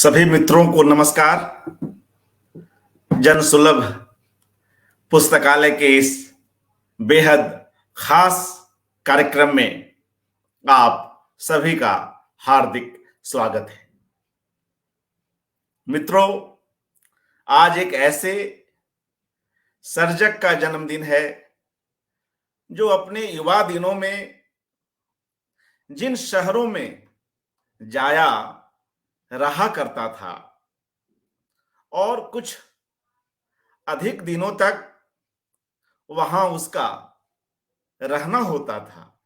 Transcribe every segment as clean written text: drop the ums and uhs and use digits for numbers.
सभी मित्रों को नमस्कार। जन सुलभ पुस्तकालय के इस बेहद खास कार्यक्रम में आप सभी का हार्दिक स्वागत है। मित्रों, आज एक ऐसे सर्जक का जन्मदिन है जो अपने युवा दिनों में जिन शहरों में जाया रहा करता था और कुछ अधिक दिनों तक वहां उसका रहना होता था,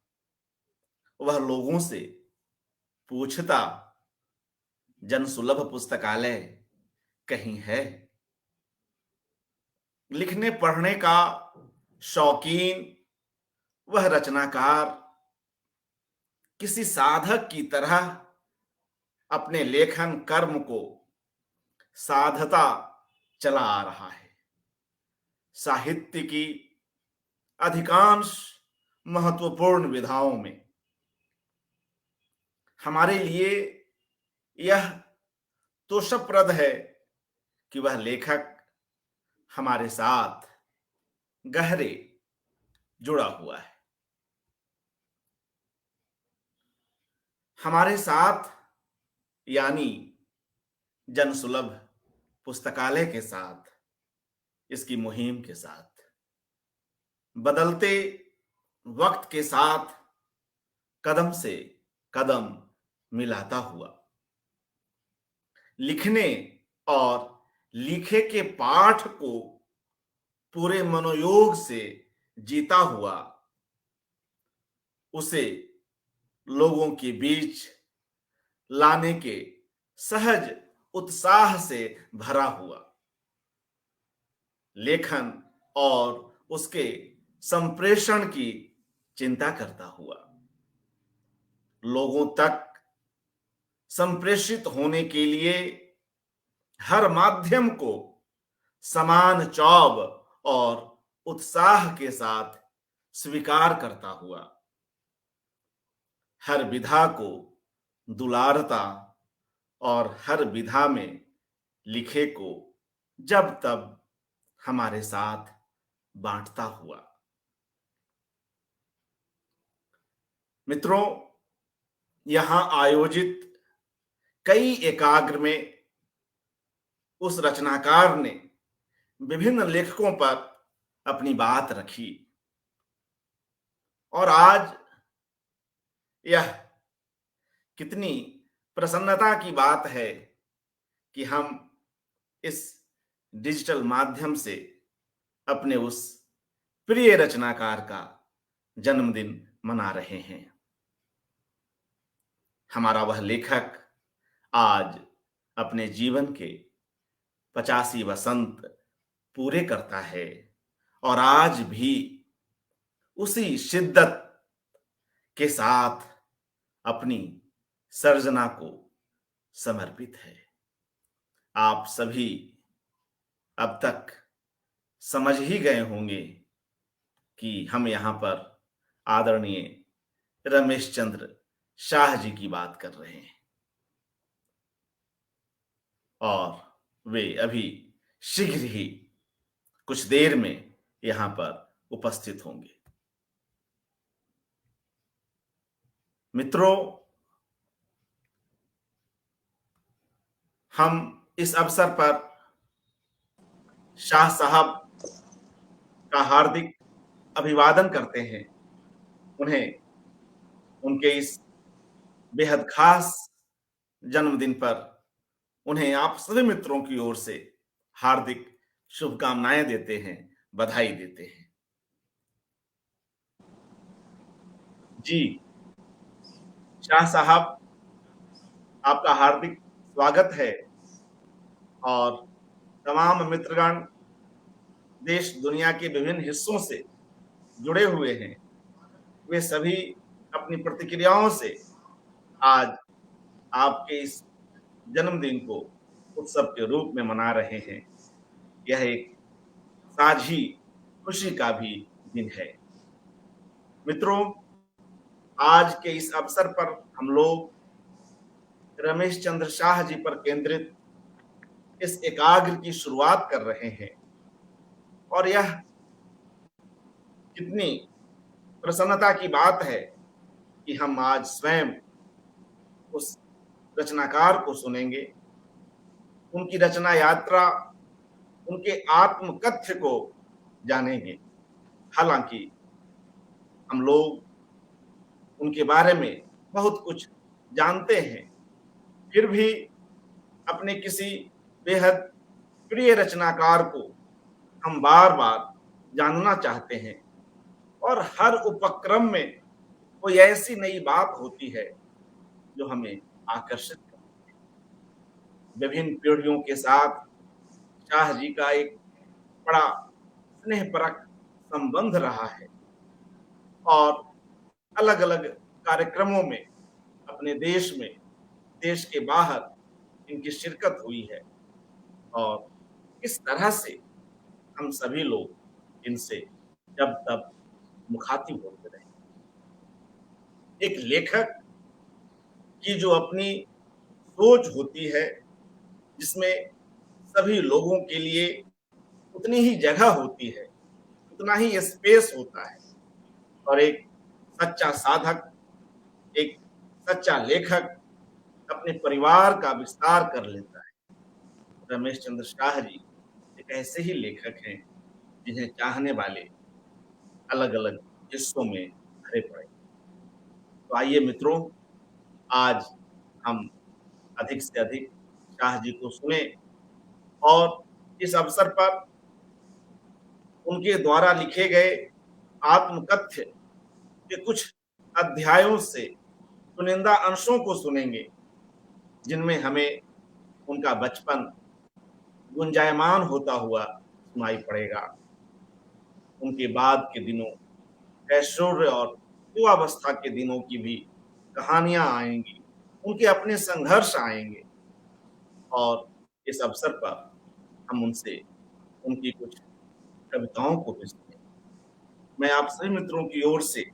वह लोगों से पूछता, जन सुलभ पुस्तकालय कहीं है? लिखने पढ़ने का शौकीन वह रचनाकार किसी साधक की तरह अपने लेखन कर्म को साधता चला आ रहा है। साहित्य की अधिकांश महत्वपूर्ण विधाओं में हमारे लिए यह तोषप्रद है कि वह लेखक हमारे साथ गहरे जुड़ा हुआ है। हमारे साथ यानी जन सुलभ पुस्तकालय के साथ, इसकी मुहिम के साथ बदलते वक्त के साथ कदम से कदम मिलाता हुआ, लिखने और लिखे के पाठ को पूरे मनोयोग से जीता हुआ, उसे लोगों के बीच लाने के सहज उत्साह से भरा हुआ, लेखन और उसके संप्रेषण की चिंता करता हुआ, लोगों तक संप्रेषित होने के लिए हर माध्यम को समान चौब और उत्साह के साथ स्वीकार करता हुआ, हर विधा को दुलारता और हर विधा में लिखे को जब तब हमारे साथ बांटता हुआ। मित्रों, यहां आयोजित कई एकाग्र में उस रचनाकार ने विभिन्न लेखकों पर अपनी बात रखी और आज यह कितनी प्रसन्नता की बात है कि हम इस डिजिटल माध्यम से अपने उस प्रिय रचनाकार का जन्मदिन मना रहे हैं। हमारा वह लेखक आज अपने जीवन के 85 वसंत पूरे करता है और आज भी उसी शिद्दत के साथ अपनी सर्जना को समर्पित है। आप सभी अब तक समझ ही गए होंगे कि हम यहां पर आदरणीय रमेश चंद्र शाह जी की बात कर रहे हैं और वे अभी शीघ्र ही कुछ देर में यहां पर उपस्थित होंगे। मित्रों, हम इस अवसर पर शाह साहब का हार्दिक अभिवादन करते हैं। उन्हें उनके इस बेहद खास जन्मदिन पर उन्हें आप सभी मित्रों की ओर से हार्दिक शुभकामनाएं देते हैं, बधाई देते हैं। जी, शाह साहब, आपका हार्दिक स्वागत है और तमाम मित्रगण देश दुनिया के विभिन्न हिस्सों से जुड़े हुए हैं, वे सभी अपनी प्रतिक्रियाओं से आज आपके इस जन्मदिन को उत्सव के रूप में मना रहे हैं। यह एक साझी खुशी का भी दिन है। मित्रों, आज के इस अवसर पर हम लोग रमेश चंद्र शाह जी पर केंद्रित इस एकाग्र की शुरुआत कर रहे हैं। और यह कितनी प्रसन्नता की बात है कि हम आज स्वयं उस रचनाकार को सुनेंगे, उनकी रचना यात्रा, उनके आत्मकथ्य को जानेंगे। हालांकि हम लोग उनके बारे में बहुत कुछ जानते हैं, फिर भी अपने किसी बेहद प्रिय रचनाकार को हम बार बार जानना चाहते हैं और हर उपक्रम में कोई ऐसी नई बात होती है जो हमें आकर्षित करती है। विभिन्न पीढ़ियों के साथ शाह जी का एक बड़ा स्नेहपरक संबंध रहा है और अलग अलग कार्यक्रमों में अपने देश में, देश के बाहर इनकी शिरकत हुई है और इस तरह से हम सभी लोग इनसे जब तब मुखातिब होते रहे। एक लेखक की जो अपनी सोच होती है, जिसमें सभी लोगों के लिए उतनी ही जगह होती है, उतना ही स्पेस होता है और एक सच्चा साधक, एक सच्चा लेखक अपने परिवार का विस्तार कर लेता है। रमेश चंद्र शाह जी एक ऐसे ही लेखक हैं जिन्हें चाहने वाले अलग अलग हिस्सों में भरे पड़े। तो आइए मित्रों, आज हम अधिक से अधिक शाह जी को सुने और इस अवसर पर उनके द्वारा लिखे गए आत्मकथ्य के कुछ अध्यायों से चुनिंदा अंशों को सुनेंगे, जिनमें हमें उनका बचपन गुंजायमान होता हुआ सुनाई पड़ेगा। उनके बाद के दिनों, ऐश्वर्य और युवावस्था के दिनों की भी कहानियां आएंगी, उनके अपने संघर्ष आएंगे और इस अवसर पर हम उनसे उनकी कुछ कविताओं को भी सुनेंगे। मैं आप सभी मित्रों की ओर से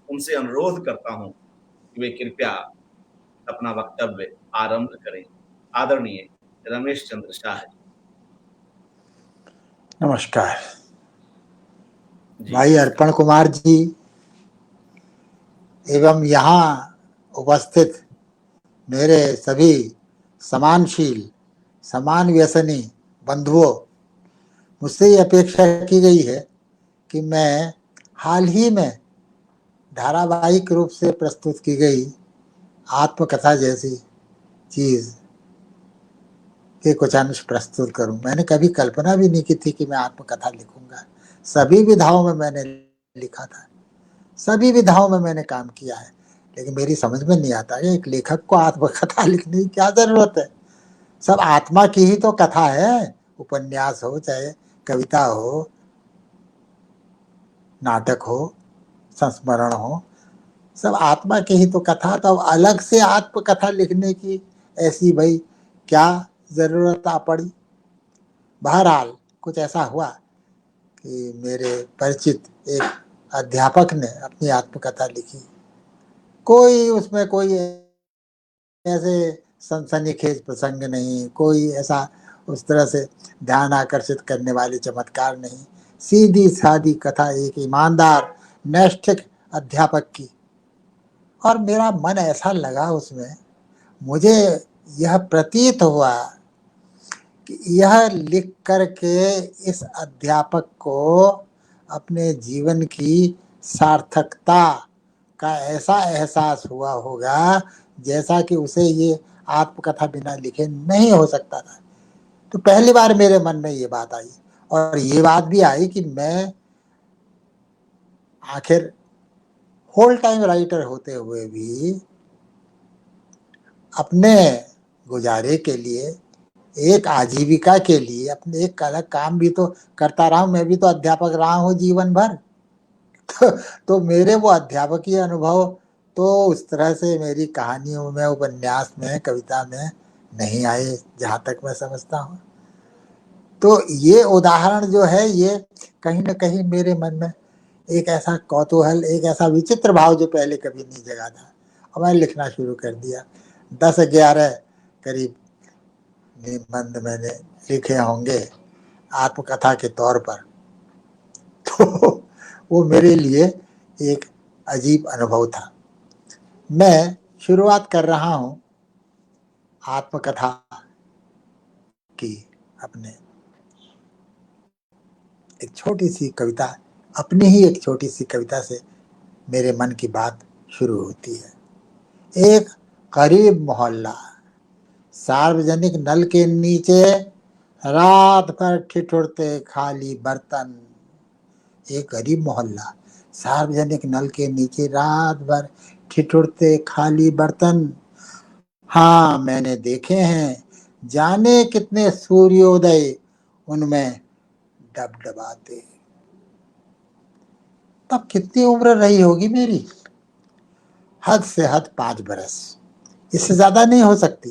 उनसे अनुरोध करता हूं कि वे कृपया अपना वक्तव्य आरंभ करें। आदरणीय रमेश चंद्र शाह जी। नमस्कार जी, भाई अर्पण कुमार जी एवं यहाँ उपस्थित मेरे सभी समानशील समान व्यसनी बंधुओं, मुझसे ये अपेक्षा की गई है कि मैं हाल ही में धारावाहिक रूप से प्रस्तुत की गई आत्मकथा जैसी चीज के कुछ अंश प्रस्तुत करूं। मैंने कभी कल्पना भी नहीं की थी कि मैं आत्मकथा लिखूंगा। सभी विधाओं में मैंने लिखा था, सभी विधाओं में मैंने काम किया है, लेकिन मेरी समझ में नहीं आता है एक लेखक को आत्मकथा लिखने की क्या जरूरत है। सब आत्मा की ही तो कथा है, उपन्यास हो चाहे कविता हो, नाटक हो, संस्मरण हो, सब आत्मा की ही तो कथा। तो अलग से आत्मकथा लिखने की ऐसी भाई क्या जरूरत आ पड़ी। बहरहाल कुछ ऐसा हुआ कि मेरे परिचित एक अध्यापक ने अपनी आत्मकथा लिखी। कोई उसमें कोई ऐसे सनसनीखेज प्रसंग नहीं, कोई ऐसा उस तरह से ध्यान आकर्षित करने वाले चमत्कार नहीं, सीधी सादी कथा एक ईमानदार नैष्ठिक अध्यापक की। और मेरा मन ऐसा लगा उसमें, मुझे यह प्रतीत हुआ कि यह लिख करके इस अध्यापक को अपने जीवन की सार्थकता का ऐसा एहसास हुआ होगा जैसा कि उसे ये आत्मकथा बिना लिखे नहीं हो सकता था। तो पहली बार मेरे मन में ये बात आई और ये बात भी आई कि मैं आखिर होल टाइम राइटर होते हुए भी अपने गुजारे के लिए, एक आजीविका के लिए अपने एक अलग काम भी तो करता रहा हूं। मैं भी तो अध्यापक रहा हूं जीवन भर। तो मेरे वो अध्यापकीय अनुभव तो उस तरह से मेरी कहानियों में, उपन्यास में, कविता में नहीं आए जहां तक मैं समझता हूँ। तो ये उदाहरण जो है ये कहीं ना कहीं मेरे मन में एक ऐसा कौतूहल, एक ऐसा विचित्र भाव जो पहले कभी नहीं जगा था, और मैंने लिखना शुरू कर दिया। 10, 11 करीब निबंध मैंने लिखे होंगे आत्मकथा के तौर पर, तो वो मेरे लिए एक अजीब अनुभव था। मैं शुरुआत कर रहा हूँ आत्मकथा की अपने एक छोटी सी कविता, अपनी ही एक छोटी सी कविता से मेरे मन की बात शुरू होती है। एक गरीब मोहल्ला, सार्वजनिक नल के नीचे रात भर ठिठुरते खाली बर्तन। एक गरीब मोहल्ला, सार्वजनिक नल के नीचे रात भर ठिठुरते खाली बर्तन। हाँ मैंने देखे हैं जाने कितने सूर्योदय उनमें डबडबाते। तब कितनी उम्र रही होगी मेरी? हद से हद 5 बरस, इससे ज्यादा नहीं हो सकती,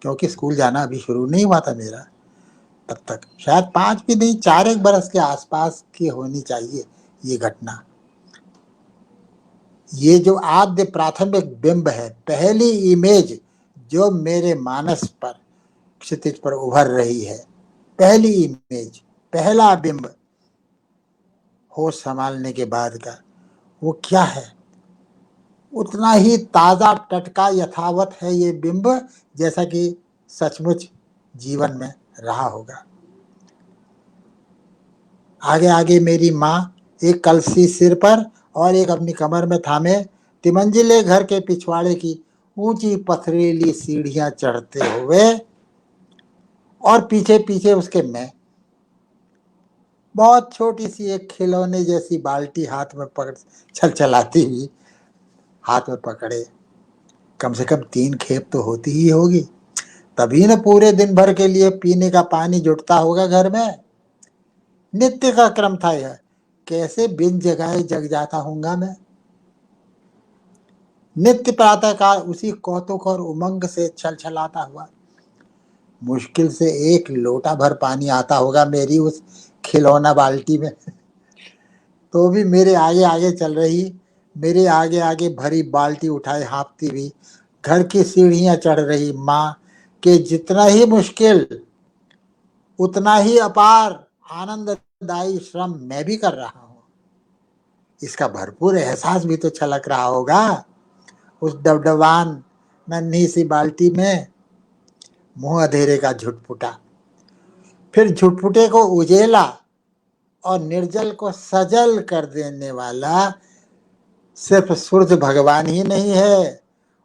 क्योंकि स्कूल जाना अभी शुरू नहीं हुआ था मेरा तब तक। शायद 5 भी नहीं, 4 बरस के आसपास की होनी चाहिए ये घटना। ये जो आद्य प्राथमिक बिंब है, पहली इमेज जो मेरे मानस पर क्षितिज पर उभर रही है, पहली इमेज, पहला बिंब होश संभालने के बाद का, वो क्या है? उतना ही ताजा टटका यथावत है ये बिंब जैसा कि सचमुच जीवन में रहा होगा। आगे आगे मेरी माँ एक कलसी सिर पर और एक अपनी कमर में थामे तिमंजिले घर के पिछवाड़े की ऊंची पथरीली सीढ़ियां चढ़ते हुए, और पीछे पीछे उसके मैं, बहुत छोटी सी एक खिलौने जैसी बाल्टी हाथ में पकड़ छल चलाती हुई हाथ में पकड़े। कम से कम 3 खेप तो होती ही होगी, तभी न पूरे दिन भर के लिए पीने का पानी जुटता होगा घर में। नित्य का क्रम था यह, कैसे बिन जगाए जग जाता हूंगा मैं। नित्य प्रातः काल उसी कौतुक और उमंग से छल छलाता हुआ मुश्किल से 1 लोटा भर पानी आता होगा मेरी उस खिलौना बाल्टी में। तो भी मेरे आगे आगे चल रही, मेरे आगे आगे भरी बाल्टी उठाए हाँफती हुई घर की सीढ़ियां चढ़ रही माँ के जितना ही मुश्किल उतना ही अपार आनंददायी श्रम मैं भी कर रहा हूँ, इसका भरपूर एहसास भी तो छलक रहा होगा उस डबडबान नन्ही सी बाल्टी में। मुंह अधेरे का झुटपुटा, फिर झुटपुटे को उजेला और निर्जल को सजल कर देने वाला सिर्फ सूर्य भगवान ही नहीं है,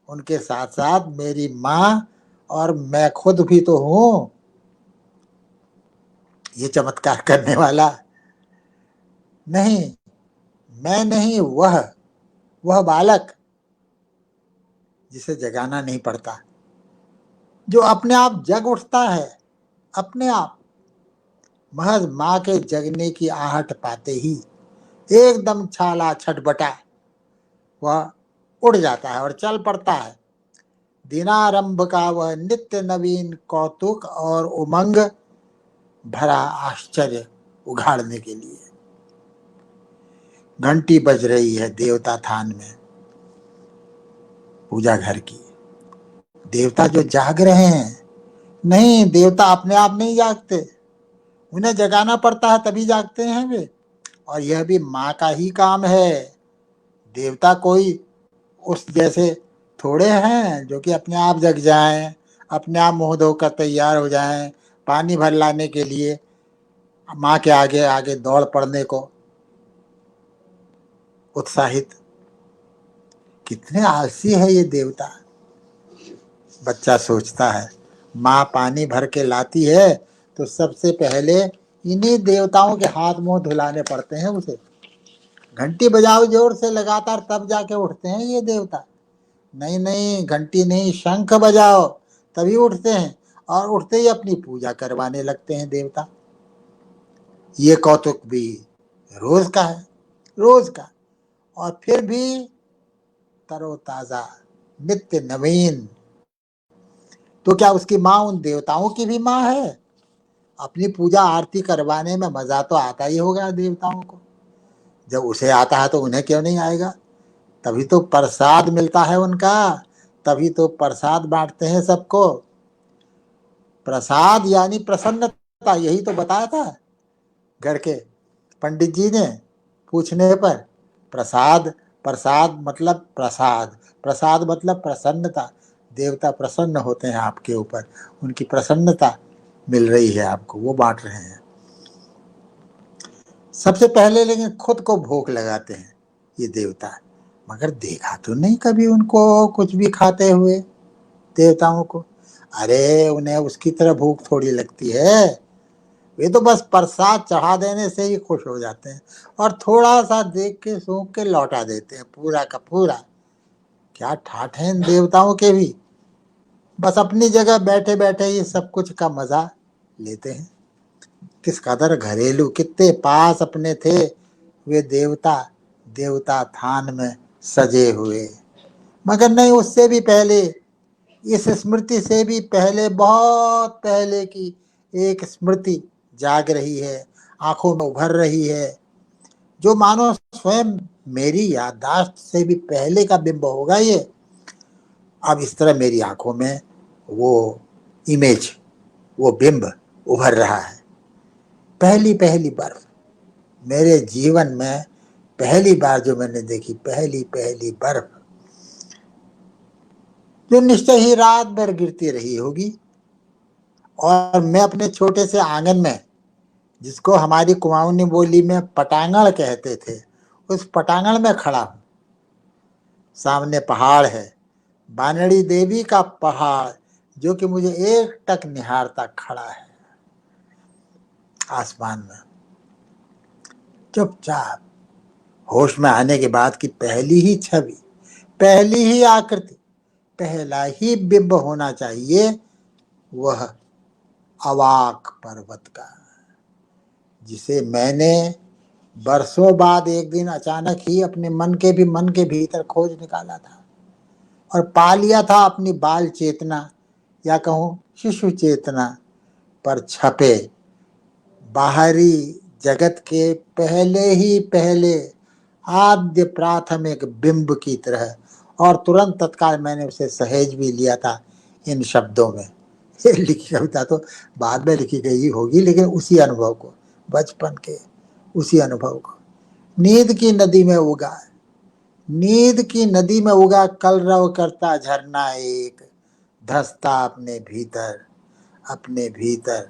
उनके साथ साथ मेरी माँ और मैं खुद भी तो हूं। ये चमत्कार करने वाला नहीं, मैं नहीं, वह बालक जिसे जगाना नहीं पड़ता, जो अपने आप जग उठता है, अपने आप, महज माँ के जगने की आहट पाते ही एकदम छाला छटपटा वह उड़ जाता है और चल पड़ता है, दिनारंभ का वह नित्य नवीन कौतुक और उमंग भरा आश्चर्य उघाड़ने के लिए। घंटी बज रही है देवता थान में, पूजा घर की। देवता जो जाग रहे हैं, नहीं, देवता अपने आप नहीं जागते, उन्हें जगाना पड़ता है तभी जागते हैं वे, और यह भी माँ का ही काम है। देवता कोई उस जैसे थोड़े हैं जो कि अपने आप जग जाएं, अपने आप मुंह धोकर तैयार हो जाएं पानी भर लाने के लिए, माँ के आगे आगे दौड़ पड़ने को उत्साहित। कितने आलसी है ये देवता, बच्चा सोचता है। माँ पानी भर के लाती है तो सबसे पहले इन्हीं देवताओं के हाथ मुंह धुलाने पड़ते हैं उसे। घंटी बजाओ जोर से लगातार तब जाके उठते हैं ये देवता। नहीं नहीं, घंटी नहीं, शंख बजाओ तभी उठते हैं, और उठते ही अपनी पूजा करवाने लगते हैं देवता। ये कौतुक भी रोज का है, रोज का, और फिर भी तरोताजा, नित्य नवीन। तो क्या उसकी माँ उन देवताओं की भी माँ है? अपनी पूजा आरती करवाने में मजा तो आता ही होगा देवताओं को, जब उसे आता है तो उन्हें क्यों नहीं आएगा? तभी तो प्रसाद मिलता है उनका, तभी तो प्रसाद बांटते हैं सबको। प्रसाद यानी प्रसन्नता, यही तो बताया था घर के पंडित जी ने पूछने पर। प्रसाद, प्रसाद मतलब प्रसाद, प्रसाद मतलब प्रसन्नता। देवता प्रसन्न होते हैं आपके ऊपर, उनकी प्रसन्नता मिल रही है आपको, वो बांट रहे हैं। सबसे पहले लेकिन खुद को भूख लगाते हैं ये देवता, मगर देखा तो नहीं कभी उनको कुछ भी खाते हुए देवताओं को। अरे उन्हें उसकी तरह भूख थोड़ी लगती है, वे तो बस प्रसाद चढ़ा देने से ही खुश हो जाते हैं और थोड़ा सा देख के सूंघ के लौटा देते हैं पूरा का पूरा। क्या ठाठ है इन देवताओं के भी, बस अपनी जगह बैठे बैठे ही सब कुछ का मजा लेते हैं। किस कदर घरेलू, कितने पास अपने थे वे देवता, देवता थान में सजे हुए। मगर नहीं, उससे भी पहले, इस स्मृति से भी पहले, बहुत पहले की एक स्मृति जाग रही है, आंखों में उभर रही है, जो मानो स्वयं मेरी याददाश्त से भी पहले का बिंब होगा ये। अब इस तरह मेरी आंखों में वो इमेज, वो बिंब उभर रहा है। पहली पहली बर्फ मेरे जीवन में, पहली बार जो मैंने देखी, पहली पहली बर्फ, जो निश्चय ही रात भर गिरती रही होगी। और मैं अपने छोटे से आंगन में, जिसको हमारी कुमाऊनी बोली में पटांगण कहते थे, उस पटांगण में खड़ा हूं। सामने पहाड़ है, बानड़ी देवी का पहाड़, जो कि मुझे एकटक निहारता खड़ा है आसमान में। चुपचाप होश में आने के बाद की पहली ही छवि, पहली ही आकृति, पहला ही बिंब होना चाहिए वह अवाक पर्वत का, जिसे मैंने बरसों बाद एक दिन अचानक ही अपने मन के भीतर खोज निकाला था और पा लिया था अपनी बाल चेतना, या कहूं शिशु चेतना पर छपे बाहरी जगत के पहले ही पहले आद्य प्राथमिक बिंब की तरह। और तुरंत तत्काल मैंने उसे सहेज भी लिया था इन शब्दों में। ये लिखी कविता तो बाद में लिखी गई होगी, लेकिन उसी अनुभव को, बचपन के उसी अनुभव को। नींद की नदी में उगा, नींद की नदी में उगा कलरव करता झरना एक, धंसता अपने भीतर,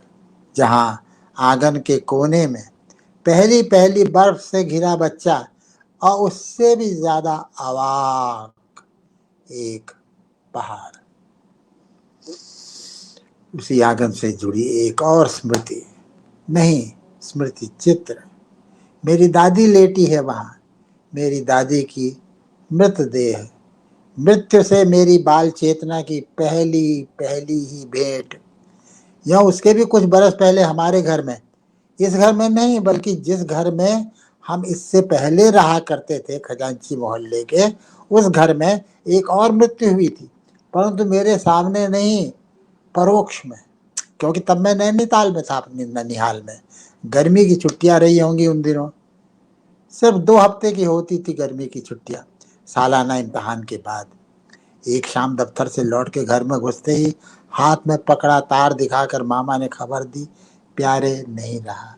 जहां आंगन के कोने में पहली पहली बर्फ से घिरा बच्चा, और उससे भी ज्यादा अवाक एक पहाड़। उसी आंगन से जुड़ी एक और स्मृति, नहीं स्मृति, चित्र। मेरी दादी लेटी है वहां, मेरी दादी की मृतदेह, मृत्यु से मेरी बाल चेतना की पहली पहली ही भेंट। यह उसके भी कुछ बरस पहले हमारे घर में, इस घर में नहीं बल्कि जिस घर में हम इससे पहले रहा करते थे, खजांची मोहल्ले के, उस घर में एक और मृत्यु हुई थी, परंतु मेरे सामने नहीं, परोक्ष में। क्योंकि तब मैं नैनीताल में था, अपनी ननिहाल में। गर्मी की छुट्टियां रही होंगी उन दिनों, सिर्फ 2 हफ्ते की होती थी गर्मी की छुट्टियां, सालाना इम्तिहान के बाद। एक शाम दफ्तर से लौट के घर में घुसते ही हाथ में पकड़ा तार दिखाकर मामा ने खबर दी, प्यारे नहीं रहा।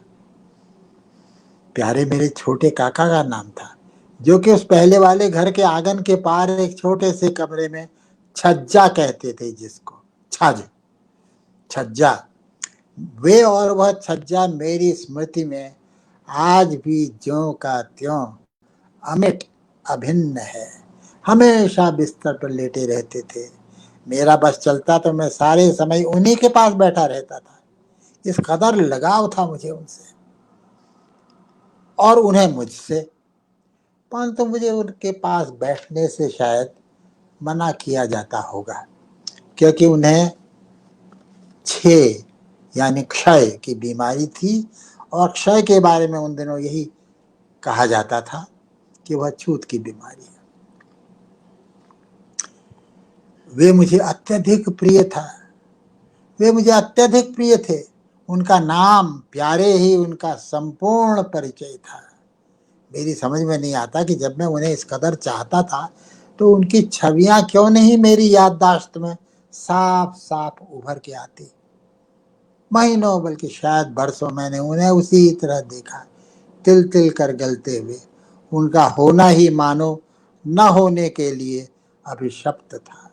प्यारे मेरे छोटे काका का नाम था, जो कि उस पहले वाले घर के आंगन के पार एक छोटे से कमरे में छज्जा कहते थे जिसको, छज, छज्जा। वे और वह छज्जा मेरी स्मृति में आज भी ज्यों का त्यों अमिट अभिन्न है। हमेशा बिस्तर पर लेटे रहते थे, मेरा बस चलता तो मैं सारे समय उन्हीं के पास बैठा रहता था। इस कदर लगाव था मुझे उनसे और उन्हें मुझसे, परंतु मुझे उनके पास बैठने से शायद मना किया जाता होगा, क्योंकि उन्हें 6 यानी क्षय की बीमारी थी, और क्षय के बारे में उन दिनों यही कहा जाता था कि वह छूत की बीमारी है। वे मुझे अत्यधिक प्रिय था, वे मुझे अत्यधिक प्रिय थे। उनका नाम प्यारे ही उनका संपूर्ण परिचय था। मेरी समझ में नहीं आता कि जब मैं उन्हें इस कदर चाहता था, तो उनकी छवियां क्यों नहीं मेरी याददाश्त में साफ साफ उभर के आती। महीनों बल्कि शायद बरसों मैंने उन्हें उसी तरह देखा, तिल तिल कर गलते हुए। उनका होना ही मानो न होने के लिए अभिशप्त था।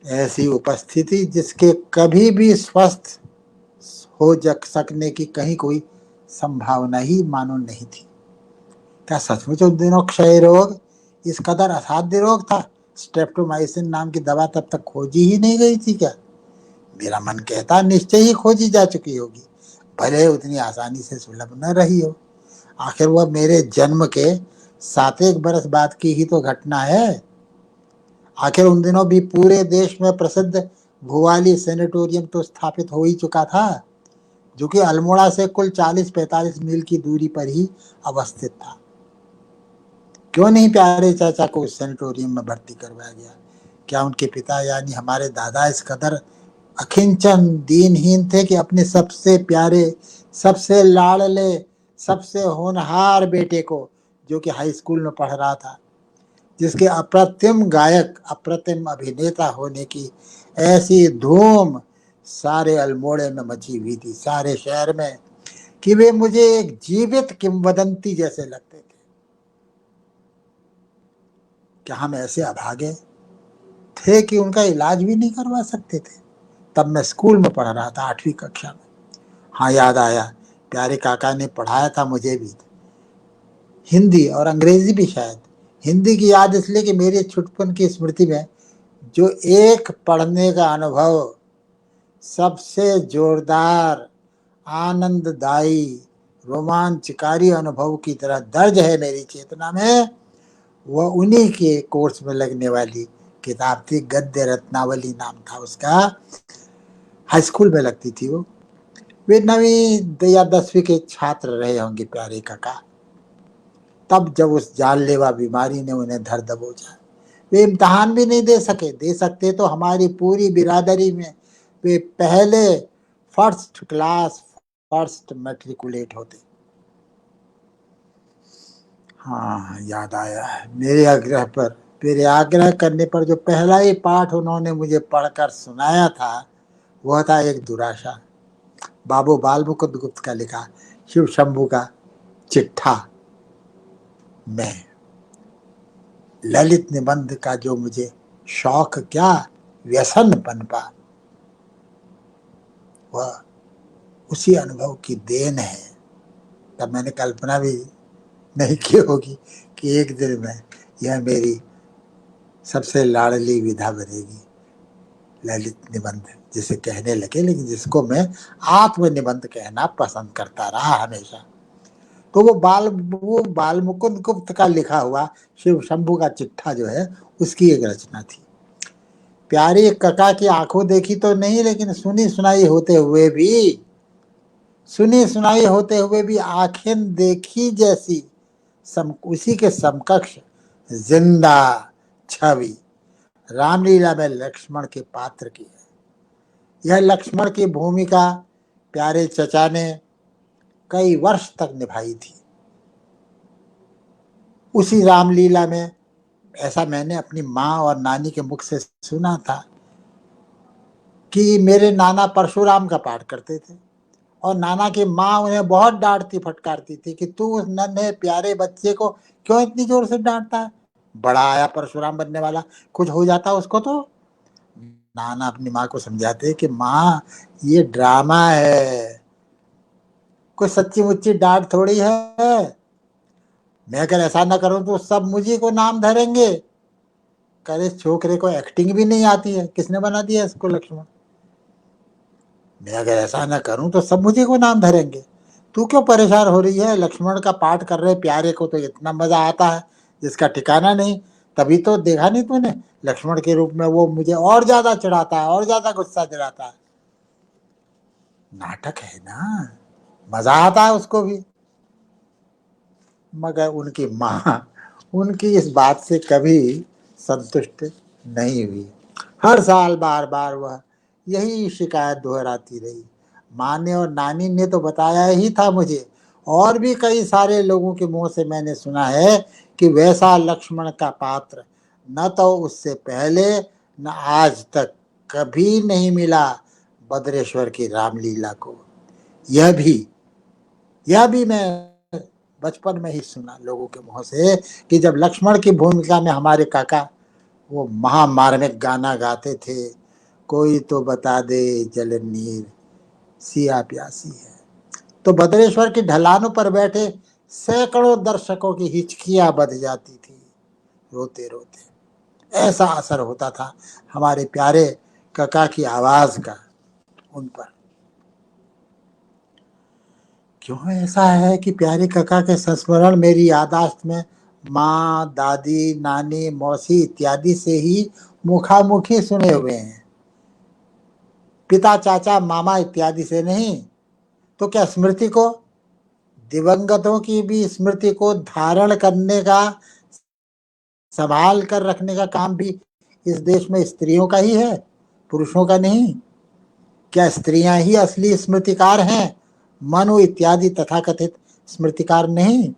ऐसी उपस्थिति जिसके कभी भी स्वस्थ हो जग सकने की कहीं कोई संभावना ही मानो नहीं थी। क्या सचमुच उन दिनों क्षय रोग इस कदर असाध्य रोग था? स्ट्रेप्टोमाइसिन नाम की दवा तब तक खोजी ही नहीं गई थी क्या? मेरा मन कहता निश्चय ही खोजी जा चुकी होगी, भले उतनी आसानी से सुलभ न रही हो। आखिर वह मेरे जन्म के 7 बरस बाद की ही तो घटना है। आखिर उन दिनों भी पूरे देश में प्रसिद्ध भुवाली सेनेटोरियम तो स्थापित हो ही चुका था, जो कि अल्मोड़ा से कुल 40-45 मील की दूरी पर ही अवस्थित था। क्यों नहीं प्यारे चाचा को उस सेनेटोरियम में भर्ती करवाया गया? क्या उनके पिता यानी हमारे दादा इस कदर अखिंचन दीनहीन थे कि अपने सबसे प्यारे, सबसे लाडले, सबसे होनहार बेटे को, जो कि हाई स्कूल में पढ़ रहा था, जिसके अप्रतिम गायक, अप्रतिम अभिनेता होने की ऐसी धूम सारे अल्मोड़े में मची हुई थी, सारे शहर में, कि वे मुझे एक जीवित किंवदंती जैसे लगते थे। क्या हम ऐसे अभागे थे कि उनका इलाज भी नहीं करवा सकते थे? तब मैं स्कूल में पढ़ रहा था, 8वीं कक्षा में। हाँ, याद आया, प्यारे काका ने पढ़ाया था मुझे भी, हिंदी और अंग्रेजी भी शायद। हिंदी की याद इसलिए कि मेरी छुटपन की स्मृति में जो एक पढ़ने का अनुभव सबसे जोरदार, आनंददायी, रोमांचकारी अनुभव की तरह दर्ज है मेरी चेतना में, वह उन्हीं के कोर्स में लगने वाली किताब थी। गद्य रत्नावली नाम था उसका, हाई स्कूल में लगती थी वो। वे 9वीं या 10वीं के छात्र रहे होंगे प्यारे काका, तब जब उस जानलेवा बीमारी ने उन्हें धर दबोचा। वे इम्तहान भी नहीं दे सके, दे सकते तो हमारी पूरी बिरादरी में वे पहले फर्स्ट क्लास फर्स्ट मैट्रिकुलेट होते। हाँ, याद आया, मेरे आग्रह करने पर जो पहला ही पाठ उन्होंने मुझे पढ़कर सुनाया था, वह था एक दुराशा, बाबू बाल मुकुंद गुप्त का लिखा शिव शंभू का चिट्ठा में ललित निबंध का जो मुझे शौक, क्या व्यसन पनपा, वह उसी अनुभव की देन है। तब मैंने कल्पना भी नहीं की होगी कि एक दिन में यह मेरी सबसे लाडली विधा बनेगी, ललित निबंध जिसे कहने लगे, लेकिन जिसको मैं आत्म निबंध कहना पसंद करता रहा हमेशा। तो वो बाल मुकुंद गुप्त का लिखा हुआ शिव शंभू का चिट्ठा जो है, उसकी एक रचना थी। प्यारी काका की आंखों देखी तो नहीं, लेकिन सुनी सुनाई होते हुए भी आंखें देखी जैसी उसी के समकक्ष जिंदा छवि रामलीला में लक्ष्मण के पात्र की है। यह लक्ष्मण की भूमिका प्यारे चचा ने कई वर्ष तक निभाई थी। उसी रामलीला में, ऐसा मैंने अपनी माँ और नानी के मुख से सुना था, कि मेरे नाना परशुराम का पाठ करते थे और नाना की माँ उन्हें बहुत डांटती फटकारती थी कि तू उस नन्हे प्यारे बच्चे को क्यों इतनी जोर से डांटता है, बड़ा आया परशुराम बनने वाला, कुछ हो जाता उसको तो। नाना अपनी माँ को समझाते कि माँ ये ड्रामा है, कोई सच्ची मुच्ची डांट थोड़ी है, मैं अगर ऐसा ना करूं तो सब मुझे को नाम धरेंगे। करे छोकरे को एक्टिंग भी नहीं आती है, किसने बना दिया इसको लक्ष्मण? मैं अगर ऐसा ना करूं तो सब मुझे को नाम धरेंगे। तू क्यों परेशान हो रही है? लक्ष्मण का पाठ कर रहे प्यारे को तो इतना मजा आता है जिसका ठिकाना नहीं। तभी तो देखा नहीं तूने, लक्ष्मण के रूप में वो मुझे और ज्यादा चिढ़ाता है, और ज्यादा गुस्सा दिलाता है। नाटक है ना, मजा आता है उसको भी। मगर उनकी माँ उनकी इस बात से कभी संतुष्ट नहीं हुई। हर साल बार बार वह यही शिकायत दोहराती रही। माँ ने और नानी ने तो बताया ही था मुझे, और भी कई सारे लोगों के मुंह से मैंने सुना है कि वैसा लक्ष्मण का पात्र न तो उससे पहले न आज तक कभी नहीं मिला, भद्रेश्वर की रामलीला को। यह भी मैं बचपन में ही सुना लोगों के मुंह से कि जब लक्ष्मण की भूमिका में हमारे काका वो महामार्मिक गाना गाते थे, कोई तो बता दे जल नीर सिया प्यासी है, तो भद्रेश्वर की ढलानों पर बैठे सैकड़ों दर्शकों की हिचकियां बंध जाती थी रोते रोते। ऐसा असर होता था हमारे प्यारे काका की आवाज का उन पर। क्यों ऐसा है कि प्यारे काका के संस्मरण मेरी यादाश्त में माँ, दादी, नानी, मौसी इत्यादि से ही मुखामुखी सुने हुए हैं, पिता, चाचा, मामा इत्यादि से नहीं। तो क्या स्मृति को, दिवंगतों की भी स्मृति को धारण करने का, संभाल कर रखने का काम भी इस देश में स्त्रियों का ही है, पुरुषों का नहीं? क्या स्त्रियां ही असली स्मृतिकार हैं, मनु इत्यादि तथाकथित स्मृतिकार नहीं?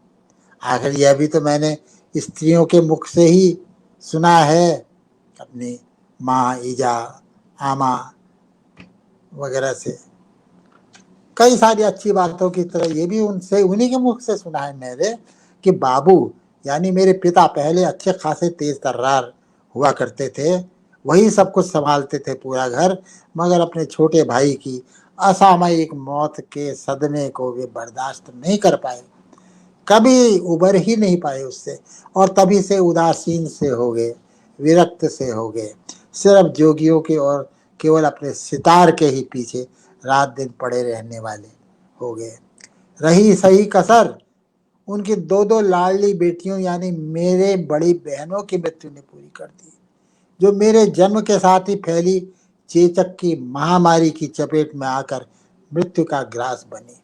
आखिर यह भी तो मैंने स्त्रियों के मुख से ही सुना है, अपनी माँ, ईजा, आमा वगैरह से। कई सारी अच्छी बातों की तरह ये भी उनसे, उन्हीं के मुख से सुना है मेरे कि बाबू यानी मेरे पिता पहले अच्छे खासे तेज तर्रार हुआ करते थे, वही सब कुछ संभालते थे पूरा घर, मगर अपने छोटे भाई की असामयिक मौत के सदमे को वे बर्दाश्त नहीं कर पाए, कभी उबर ही नहीं पाए उससे, और तभी से उदासीन से हो गए, विरक्त से हो गए, सिर्फ जोगियों के और केवल अपने सितार के ही पीछे रात दिन पड़े रहने वाले हो गए। रही सही कसर उनकी दो दो लाडली बेटियों यानी मेरे बड़ी बहनों की मृत्यु ने पूरी कर दी, जो मेरे जन्म के साथ ही फैली चेचक की महामारी की चपेट में आकर मृत्यु का ग्रास बनी।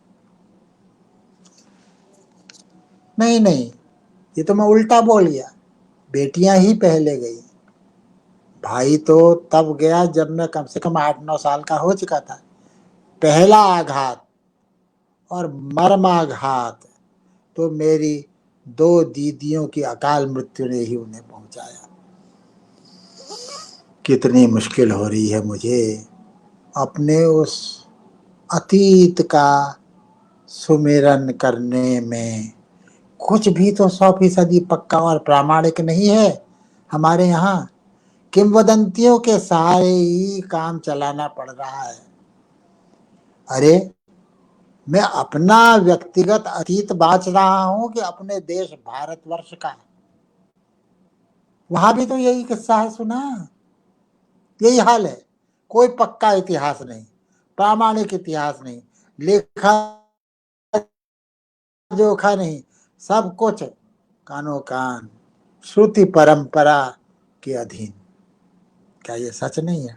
नहीं, ये तो मैं उल्टा बोल गया, बेटियां ही पहले गई, भाई तो तब गया जब मैं कम से कम 8-9 साल का हो चुका था। पहला आघात और मर्माघात तो मेरी 2 दीदियों की अकाल मृत्यु ने ही उन्हें पहुंचाया। कितनी मुश्किल हो रही है मुझे अपने उस अतीत का सुमिरन करने में। कुछ भी तो 100% पक्का और प्रामाणिक नहीं है हमारे यहाँ, किंवदंतियों के सहारे ही काम चलाना पड़ रहा है। अरे मैं अपना व्यक्तिगत अतीत बांच रहा हूं कि अपने देश भारतवर्ष का? वहां भी तो यही किस्सा है, सुना, यही हाल है। कोई पक्का इतिहास नहीं, प्रामाणिक इतिहास नहीं, लेखा जोखा नहीं, सब कुछ कानो कान श्रुति परंपरा के अधीन। क्या ये सच नहीं है?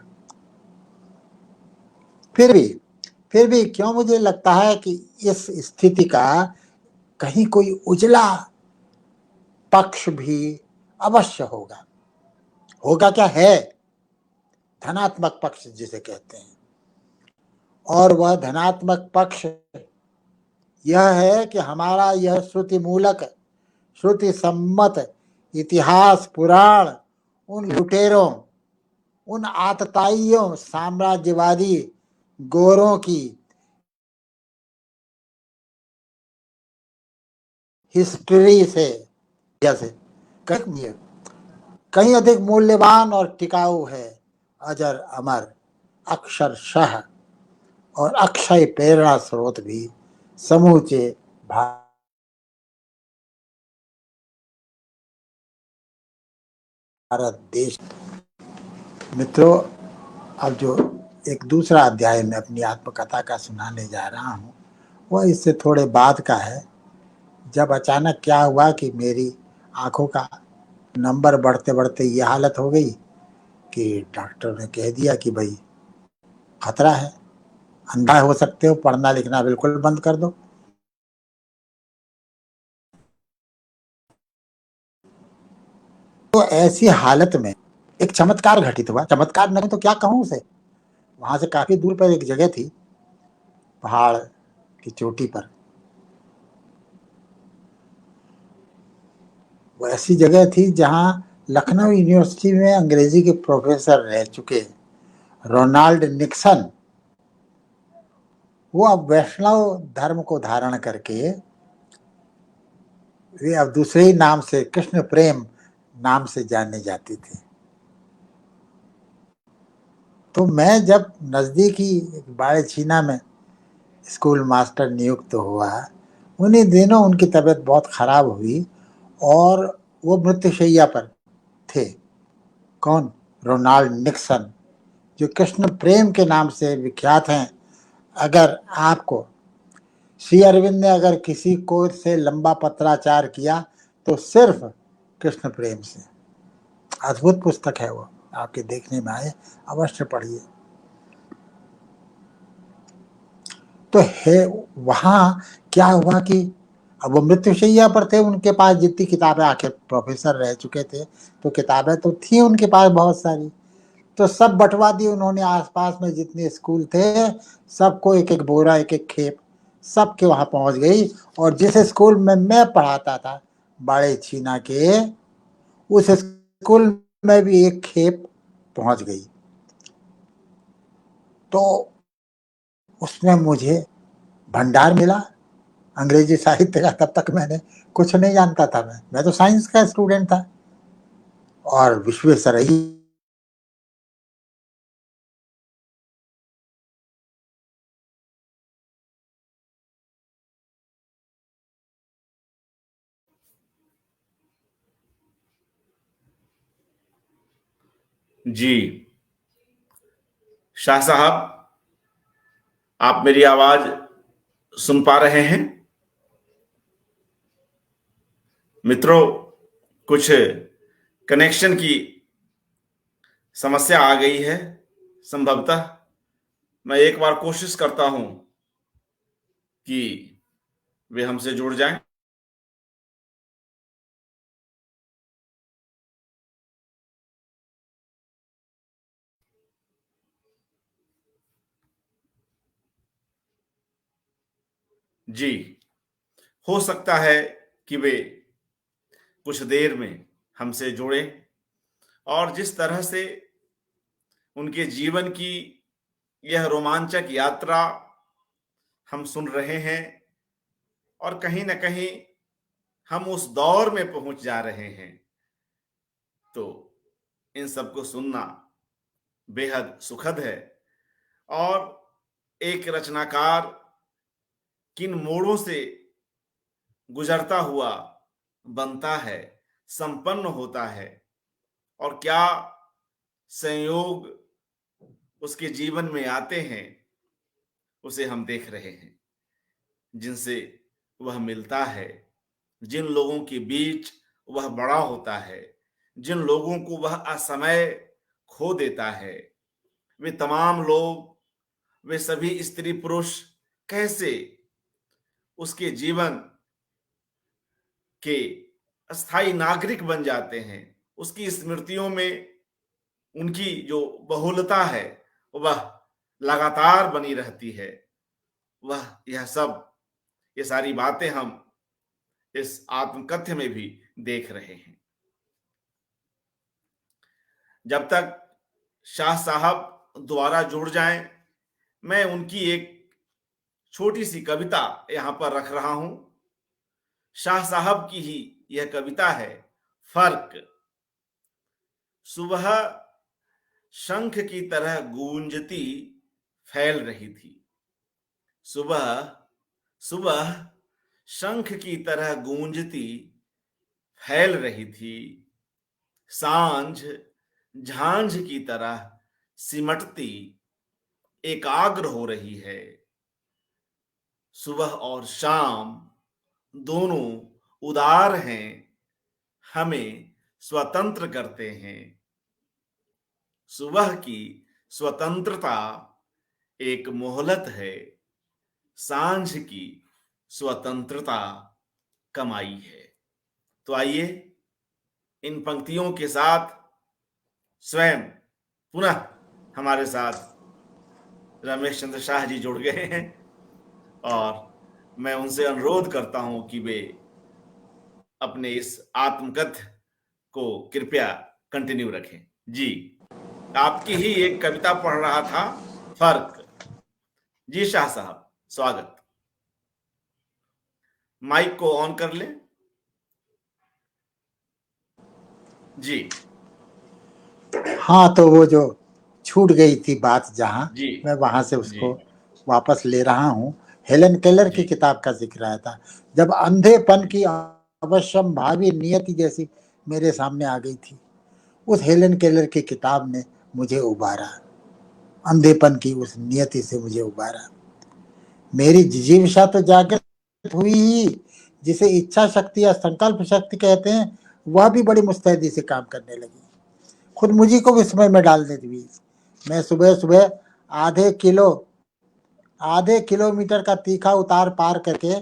फिर भी क्यों मुझे लगता है कि इस स्थिति का कहीं कोई उजला पक्ष भी अवश्य होगा। क्या है? धनात्मक पक्ष जिसे कहते हैं, और वह धनात्मक पक्ष यह है कि हमारा यह श्रुति मूलक, श्रुति सम्मत इतिहास पुराण उन लुटेरों, उन आतताइयों, साम्राज्यवादी गोरों की हिस्ट्री से जैसे कहीं अधिक मूल्यवान और टिकाऊ है, अजर अमर, अक्षरशः और अक्षय प्रेरणा स्रोत भी समूचे भारत देश। मित्रों, अब जो एक दूसरा अध्याय में अपनी आत्मकथा का सुनाने जा रहा हूँ वह इससे थोड़े बाद का है, जब अचानक क्या हुआ कि मेरी आंखों का नंबर बढ़ते बढ़ते ये हालत हो गई कि डॉक्टर ने कह दिया कि भाई खतरा है, अंधा हो सकते हो, पढ़ना लिखना बिल्कुल बंद कर दो। तो ऐसी हालत में एक चमत्कार घटित हुआ, चमत्कार नहीं तो क्या कहूँ उसे। वहां से काफी दूर पर एक जगह थी, पहाड़ की चोटी पर, वो ऐसी जगह थी जहां लखनऊ यूनिवर्सिटी में अंग्रेजी के प्रोफेसर रह चुके रोनाल्ड निक्सन वो अब वैष्णव धर्म को धारण करके वे अब दूसरे ही नाम से कृष्ण प्रेम नाम से जाने जाते थे। तो मैं जब नज़दीकी बाड़े छीना में स्कूल मास्टर नियुक्त हुआ, उन्हीं दिनों उनकी तबीयत बहुत खराब हुई और वो मृत्युशैया पर थे। कौन? रोनाल्ड निक्सन, जो कृष्ण प्रेम के नाम से विख्यात हैं। अगर आपको श्री अरविंद ने अगर किसी को से लंबा पत्राचार किया तो सिर्फ कृष्ण प्रेम से। अद्भुत पुस्तक है वो, आपके देखने में आए, अवश्य पढ़िए। तो है वहाँ क्या हुआ कि अब वो मृत्युशैया पर थे, उनके पास जितनी किताबें, आखिर प्रोफेसर रह चुके थे तो किताबें तो थी उनके पास बहुत सारी, तो सब बंटवा दी उन्होंने। आसपास में जितने स्कूल थे सबको एक एक बोरा, एक एक खेप, सबके वहाँ पहुँच गई। और जिस स्कूल में मैं पढ़ाता था, बाड़े छीना के, उस स्कूल में भी एक खेप पहुँच गई। तो उसमें मुझे भंडार मिला अंग्रेजी साहित्य का। तब तक मैंने कुछ नहीं जानता था, मैं तो साइंस का स्टूडेंट था। और विश्वेश्वरैया जी, शाह साहब, आप मेरी आवाज सुन पा रहे हैं? मित्रों, कुछ कनेक्शन की समस्या आ गई है। संभवतः मैं एक बार कोशिश करता हूं कि वे हमसे जुड़ जाएं। जी, हो सकता है कि वे कुछ देर में हमसे जुड़े। और जिस तरह से उनके जीवन की यह रोमांचक यात्रा हम सुन रहे हैं, और कहीं ना कहीं हम उस दौर में पहुंच जा रहे हैं, तो इन सबको सुनना बेहद सुखद है। और एक रचनाकार किन मोड़ों से गुजरता हुआ बनता है, संपन्न होता है, और क्या संयोग उसके जीवन में आते हैं, उसे हम देख रहे हैं। जिनसे वह मिलता है, जिन लोगों के बीच वह बड़ा होता है, जिन लोगों को वह असमय खो देता है, वे तमाम लोग, वे सभी स्त्री पुरुष कैसे उसके जीवन के अस्थायी नागरिक बन जाते हैं। उसकी स्मृतियों में उनकी जो बहुलता है वह लगातार बनी रहती है। वह यह सब, ये सारी बातें हम इस आत्मकथ्य में भी देख रहे हैं। जब तक शाह साहब दोबारा जुड़ जाएं, मैं उनकी एक छोटी सी कविता यहां पर रख रहा हूं। शाह साहब की ही यह कविता है, फर्क। सुबह शंख की तरह गूंजती फैल रही थी। सुबह सुबह शंख की तरह गूंजती फैल रही थी। सांझ झांझ की तरह सिमटती एकाग्र हो रही है। सुबह और शाम दोनों उदार हैं, हमें स्वतंत्र करते हैं। सुबह की स्वतंत्रता एक मोहलत है, सांझ की स्वतंत्रता कमाई है। तो आइए इन पंक्तियों के साथ स्वयं पुनः हमारे साथ रमेश चंद्र शाह जी जुड़ गए हैं, और मैं उनसे अनुरोध करता हूं कि वे अपने इस आत्मकथ्य को कृपया कंटिन्यू रखें। जी, आपकी ही एक कविता पढ़ रहा था, फर्क। जी शाह साहब, स्वागत। माइक को ऑन कर ले। जी हाँ, तो वो जो छूट गई थी बात जहाँ, जी मैं वहां से जी उसको वापस ले रहा हूँ। हेलन केलर की जी किताब का जिक्र आया था, जब अंधेपन की अवश्यम भावी नियति जैसी मेरे सामने आ गई थी। उस हेलन केलर की किताब ने मुझे उबारा, अंधेपन की उस नियति से मुझे उबारा। मेरी जिजीविषा तो जागृत हुई ही, जिसे इच्छा शक्ति या संकल्प शक्ति कहते हैं, वह भी बड़ी मुस्तैदी से काम करने लगी, खुद मुझी को विस्मय में डाल देती हुई। मैं सुबह सुबह आधे किलोमीटर का तीखा उतार पार करके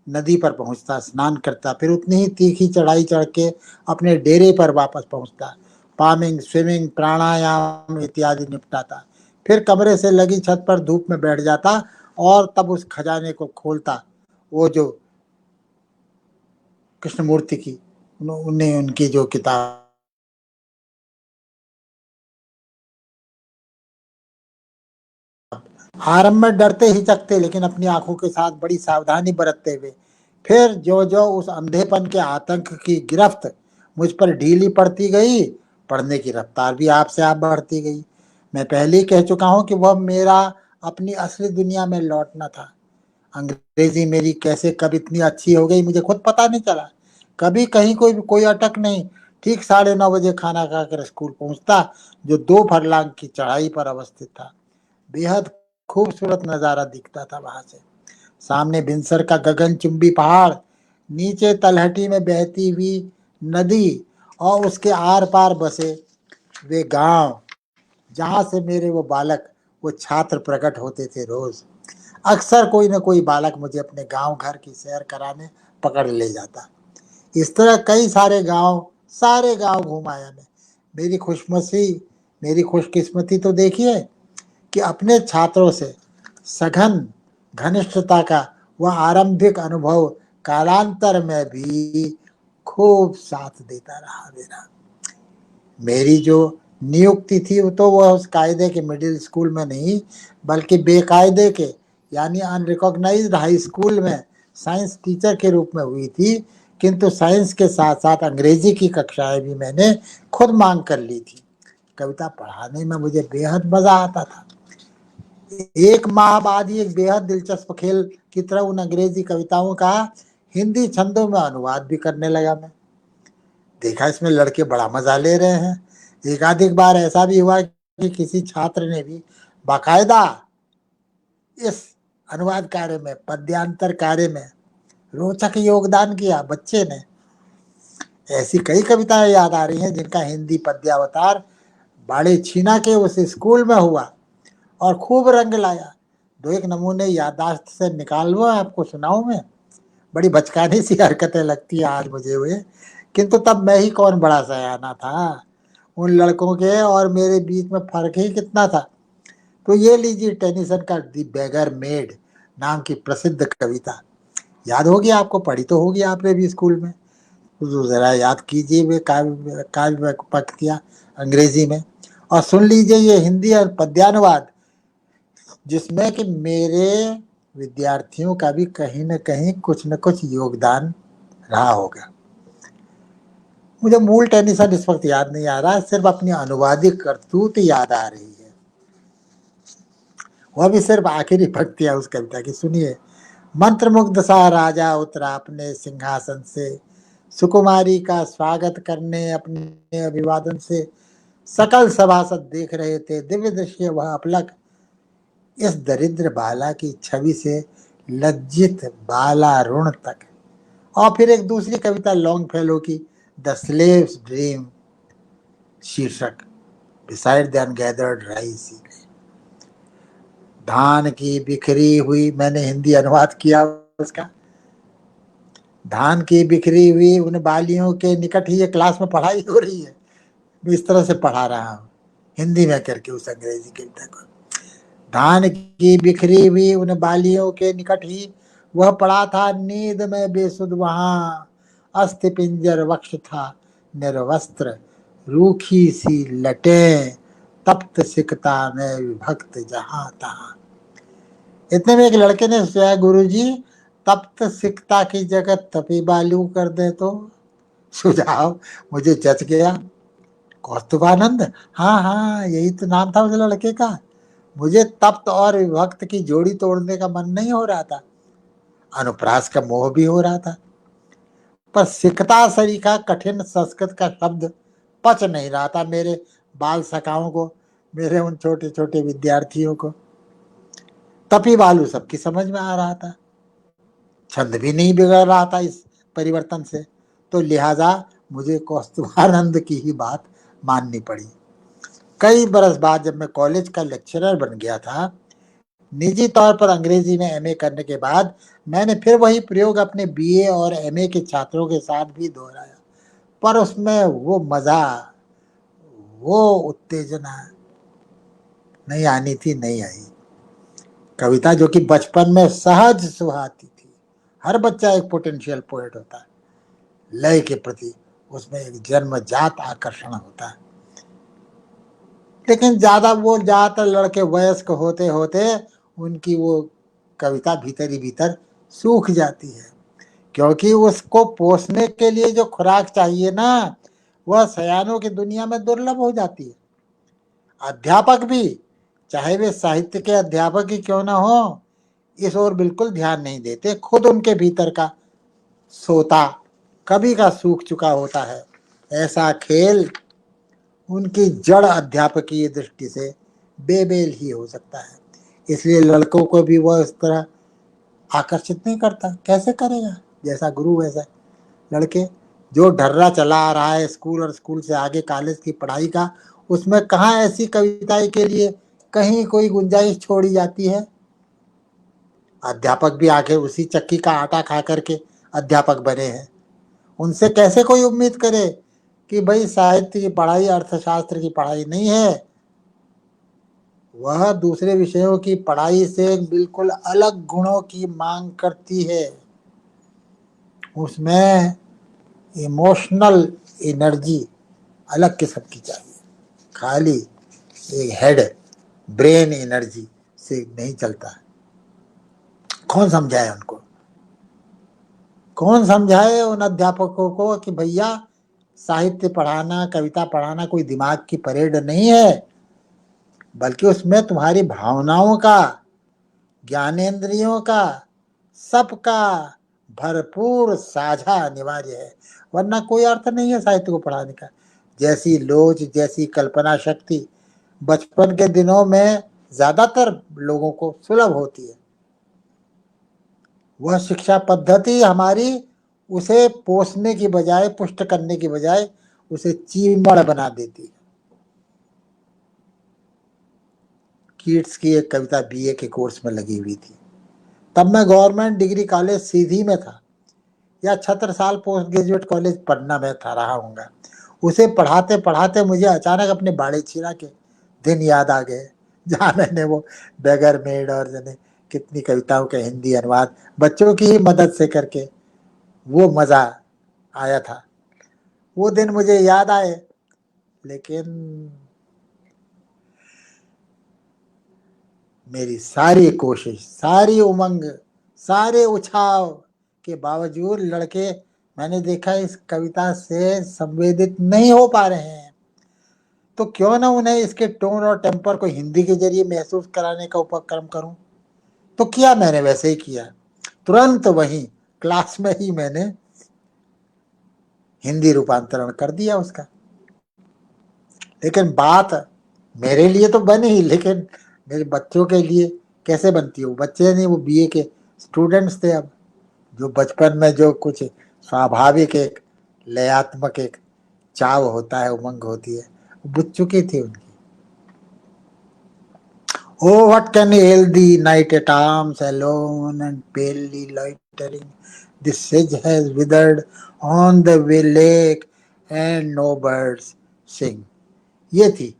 नदी पर पहुंचता, स्नान करता, फिर उतनी ही तीखी चढ़ाई चढ़ के अपने डेरे पर वापस पहुंचता, पामिंग, स्विमिंग, प्राणायाम इत्यादि निपटाता, फिर कमरे से लगी छत पर धूप में बैठ जाता और तब उस खजाने को खोलता, वो जो कृष्णमूर्ति की उन्हें उनकी जो किताब आरंभ में डरते हिचकते, लेकिन अपनी आंखों के साथ बड़ी सावधानी बरतते हुए, फिर जो जो उस अंधेपन के आतंक की गिरफ्त मुझ पर ढीली पड़ती गई, पढ़ने की रफ्तार भी आपसे आप बढ़ती गई। मैं पहले ही कह चुका हूं कि वह मेरा अपनी असली दुनिया में लौटना था। अंग्रेजी मेरी कैसे कब इतनी अच्छी हो गई मुझे खुद पता नहीं चला। कभी कहीं कोई अटक नहीं। ठीक 9:30 बजे खाना खाकर स्कूल पहुंचता, जो 2 फरलांग की चढ़ाई पर अवस्थित था। बेहद खूबसूरत नजारा दिखता था वहां से। सामने बिनसर का गगनचुंबी पहाड़, नीचे तलहटी में बहती हुई नदी और उसके आर पार बसे वे गांव, जहां से मेरे वो छात्र प्रकट होते थे रोज। अक्सर कोई न कोई बालक मुझे अपने गांव घर की सैर कराने पकड़ ले जाता। इस तरह कई सारे गांव घूम आया मैं। मेरी खुशमसी मेरी खुशकिस्मती तो देखिए कि अपने छात्रों से सघन घनिष्ठता का वह आरंभिक अनुभव कालांतर में भी खूब साथ देता रहा मेरा। मेरी जो नियुक्ति थी वो तो वह उस कायदे के मिडिल स्कूल में नहीं, बल्कि बेकायदे के यानी अनरिकॉग्नाइज्ड हाई स्कूल में साइंस टीचर के रूप में हुई थी। किंतु साइंस के साथ साथ अंग्रेजी की कक्षाएं भी मैंने खुद मांग कर ली थी। कविता पढ़ाने में मुझे बेहद मजा आता था। एक माह बाद ही एक बेहद दिलचस्प खेल की तरह उन अंग्रेजी कविताओं का हिंदी छंदों में अनुवाद भी करने लगा मैं। देखा इसमें लड़के बड़ा मजा ले रहे हैं। एकाधिक बार ऐसा भी हुआ कि किसी छात्र ने भी बाकायदा इस अनुवाद कार्य में, पद्यांतर कार्य में रोचक योगदान किया बच्चे ने। ऐसी कई कविताएं याद आ रही हैं जिनका हिंदी पद्यावतार बाड़े छीना के उस स्कूल में हुआ और खूब रंग लाया। दो एक नमूने याददाश्त से निकालूं आपको सुनाऊं मैं। बड़ी बचकानी सी हरकतें लगती है आज मुझे हुए, किंतु तब मैं ही कौन बड़ा सयाना था। उन लड़कों के और मेरे बीच में फर्क ही कितना था। तो ये लीजिए टेनिसन का दी बेगर मेड नाम की प्रसिद्ध कविता। याद होगी आपको, पढ़ी तो होगी आपने भी स्कूल में। तो जरा याद कीजिए वे काव्य काव्य पंक्तियां अंग्रेजी में, और सुन लीजिए ये हिंदी और पद्यानुवाद, जिसमें कि मेरे विद्यार्थियों का भी कहीं न कहीं कुछ न कुछ योगदान रहा होगा। मुझे मूल टेनिसन इस वक्त याद नहीं आ रहा, सिर्फ अपनी अनुवादिक करतूत याद आ रही है। वह भी सिर्फ आखिरी पंक्तियां उस कविता की सुनिए। मंत्रमुग्ध सा राजा उतरा अपने सिंहासन से, सुकुमारी का स्वागत करने अपने अभिवादन से। सकल सभासद देख रहे थे दिव्य दृश्य वह अपलक, इस दरिद्र बाला की छवि से लज्जित बाला ऋण तक। और फिर एक दूसरी कविता लॉन्ग फेलो की, द स्लेव्स ड्रीम शीर्षक, बिसाइड द अनगैदर्ड राइस। धान की बिखरी हुई, मैंने हिंदी अनुवाद किया उसका। धान की बिखरी हुई उन बालियों के निकट ही ये क्लास में पढ़ाई हो रही है। मैं इस तरह से पढ़ा रहा हूँ हिंदी में करके उस अंग्रेजी कविता को। धान की बिखरी हुई उन बालियों के निकट ही वह पड़ा था नींद में बेसुध वहां। अस्थि पिंजर वक्ष था निर्वस्त्र, रूखी सी लटें तप्त सिकता में विभक्त जहां तहां। इतने में एक लड़के ने सोचा, गुरुजी तप्त सिकता की जगह तपी बालू कर दे तो। सुझाव मुझे जच गया। कौस्तुभानंद, हाँ हाँ यही तो नाम था उस लड़के का। मुझे तप्त और विभक्त की जोड़ी तोड़ने का मन नहीं हो रहा था, अनुप्रास का मोह भी हो रहा था, पर सिकता सरीखा कठिन संस्कृत का शब्द पच नहीं रहा था मेरे बाल सखाओं को, मेरे उन छोटे छोटे विद्यार्थियों को। तपी बालू सबकी समझ में आ रहा था, छंद भी नहीं बिगड़ रहा था इस परिवर्तन से, तो लिहाजा मुझे कौस्तुभानंद की ही बात माननी पड़ी। कई बरस बाद जब मैं कॉलेज का लेक्चरर बन गया था, निजी तौर पर अंग्रेजी में एमए करने के बाद, मैंने फिर वही प्रयोग अपने बीए और एमए के छात्रों के साथ भी दोहराया, पर उसमें वो मजा, वो उत्तेजना नहीं आनी थी, नहीं आई। कविता जो कि बचपन में सहज सुहाती थी, हर बच्चा एक पोटेंशियल पोएट होता है, लय के प्रति उसमें एक जन्मजात आकर्षण होता है, लेकिन ज्यादातर लड़के वयस्क होते होते उनकी वो कविता भीतर ही भीतर सूख जाती है, क्योंकि उसको पोषने के लिए जो खुराक चाहिए ना, वह सयानों की दुनिया में दुर्लभ हो जाती है। अध्यापक भी, चाहे वे साहित्य के अध्यापक ही क्यों ना हो, इस ओर बिल्कुल ध्यान नहीं देते। खुद उनके भीतर का सोता कभी का सूख चुका होता है। ऐसा खेल उनकी जड़ अध्यापकीय दृष्टि से बेमेल ही हो सकता है, इसलिए लड़कों को भी वह इस तरह आकर्षित नहीं करता। कैसे करेगा, जैसा गुरु वैसा लड़के। जो ढर्रा चला आ रहा है स्कूल और स्कूल से आगे कॉलेज की पढ़ाई का, उसमें कहाँ ऐसी कविताएं के लिए कहीं कोई गुंजाइश छोड़ी जाती है। अध्यापक भी आखिर उसी चक्की का आटा खा करके अध्यापक बने हैं, उनसे कैसे कोई उम्मीद करे कि भाई साहित्य की पढ़ाई अर्थशास्त्र की पढ़ाई नहीं है, वह दूसरे विषयों की पढ़ाई से बिल्कुल अलग गुणों की मांग करती है। उसमें इमोशनल एनर्जी अलग किस्म की चाहिए, खाली एक हेड ब्रेन एनर्जी से नहीं चलता है। कौन समझाए उनको, कौन समझाए उन अध्यापकों को कि भैया साहित्य पढ़ाना, कविता पढ़ाना कोई दिमाग की परेड नहीं है, बल्कि उसमें तुम्हारी भावनाओं का, ज्ञानेंद्रियों का, सबका भरपूर साझा अनिवार्य है, वरना कोई अर्थ नहीं है साहित्य को पढ़ाने का। जैसी लोच, जैसी कल्पना शक्ति बचपन के दिनों में ज्यादातर लोगों को सुलभ होती है, वह शिक्षा पद्धति हमारी उसे पोषने की बजाय, पुष्ट करने की बजाय उसे चीमड़ बना देती है। कीट्स की एक कविता बीए के कोर्स में लगी हुई थी, तब मैं गवर्नमेंट डिग्री कॉलेज सीधी में था, या छत्रसाल पोस्ट ग्रेजुएट कॉलेज पढ़ना में था रहा हूँगा। उसे पढ़ाते पढ़ाते मुझे अचानक अपने बाड़े छीना के दिन याद आ गए, जहाँ मैंने वो बेगर मेड और जाने कितनी कविताओं के हिंदी अनुवाद बच्चों की ही मदद से करके वो मजा आया था। वो दिन मुझे याद आए, लेकिन मेरी सारी कोशिश, सारी उमंग, सारे उछाव के बावजूद लड़के मैंने देखा इस कविता से संवेदित नहीं हो पा रहे हैं। तो क्यों ना उन्हें इसके टोन और टेम्पर को हिंदी के जरिए महसूस कराने का उपक्रम करूं। तो किया मैंने, वैसे ही किया, तुरंत वहीं क्लास में ही मैंने हिंदी रूपांतरण कर दिया उसका। लेकिन बात मेरे लिए तो बनी, लेकिन मेरे बच्चों के लिए कैसे बनती है। वो बच्चे नहीं, वो बीए के स्टूडेंट्स थे। अब जो बचपन में जो कुछ स्वाभाविक एक लयात्मक एक चाव होता है, उमंग होती है, वो बुझ चुकी थी उनकी। Oh, what can ail thee, night at arms, alone and palely loitering? The sedge has withered on the lake, and no birds sing. ये थी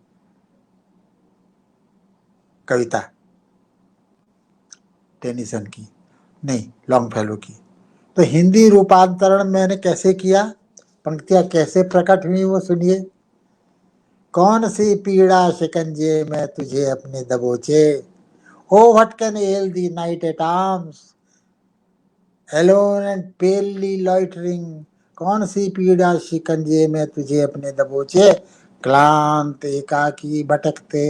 कविता टेनिसन की, नहीं लॉन्गफेलो की। तो हिंदी रूपांतरण मैंने कैसे किया, पंक्तियां कैसे प्रकट हुई वो सुनिए। कौन सी पीड़ा शिकंजे में तुझे अपने दबोचे, Oh, what can ail thee, knight at arms, alone and palely loitering? कौन सी पीड़ा शिकंजे में तुझे अपने दबोचे, क्लांत एकाकी भटकते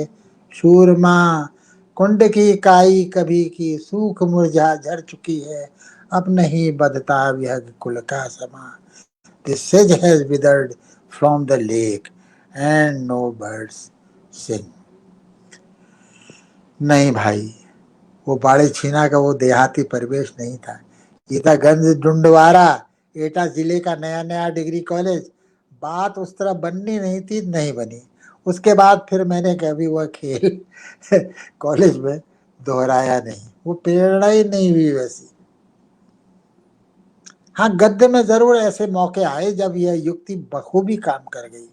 शूरमा। कुंड की काई कभी की सूख मुरझा झड़ चुकी है, अब नहीं बधता विहग कुल का समा। The sedge has withered from the lake and no birds sing. नहीं भाई, वो बाड़े छीना का वो देहाती परिवेश नहीं था। ये था गंज डुंडवारा, एटा जिले का नया नया डिग्री कॉलेज। बात उस तरह बननी नहीं थी, नहीं बनी। उसके बाद फिर मैंने कभी वह खेल कॉलेज में दोहराया नहीं, वो प्रेरणा ही नहीं हुई वैसी। हाँ, गद्य में जरूर ऐसे मौके आए जब यह युक्ति बखूबी काम कर गई।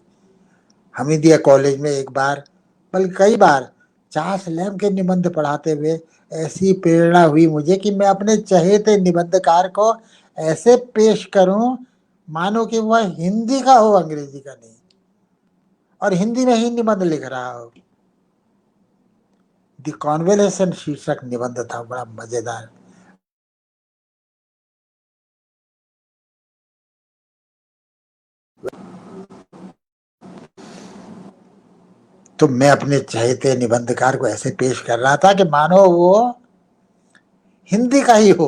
हमीदिया कॉलेज में एक बार, बल्कि कई बार चार्ल्स लैम्ब के निबंध पढ़ाते हुए ऐसी प्रेरणा हुई मुझे कि मैं अपने चहेते निबंधकार को ऐसे पेश करूं मानो कि वह हिंदी का हो, अंग्रेजी का नहीं, और हिंदी में ही निबंध लिख रहा हो। द कॉन्वलेशन शीर्षक निबंध था, बड़ा मजेदार। तो मैं अपने चहेते निबंधकार को ऐसे पेश कर रहा था कि मानो वो हिंदी का ही हो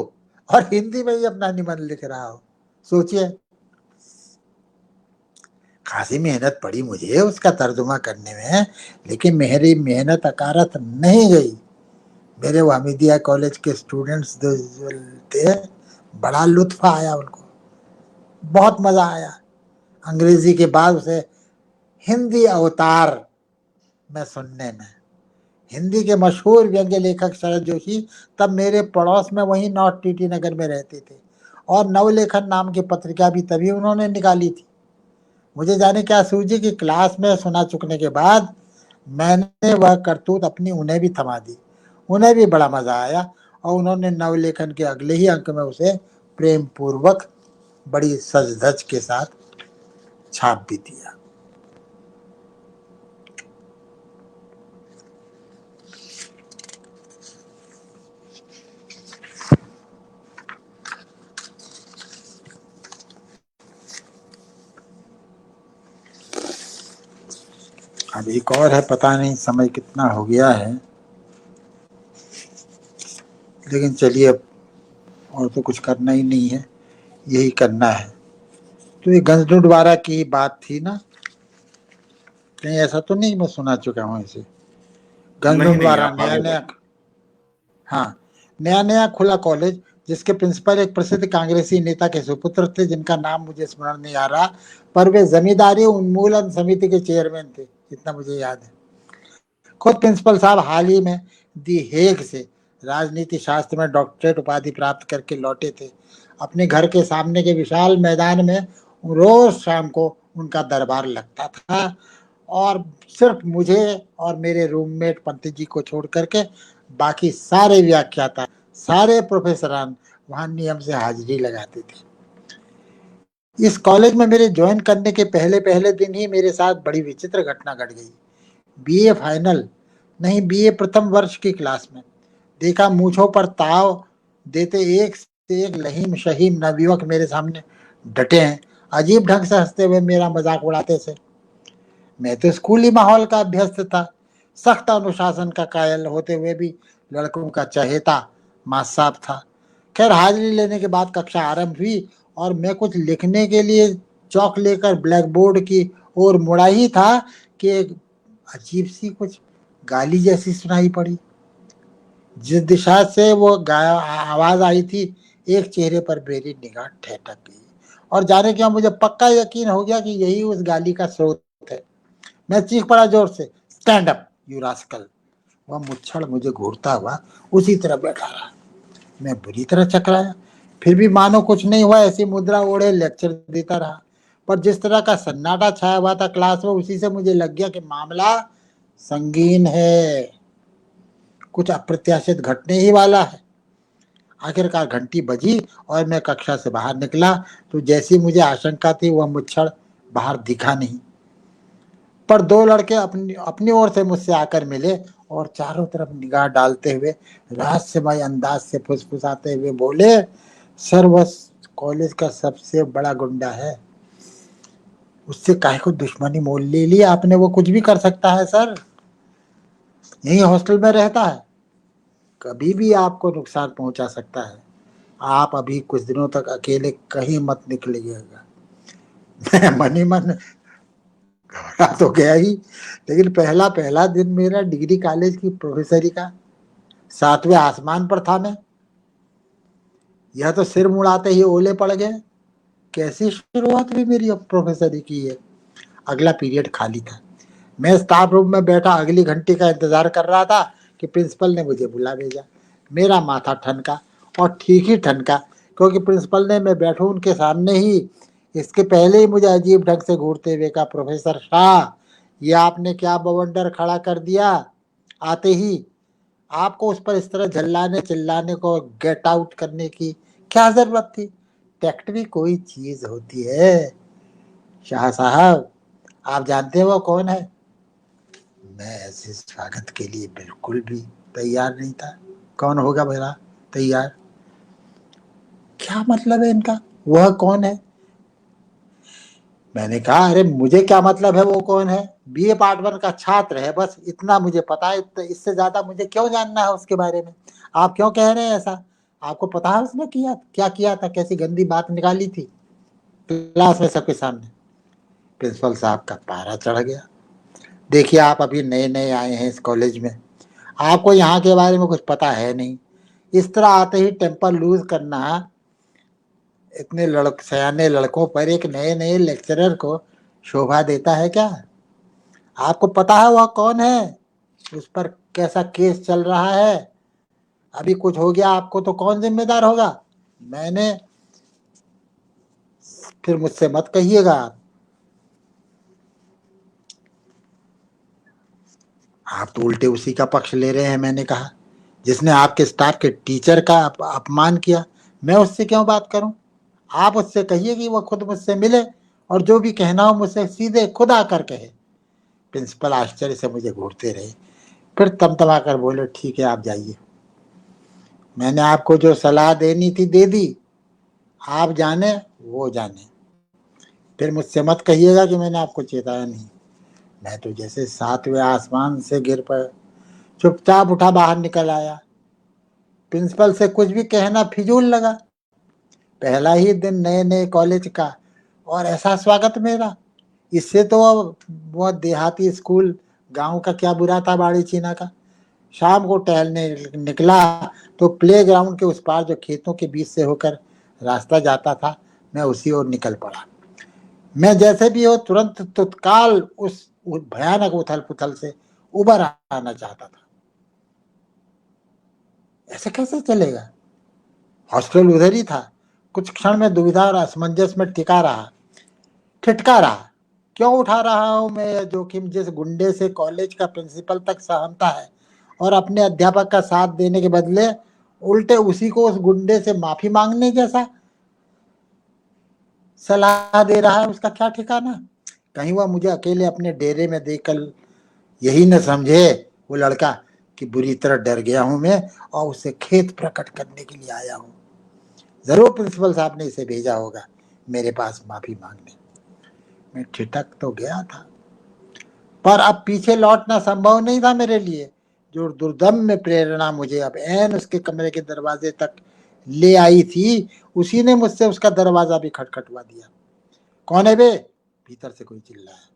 और हिंदी में ही अपना निबंध लिख रहा हो। सोचिए, खासी मेहनत पड़ी मुझे उसका तर्जुमा करने में, लेकिन मेरी मेहनत अकारत नहीं गई। मेरे वो हमीदिया कॉलेज के स्टूडेंट्स जो थे, बड़ा लुत्फ आया उनको, बहुत मजा आया। अंग्रेजी के बाद उसे हिंदी अवतार में सुनने में। हिंदी के मशहूर व्यंग्य लेखक शरद जोशी तब मेरे पड़ोस में वहीं नॉर्थ टीटी नगर में रहते थे, और नवलेखन नाम की पत्रिका भी तभी उन्होंने निकाली थी। मुझे जाने क्या सूझी कि क्लास में सुना चुकने के बाद मैंने वह करतूत अपनी उन्हें भी थमा दी। उन्हें भी बड़ा मजा आया और उन्होंने नवलेखन के अगले ही अंक में उसे प्रेम पूर्वक बड़ी सज धज के साथ छाप भी दिया। अब एक और है, पता नहीं समय कितना हो गया है, लेकिन चलिए, अब और तो कुछ करना ही नहीं है, यही करना है। तो ये गंजडुडवारा की बात थी ना, कहीं ऐसा तो नहीं मैं सुना चुका हूँ इसे। नहीं, गंजडुडवारा आप नया आगे नया, बढ़िए। हाँ, नया नया खुला कॉलेज, जिसके प्रिंसिपल एक प्रसिद्ध कांग्रेसी नेता के सुपुत्र थे, जिनका नाम मुझे स्मरण नहीं आ रहा, पर वे जमींदारी उन्मूलन समिति के चेयरमैन थे, इतना मुझे याद है। खुद प्रिंसिपल साहब हाल ही में दी हेग से राजनीति शास्त्र में डॉक्टरेट उपाधि प्राप्त करके लौटे थे। अपने घर के सामने के विशाल मैदान में रोज शाम को उनका दरबार लगता था, और सिर्फ मुझे और मेरे रूममेट पंत जी को छोड़ करके बाकी सारे व्याख्याता, सारे प्रोफेसरान वहां नियम से हाजिरी लगाते थे। इस कॉलेज में मेरे ज्वाइन करने के पहले पहले दिन ही मेरे साथ बड़ी विचित्र घटना घट गई। बीए फाइनल नहीं, बीए प्रथम वर्ष की क्लास में देखा मूछों पर ताव देते एक से एक लहीम शहीम नवयुवक मेरे सामने डटे हैं, अजीब ढंग से हंसते हुए मेरा मजाक उड़ाते थे। मैं तो स्कूली माहौल का अभ्यस्त था, सख्त अनुशासन का कायल होते हुए भी लड़कों का चहेता मासाब था। खैर, हाजिरी लेने के बाद कक्षा आरंभ हुई और मैं कुछ लिखने के लिए चौक लेकर ब्लैक बोर्ड की ओर मुड़ा ही था कि एक अजीब सी कुछ गाली जैसी सुनाई पड़ी। जिस दिशा से वो आवाज आई थी, एक चेहरे पर मेरी निगाह ठहर गई, और जाने क्यों मुझे पक्का यकीन हो गया कि यही उस गाली का स्रोत है। मैं चीख पड़ा जोर से, स्टैंड अप यू रास्कल। वह मुच्छड़ मुझे घूरता हुआ उसी तरह बैठा रहा। मैं बुरी तरह चकराया, फिर भी मानो कुछ नहीं हुआ ऐसी मुद्रा ओढ़े लेक्चर देता रहा। पर जिस तरह का सन्नाटा छाया हुआ था क्लास में, उसी से मुझे लग गया कि मामला संगीन है, कुछ अप्रत्याशित घटने ही वाला है। आखिरकार घंटी बजी और मैं कक्षा से बाहर निकला तो जैसी मुझे आशंका थी, वह मुच्छड़ बाहर दिखा नहीं, पर दो लड़के अपनी अपनी ओर से मुझसे आकर मिले और चारों तरफ निगाह डालते हुए रहस्यमय अंदाज से फुसफुसाते हुए बोले, सर वह कॉलेज का सबसे बड़ा गुंडा है, उससे काहे को दुश्मनी मोल ले ली आपने, वो कुछ भी कर सकता है सर, यही हॉस्टल में रहता है, कभी भी आपको नुकसान पहुंचा सकता है, आप अभी कुछ दिनों तक अकेले कहीं मत निकलिएगा। मन ही मन घबरा तो गया ही, लेकिन पहला पहला दिन मेरा डिग्री कॉलेज की प्रोफेसरी का, 7वें आसमान पर था मैं, यह तो सिर मुड़ाते ही ओले पड़ गए, कैसी शुरुआत हुई मेरी अब प्रोफेसरी की है। अगला पीरियड खाली था, मैं स्टाफ रूम में बैठा अगली घंटी का इंतजार कर रहा था कि प्रिंसिपल ने मुझे बुला भेजा। मेरा माथा ठनका, और ठीक ही ठनका, क्योंकि प्रिंसिपल ने मैं बैठूं उनके सामने ही इसके पहले ही मुझे अजीब ढंग से घूरते हुए कहा, प्रोफेसर शाह ये आपने क्या बवंडर खड़ा कर दिया, आते ही आपको उस पर इस तरह झल्लाने चिल्लाने को, गेट आउट करने की क्या जरूरत थी, टैक्ट भी कोई चीज होती है। शाह साहब आप जानते हैं वो कौन है। मैं ऐसे स्वागत के लिए बिल्कुल भी तैयार नहीं था, कौन होगा मेरा तैयार, क्या मतलब है इनका, वह कौन है। मैंने कहा अरे मुझे क्या मतलब है वो कौन है, बीए पार्ट 1 का छात्र है, बस इतना मुझे पता है, इससे ज्यादा मुझे क्यों जानना है उसके बारे में, आप क्यों कह रहे हैं ऐसा, आपको पता है उसने किया क्या किया था, कैसी गंदी बात निकाली थी क्लास में सबके सामने। प्रिंसिपल साहब का पारा चढ़ गया, देखिए आप अभी नए नए आए हैं इस कॉलेज में, आपको यहाँ के बारे में कुछ पता है नहीं, इस तरह आते ही टेम्पर लूज करना इतने सयाने लड़कों पर एक नए नए लेक्चरर को शोभा देता है क्या, आपको पता है वह कौन है, उस पर कैसा केस चल रहा है, अभी कुछ हो गया आपको तो कौन जिम्मेदार होगा। मैंने, फिर मुझसे मत कहिएगा आप तो उल्टे उसी का पक्ष ले रहे हैं। मैंने कहा जिसने आपके स्टाफ के टीचर का अपमान किया, मैं उससे क्यों बात करूं, आप उससे कहिए कि वो खुद मुझसे मिले और जो भी कहना हो मुझसे सीधे खुद आकर कहे। प्रिंसिपल आश्चर्य से मुझे घूरते रहे, फिर तमतमा कर बोले, ठीक है आप जाइए, मैंने आपको जो सलाह देनी थी दे दी, आप जाने वो जाने, फिर मुझसे मत कहिएगा कि मैंने आपको चेताया नहीं। मैं तो जैसे 7वें आसमान से गिर पड़ा, चुपचाप उठा बाहर निकल आया, प्रिंसिपल से कुछ भी कहना फिजूल लगा, पहला ही दिन नए नए कॉलेज का और ऐसा स्वागत मेरा, इससे तो वो देहाती स्कूल गांव का क्या बुरा था बाड़ी चीना का। शाम को टहलने निकला तो प्ले ग्राउंड के उस पार जो खेतों के बीच से होकर रास्ता जाता था, मैं उसी ओर निकल पड़ा। मैं जैसे भी हो तुरंत तत्काल उस भयानक उथल पुथल से उबर आना चाहता था। ऐसे कैसे चलेगा, हॉस्टल उधर ही था। कुछ क्षण में दुविधा और असमंजस में टिका रहा, ठिठका रहा, क्यों उठा रहा हूं मैं यह जोखिम, जिस गुंडे से कॉलेज का प्रिंसिपल तक सहमता है और अपने अध्यापक का साथ देने के बदले उल्टे उसी को उस गुंडे से माफी मांगने जैसा सलाह दे रहा है, उसका क्या ठिकाना। कहीं वह मुझे अकेले अपने डेरे में देखकर यही न समझे वो लड़का कि बुरी तरह डर गया हूं मैं और उसे खेत प्रकट करने के लिए आया हूं, जरूर प्रिंसिपल साहब ने इसे भेजा होगा मेरे पास माफी मांगने। मैं ठिठक तो गया था, पर अब पीछे लौटना संभव नहीं था मेरे लिए। जो दुर्दम्य प्रेरणा मुझे अब ऐन उसके कमरे के दरवाजे तक ले आई थी, उसी ने मुझसे उसका दरवाजा भी खटखटवा दिया। कौन है बे, भीतर से कोई चिल्लाया।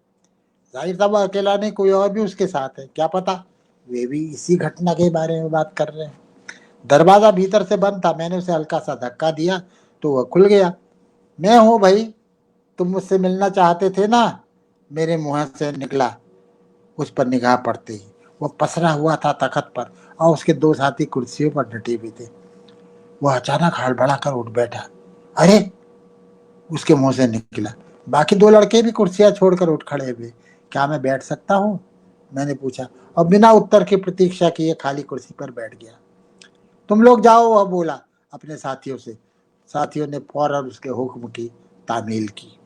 जाहिर था वो अकेला नहीं, कोई और भी उसके साथ है, क्या पता वे भी इसी घटना के बारे में बात कर रहे हैं। दरवाजा भीतर से बंद था, मैंने उसे हल्का सा धक्का दिया तो वह खुल गया। मैं हूं भाई, तुम मुझसे मिलना चाहते थे ना, मेरे मुंह से निकला। उस पर निगाह पड़ते ही वो पसरा हुआ था तखत पर और उसके दो साथी कुर्सियों पर डटे हुए थे। वह अचानक हड़बड़ा कर उठ बैठा। अरे, उसके मुंह से निकला। बाकी दो लड़के भी कुर्सियां छोड़कर उठ खड़े हुए। क्या मैं बैठ सकता हूँ, मैंने पूछा और बिना उत्तर की प्रतीक्षा किए खाली कुर्सी पर बैठ गया। तुम लोग जाओ, वह बोला अपने साथियों से। साथियों ने फौरन उसके हुक्म की तामील की।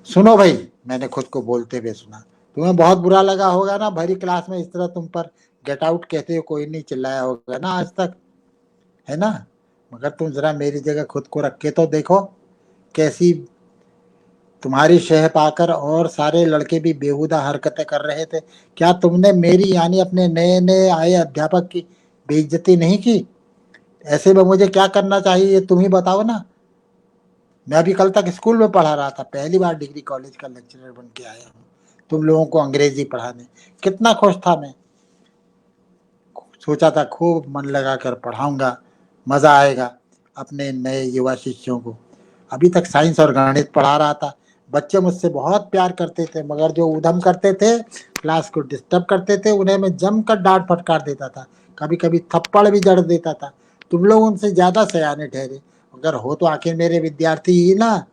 सुनो भाई, मैंने खुद को बोलते हुए सुना, तुम्हें बहुत बुरा लगा होगा ना, भरी क्लास में इस तरह तुम पर गेट आउट कहते हो, कोई नहीं चिल्लाया होगा ना आज तक, है ना। मगर तुम जरा मेरी जगह खुद को रख के तो देखो, कैसी तुम्हारी शह पाकर और सारे लड़के भी बेहुदा हरकतें कर रहे थे। क्या तुमने मेरी यानी अपने नए नए आए अध्यापक की बेइज्जती नहीं की? ऐसे में मुझे क्या करना चाहिए ये तुम ही बताओ ना। मैं अभी कल तक स्कूल में पढ़ा रहा था, पहली बार डिग्री कॉलेज का लेक्चरर बन के आया हूँ तुम लोगों को अंग्रेजी पढ़ाने। कितना खुश था मैं, सोचा था खूब मन लगा कर पढ़ाऊंगा, मजा आएगा अपने नए युवा शिष्यों को। अभी तक साइंस और गणित पढ़ा रहा था। बच्चे मुझसे बहुत प्यार करते थे, मगर जो उधम करते थे, क्लास को डिस्टर्ब करते थे, उन्हें मैं जमकर डांट फटकार देता था, कभी कभी थप्पड़ भी जड़ देता था। तुम लोग उनसे ज्यादा सयाने ठहरे, अगर हो तो आखिर मेरे विद्यार्थी ही ना।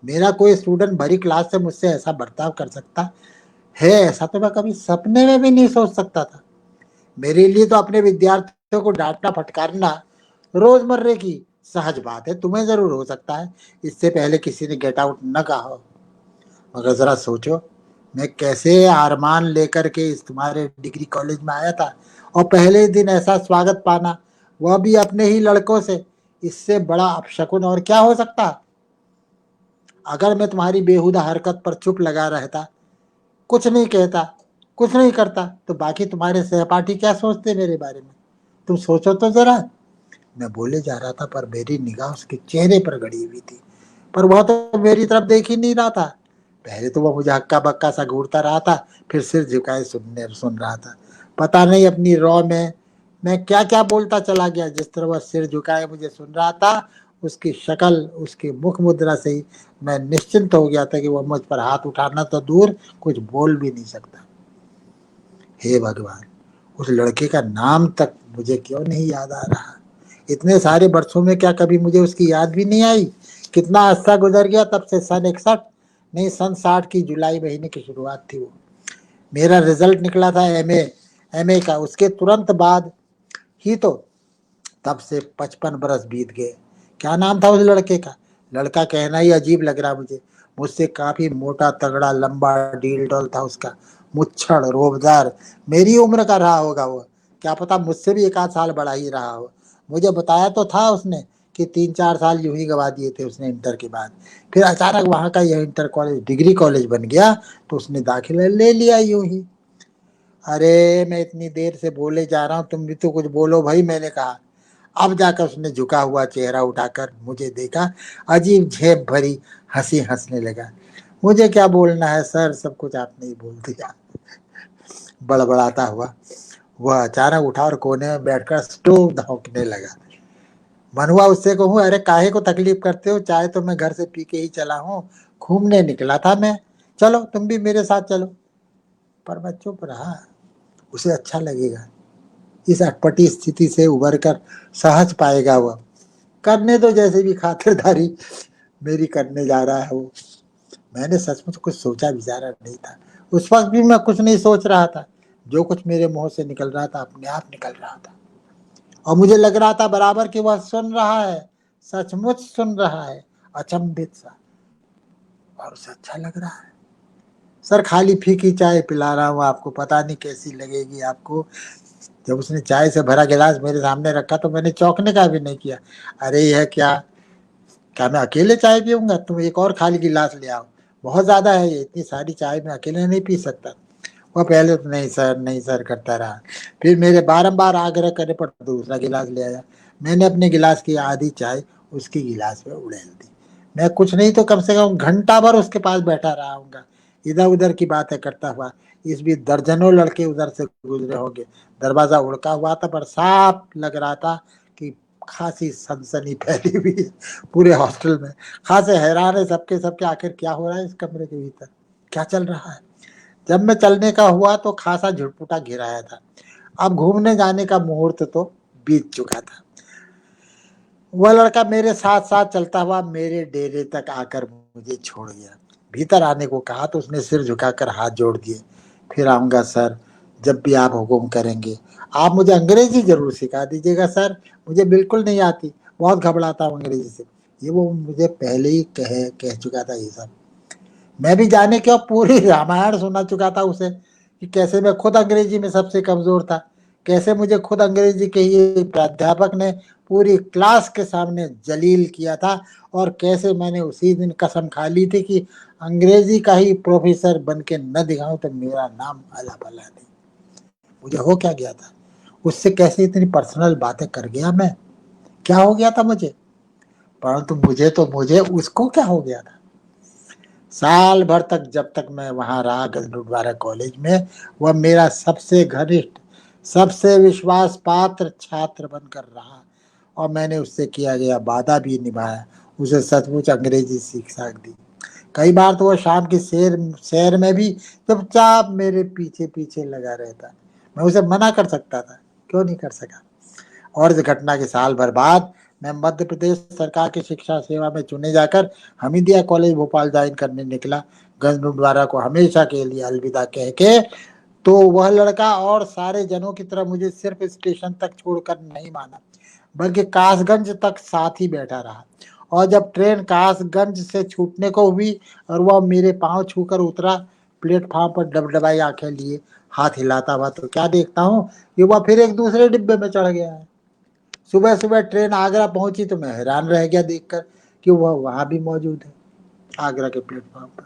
मेरा कोई स्टूडेंट भरी क्लास से मुझसे ऐसा बर्ताव कर सकता है, ऐसा तो मैं कभी सपने में भी नहीं सोच सकता था। मेरे लिए तो अपने विद्यार्थियों को डांटना फटकारना रोजमर्रे की सहज बात है, तुम्हें जरूर हो सकता है इससे पहले किसी ने गेट आउट न कहा हो। मगर जरा सोचो, मैं कैसे अरमान लेकर के इस तुम्हारे डिग्री कॉलेज में आया था, और पहले ही दिन ऐसा स्वागत पाना, वह भी अपने ही लड़कों से, इससे बड़ा अपशकुन और क्या हो सकता। अगर मैं तुम्हारी बेहुदा हरकत पर चुप लगा रहता, कुछ नहीं कहता, कुछ नहीं करता, तो बाकी तुम्हारे सहपाठी क्या सोचते मेरे बारे में, तुम सोचो तो जरा। मैं बोले जा रहा था, पर मेरी निगाह उसके चेहरे पर गड़ी हुई थी, पर वह तो मेरी तरफ देख ही नहीं रहा था। पहले तो वह मुझे हक्का बक्का सा घूरता रहा था, फिर सिर झुकाए सुन रहा था। पता नहीं अपनी रॉ में मैं क्या क्या बोलता चला गया। जिस तरह वह सिर झुकाए मुझे सुन रहा था, उसकी शक्ल, उसकी मुख मुद्रा से ही मैं निश्चिंत हो गया था कि वह मुझ पर हाथ उठाना तो दूर, कुछ बोल भी नहीं सकता। हे भगवान, उस लड़के का नाम तक मुझे क्यों नहीं याद आ रहा। इतने सारे वर्षों में क्या कभी मुझे उसकी याद भी नहीं आई। कितना अरसा गुजर गया तब से, सन 61 नहीं, सन 60 की जुलाई महीने की शुरुआत थी वो। मेरा रिजल्ट निकला था एमए एमए का, उसके तुरंत बाद ही तो। तब से 55 बरस बीत गए। क्या नाम था उस लड़के का? लड़का कहना ही अजीब लग रहा मुझे। मुझसे काफी मोटा तगड़ा लंबा डील डॉल था उसका, मुच्छड़ रोबदार, मेरी उम्र का रहा होगा वो, क्या पता मुझसे भी एक आध साल बड़ा ही रहा हो। मुझे बताया तो था उसने कि 3-4 साल यूं ही गवा दिए थे उसने इंटर के बाद। फिर अचानक वहां का यह इंटर कॉलेज डिग्री कॉलेज बन गया, तो उसने दाखिला ले लिया यूं ही। अरे मैं इतनी देर से बोले जा रहा हूँ, तुम भी तो कुछ बोलो भाई, मैंने कहा। अब जाकर उसने झुका हुआ चेहरा उठाकर मुझे देखा, अजीब झेप भरी हंसी हंसने लगा। मुझे क्या बोलना है सर, सब कुछ आपने ही बोल दिया, बड़बड़ाता हुआ वह अचानक उठा और कोने में बैठकर स्टोव धौंकने लगा। मन हुआ उससे कहूँ, अरे काहे को तकलीफ करते हो, चाय तो मैं घर से पी के ही चला हूँ, घूमने निकला था मैं, चलो तुम भी मेरे साथ चलो। पर मैं चुप रहा, उसे अच्छा लगेगा, इस अटपटी स्थिति से उबर कर सहज पाएगा वह। करने तो जैसे भी खातिरदारी मेरी करने जा रहा है वो। मैंने सचमुच कुछ सोचा विचारा नहीं था। उस वक्त भी मैं कुछ नहीं सोच रहा था, जो कुछ मेरे मुंह से निकल रहा था अपने आप निकल रहा था, और मुझे लग रहा था बराबर कि वह सुन रहा है, सचमुच सुन रहा है, अचंभित सा, और उसे अच्छा लग रहा है। सर खाली फीकी चाय पिला रहा हूँ आपको, पता नहीं कैसी लगेगी आपको। जब उसने चाय से भरा गिलास मेरे सामने रखा तो मैंने चौंकने का भी नहीं किया। अरे यह क्या, क्या मैं अकेले चाय पीऊंगा? तुम एक और खाली गिलास ले आओ, बहुत ज्यादा है ये, इतनी सारी चाय मैं अकेले नहीं पी सकता। वह पहले तो नहीं सर नहीं सर करता रहा, फिर मेरे बारंबार आग्रह करने पर दूसरा गिलास ले आया। मैंने अपने गिलास की आधी चाय उसके गिलास में उड़ेल दी। मैं कुछ नहीं तो कम से कम घंटा भर उसके पास बैठा रहा हूँगा, इधर उधर की बातें करता हुआ। इस बीच दर्जनों लड़के उधर से गुजरे होंगे। दरवाजा उड़का हुआ था, पर साफ लग रहा था कि खासी सनसनी फैली हुई है पूरे हॉस्टल में। खासे हैरान है सबके सबके, आखिर क्या हो रहा है इस कमरे के भीतर, क्या चल रहा है। जब मैं चलने का हुआ तो खासा झुटपुटा घिराया था। अब घूमने जाने का मुहूर्त तो बीत चुका था। वह लड़का मेरे साथ साथ चलता हुआ मेरे डेरे तक आकर मुझे छोड़ गया। भीतर आने को कहा तो उसने सिर झुकाकर हाथ जोड़ दिए। फिर आऊंगा सर, जब भी आप हुक्म करेंगे। आप मुझे अंग्रेजी जरूर सिखा दीजिएगा सर, मुझे बिल्कुल नहीं आती, बहुत घबराता हूँ अंग्रेजी से। ये वो मुझे पहले ही कह कह चुका था ये सब। मैं भी जाने क्यों पूरी रामायण सुना चुका था उसे कि कैसे मैं खुद अंग्रेजी में सबसे कमजोर था, कैसे मुझे खुद अंग्रेजी के ही प्राध्यापक ने पूरी क्लास के सामने जलील किया था, और कैसे मैंने उसी दिन कसम खा ली थी कि अंग्रेजी का ही प्रोफेसर बन के न दिखाऊं तो मेरा नाम अला भला नहीं। मुझे हो क्या गया था, उससे कैसे इतनी पर्सनल बातें कर गया मैं, क्या हो गया था मुझे, परंतु मुझे उसको क्या हो गया था। साल भर तक जब तक मैं वहां रहा गुरुद्वारा कॉलेज में, वह मेरा सबसे घनिष्ठ, सबसे विश्वास पात्र छात्र बनकर रहा, और मैंने उससे किया गया वादा भी निभाया, उसे सचमुच अंग्रेजी शिक्षा दी। कई बार तो वह शाम की सैर में भी चुपचाप मेरे पीछे पीछे लगा रहता। मैं उसे मना कर सकता था, क्यों नहीं कर सका। और इस घटना के साल भर बाद मैं मध्य प्रदेश सरकार की शिक्षा सेवा में चुने जाकर हमीदिया कॉलेज भोपाल ज्वाइन करने निकला। गंज गुरुद्वारा को हमेशा के लिए अलविदा कह के तो वह लड़का और सारे जनों की तरह मुझे सिर्फ स्टेशन तक छोड़कर नहीं माना, बल्कि कासगंज तक साथ ही बैठा रहा। और जब ट्रेन कासगंज से छूटने को हुई और वह मेरे पांव छूकर उतरा, प्लेटफॉर्म पर डबडबाई आंखें लिए हाथ हिलाता हुआ, तो क्या देखता हूँ कि वह फिर एक दूसरे डिब्बे में चढ़ गया है। सुबह सुबह ट्रेन आगरा पहुंची तो मैं हैरान रह गया देखकर कि वह वहां भी मौजूद है, आगरा के प्लेटफॉर्म पर।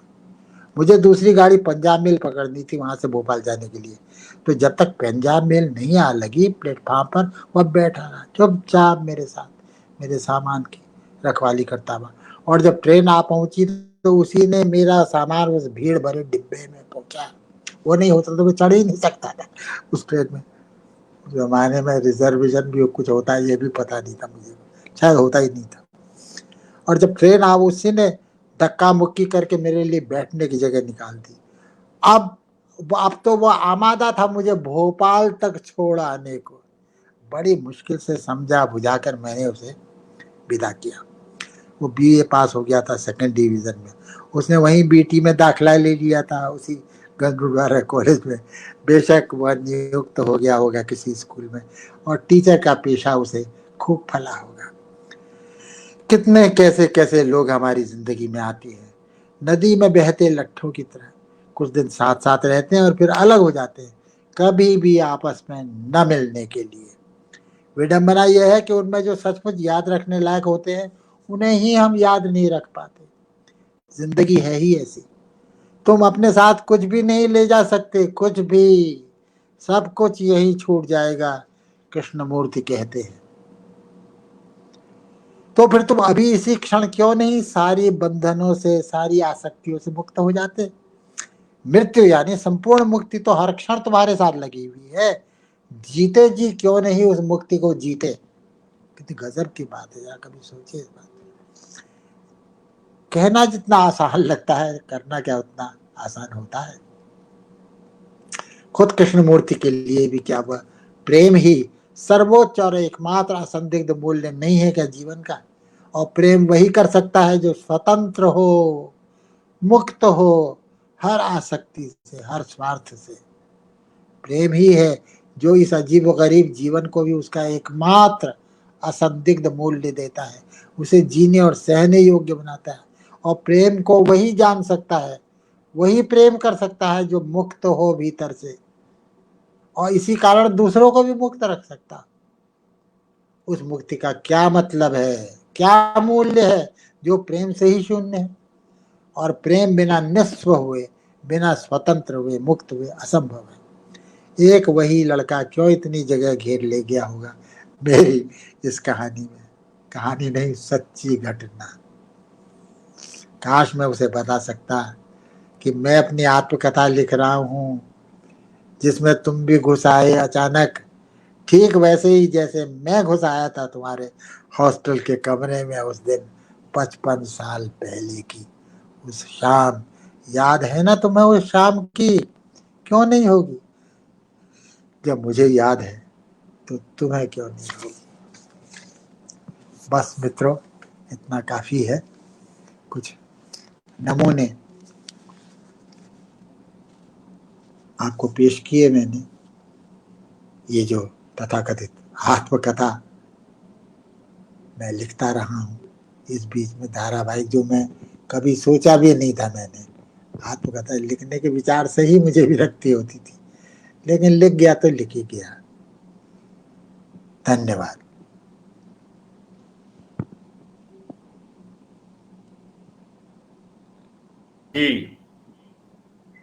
मुझे दूसरी गाड़ी पंजाब मेल पकड़नी थी वहां से भोपाल जाने के लिए। तो जब तक पंजाब मेल नहीं आ लगी प्लेटफॉर्म पर, वह बैठा रहा चुपचाप मेरे साथ, मेरे सामान की रखवाली करता हुआ। और जब ट्रेन आ पहुंची तो उसी ने मेरा सामान उस भीड़ भरे डिब्बे में पहुंचा। वो नहीं होता तो मैं चढ़ ही नहीं सकता था उस ट्रेन में। उस जमाने में रिजर्वेशन भी कुछ होता है ये भी पता नहीं था मुझे, शायद होता ही नहीं था। और जब ट्रेन आ उसी ने धक्का मुक्की करके मेरे लिए बैठने की जगह निकाल दी। अब अब तो वो आमादा था मुझे भोपाल तक छोड़ आने को। बड़ी मुश्किल से समझा बुझाकर मैंने उसे विदा किया। वो बीए पास हो गया था सेकंड डिवीजन में। उसने वहीं बीटी में दाखिला ले लिया था उसी गुरुद्वारा कॉलेज में। बेशक वह नियुक्त हो गया होगा किसी स्कूल में, और टीचर का पेशा उसे खूब फला होगा। कितने कैसे कैसे लोग हमारी जिंदगी में आते हैं, नदी में बहते लट्ठों की तरह। कुछ दिन साथ साथ रहते हैं और फिर अलग हो जाते हैं, कभी भी आपस में न मिलने के लिए। विडंबना यह है कि उनमें जो सचमुच याद रखने लायक होते हैं उन्हें ही हम याद नहीं रख पाते। जिंदगी है ही ऐसी, तुम अपने साथ कुछ भी नहीं ले जा सकते, कुछ भी, सब कुछ यही छूट जाएगा, कृष्णमूर्ति कहते हैं। तो फिर तुम अभी इसी क्षण क्यों नहीं सारी बंधनों से, सारी आसक्तियों से मुक्त हो जाते। मृत्यु यानी संपूर्ण मुक्ति तो हर क्षण तुम्हारे साथ लगी हुई है। जीते जी क्यों नहीं उस मुक्ति को जीते। कितनी गजब की बात है यार, कभी सोचिए इस बात। कहना जितना आसान लगता है, करना क्या उतना आसान होता है। खुद कृष्णमूर्ति के लिए भी क्या हुआ, प्रेम ही सर्वोच्च और एकमात्र असंदिग्ध मूल्य नहीं है क्या जीवन का। और प्रेम वही कर सकता है जो स्वतंत्र हो, मुक्त हो हर आसक्ति से, हर स्वार्थ से। प्रेम ही है जो इस अजीब गरीब जीवन को भी उसका एकमात्र असंदिग्ध मूल्य देता है, उसे जीने और सहने योग्य बनाता है। और प्रेम को वही जान सकता है, वही प्रेम कर सकता है जो मुक्त हो भीतर से, और इसी कारण दूसरों को भी मुक्त रख सकता। उस मुक्ति का क्या मतलब है, क्या मूल्य है जो प्रेम से ही शून्य है। और प्रेम बिना निस्व हुए, बिना स्वतंत्र हुए, मुक्त हुए असंभव है। एक वही लड़का क्यों इतनी जगह घेर ले गया होगा मेरी इस कहानी में। कहानी नहीं, सच्ची घटना। काश मैं उसे बता सकता कि मैं अपनी आत्मकथा लिख रहा हूं, जिसमें तुम भी घुस आए अचानक, ठीक वैसे ही जैसे मैं घुस आया था तुम्हारे हॉस्टल के कमरे में उस दिन 55 साल पहले की उस शाम। याद है ना तुम्हें उस शाम की, क्यों नहीं होगी। जब मुझे याद है तो तुम्हें क्यों नहीं होगी। बस मित्रों, इतना काफी है। कुछ नमूने आपको पेश किए मैंने। ये जो तथाकथित आत्मकथा मैं लिखता रहा हूँ, इस बीच में धारावाहिक जो मैं कभी सोचा भी नहीं था मैंने, आत्मकथा लिखने के विचार से ही मुझे विरक्ति होती थी, लेकिन लिख गया तो लिख ही गया। धन्यवाद। जी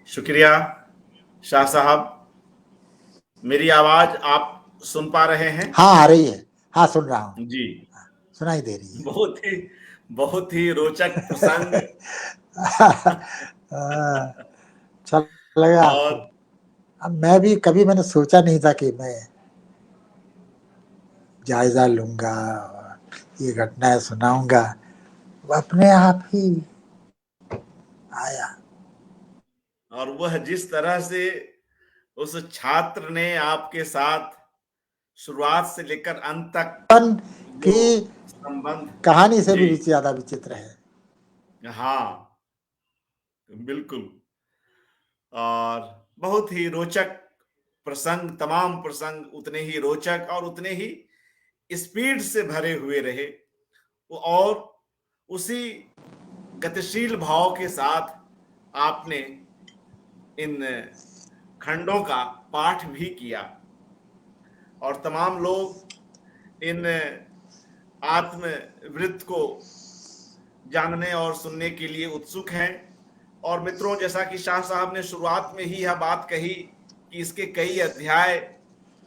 शुक्रिया शाह साहब। मेरी आवाज आप सुन पा रहे हैं? हाँ आ रही है, हाँ सुन रहा हूँ, जी सुनाई दे रही है। बहुत ही रोचक प्रसंग चल लगा आपको। और अब मैं भी कभी मैंने सोचा नहीं था कि मैं जायजा लूंगा और ये घटनाएं सुनाऊंगा, वो अपने आप ही आया। और वह जिस तरह से उस छात्र ने आपके साथ शुरुआत से लेकर अंत तक जो की संबंध। कहानी से जी भी ज्यादा विचित्र है। हाँ बिल्कुल। और बहुत ही रोचक प्रसंग, तमाम प्रसंग उतने ही रोचक और उतने ही स्पीड से भरे हुए रहे और उसी गतिशील भाव के साथ आपने इन खंडों का पाठ भी किया और तमाम लोग इन आत्मवृत्त को जानने और सुनने के लिए उत्सुक हैं। और मित्रों, जैसा कि शाह साहब ने शुरुआत में ही यह बात कही कि इसके कई अध्याय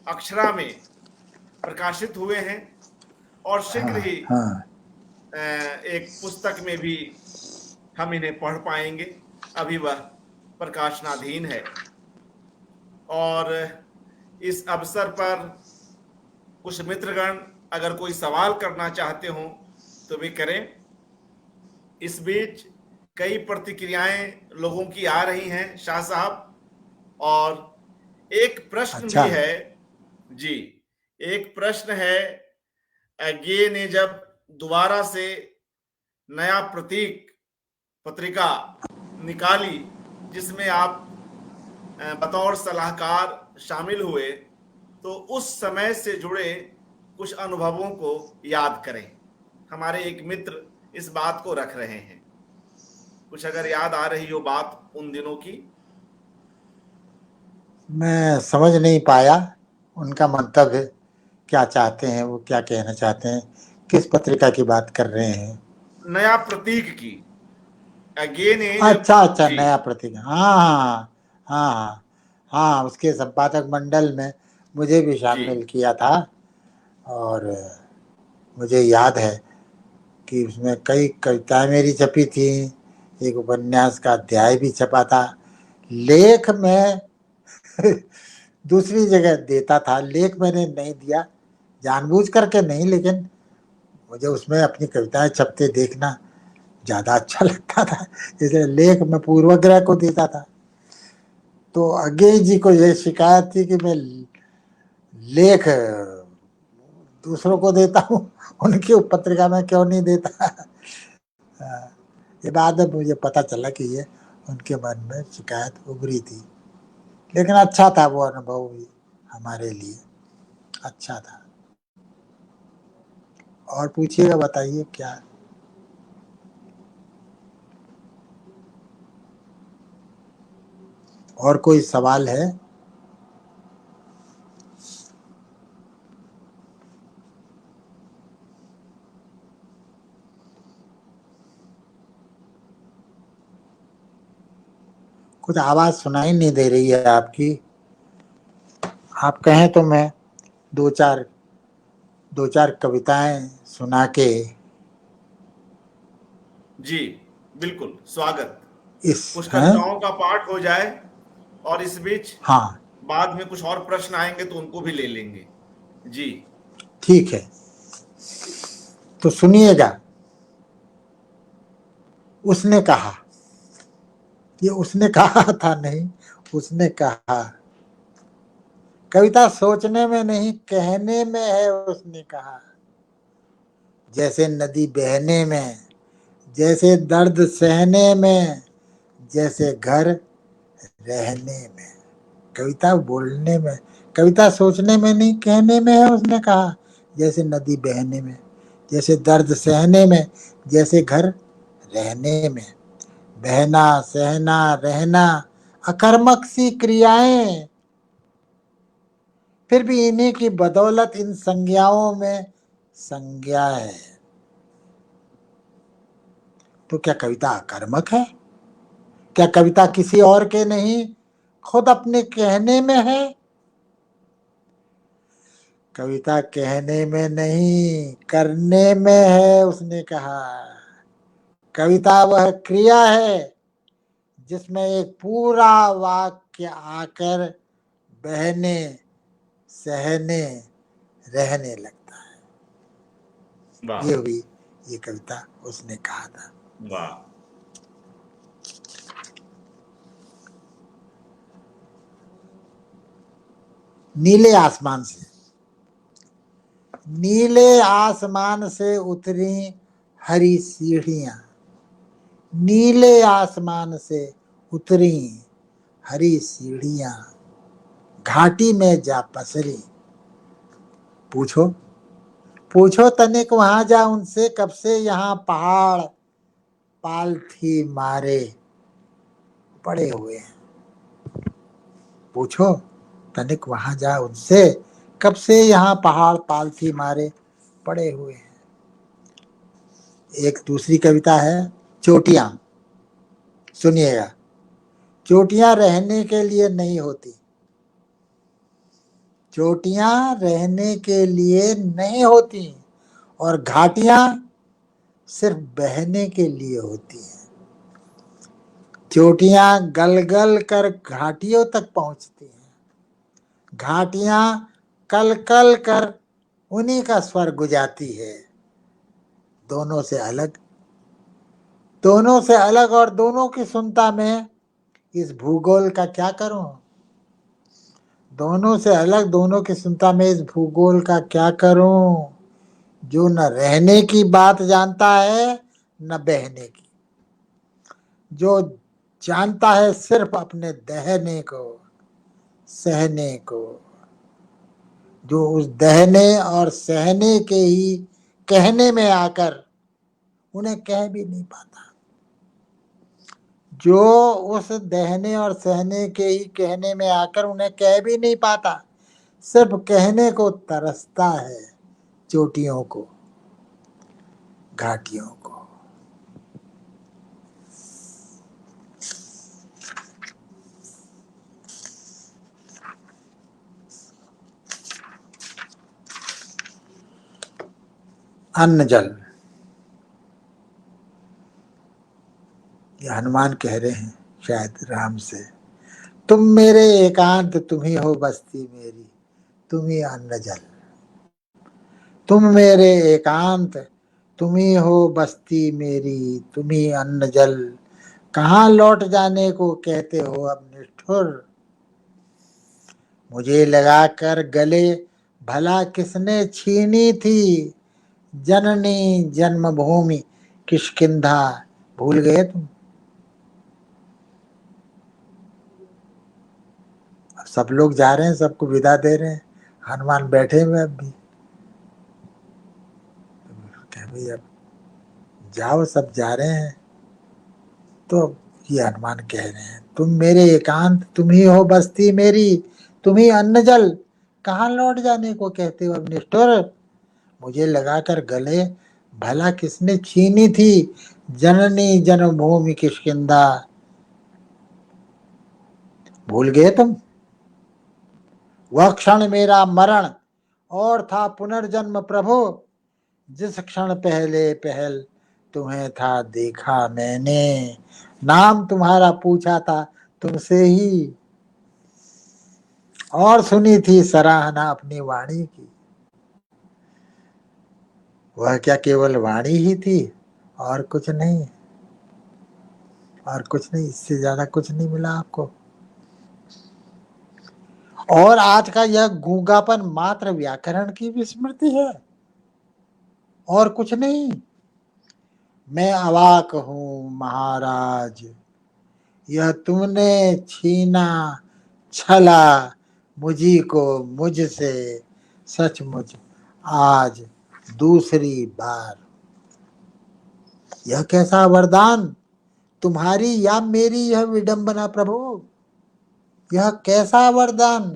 अक्षरा में प्रकाशित हुए हैं और शीघ्र हाँ ही हाँ एक पुस्तक में भी हम इन्हें पढ़ पाएंगे। अभी वह प्रकाशनाधीन है। और इस अवसर पर कुछ मित्रगण अगर कोई सवाल करना चाहते हो तो वे करें। इस बीच कई प्रतिक्रियाएं लोगों की आ रही हैं शाह साहब, और एक प्रश्न अच्छा भी है। जी एक प्रश्न है। गे ने जब दोबारा से नया प्रतीक पत्रिका निकाली जिसमें आप बतौर सलाहकार शामिल हुए, तो उस समय से जुड़े कुछ अनुभवों को याद करें। हमारे एक मित्र इस बात को रख रहे हैं, कुछ अगर याद आ रही हो बात उन दिनों की। मैं समझ नहीं पाया उनका मंतव्य क्या चाहते हैं, वो क्या कहना चाहते हैं, किस पत्रिका की बात कर रहे हैं। नया प्रतीक की अगेन है जब। अच्छा अच्छा, जी नया पत्रिका, हाँ हाँ हाँ हाँ, उसके संपादक मंडल में मुझे भी जी शामिल किया था। और मुझे याद है कि उसमें कई कविताएं मेरी छपी थी, एक उपन्यास का अध्याय भी छपा था। लेख में दूसरी जगह देता था, लेख मैंने नहीं दिया, जानबूझ करके नहीं, लेकिन मुझे उसमें अपनी कविताएं छपते देखना ज्यादा अच्छा लगता था, जैसे लेख में पूर्वग्रह को देता था। तो अज्ञे जी को यह शिकायत थी कि मैं लेख दूसरों को देता हूँ, उनकी पत्रिका में क्यों नहीं देता। ये बाद में मुझे पता चला कि ये उनके मन में शिकायत उभरी थी, लेकिन अच्छा था वो अनुभव भी हमारे लिए अच्छा था। और पूछिएगा, बताइए क्या। और कोई सवाल है? कुछ आवाज सुनाई नहीं दे रही है आपकी। आप कहें तो मैं दो चार कविताएं सुना के जी बिल्कुल स्वागत। इस कुछ हैं। कविताओं का पाठ हो जाए और इस बीच हाँ बाद में कुछ और प्रश्न आएंगे तो उनको भी ले लेंगे। जी ठीक है, तो सुनिएगा। उसने कहा, ये उसने कहा था नहीं, उसने कहा। कविता सोचने में नहीं कहने में है, उसने कहा। जैसे नदी बहने में, जैसे दर्द सहने में, जैसे घर रहने में। कविता बोलने में, कविता सोचने में नहीं कहने में है, उसने कहा। जैसे नदी बहने में, जैसे दर्द सहने में, जैसे घर रहने में। बहना, सहना, रहना अकर्मक सी क्रियाएं, फिर भी इन्हीं की बदौलत इन संज्ञाओं में संज्ञा है। तो क्या कविता अकर्मक है? क्या कविता किसी और के नहीं, खुद अपने कहने में है? कविता कहने में नहीं, करने में है, उसने कहा। कविता वह क्रिया है जिसमें एक पूरा वाक्य आकर बहने, सहने, रहने लगता है। वाह ये हुई ये कविता, उसने कहा था। वाह। नीले आसमान से, नीले आसमान से उतरी हरी सीढ़ियां, नीले आसमान से उतरी हरी सीढ़ियां, घाटी में जा पसरी। पूछो पूछो तनिक वहां जा उनसे, कब से यहाँ पहाड़ पालथी मारे पड़े हुए हैं। पूछो तनिक वहां जा उनसे, कब से यहाँ पहाड़ पालथी मारे पड़े हुए हैं। एक दूसरी कविता है चोटियां, सुनिएगा। चोटियां रहने के लिए नहीं होती, चोटियां रहने के लिए नहीं होती, और घाटियां सिर्फ बहने के लिए होती हैं। चोटियां गल गल कर घाटियों तक पहुंचती हैं, घाटियां कल कल कर उन्हीं का स्वर गुजाती है। दोनों से अलग, दोनों से अलग और दोनों की सुनता मैं इस भूगोल का क्या करूं। दोनों से अलग, दोनों की सुनता मैं इस भूगोल का क्या करूं, जो न रहने की बात जानता है न बहने की, जो जानता है सिर्फ अपने दहने को, सहने को, जो उस दहने और सहने के ही कहने में आकर उन्हें कह भी नहीं पाता, जो उस दहने और सहने के ही कहने में आकर उन्हें कह भी नहीं पाता, सिर्फ कहने को तरसता है, चोटियों को, घाटियों को। अन्न जल, ये हनुमान कह रहे हैं शायद राम से। तुम मेरे एकांत, तुम ही हो बस्ती मेरी, तुम ही अन्न जल। तुम मेरे एकांत, तुम ही हो बस्ती मेरी, तुम ही अन्न जल। कहाँ लौट जाने को कहते हो अब निष्ठुर। मुझे लगा कर गले भला किसने छीनी थी, जननी जन्मभूमि किष्किंधा भूल गए तुम। सब लोग जा रहे हैं, सबको विदा दे रहे हैं, हनुमान बैठे हुए अब भी। भाई अब जाओ, सब जा रहे हैं। तो ये हनुमान कह रहे हैं, तुम मेरे एकांत, तुम ही हो बस्ती मेरी, तुम ही अन्न जल। कहाँ लौट जाने को कहते हो अब निष्ठुर। मुझे लगाकर गले भला किसने छीनी थी, जननी जन्मभूमि किष्किंधा भूल गए तुम। वह क्षण मेरा मरण और था पुनर्जन्म प्रभु, जिस क्षण पहले पहल तुम्हें था देखा मैंने, नाम तुम्हारा पूछा था तुमसे ही, और सुनी थी सराहना अपनी वाणी की। वह क्या केवल वाणी ही थी, और कुछ नहीं, और कुछ नहीं, इससे ज्यादा कुछ नहीं मिला आपको। और आज का यह गूंगापन मात्र व्याकरण की विस्मृति है, और कुछ नहीं। मैं अवाक हूं महाराज, यह तुमने छीना छला मुझी को मुझसे, सचमुच आज दूसरी बार। यह कैसा वरदान, तुम्हारी या मेरी यह विडंबना प्रभु, यह कैसा वरदान।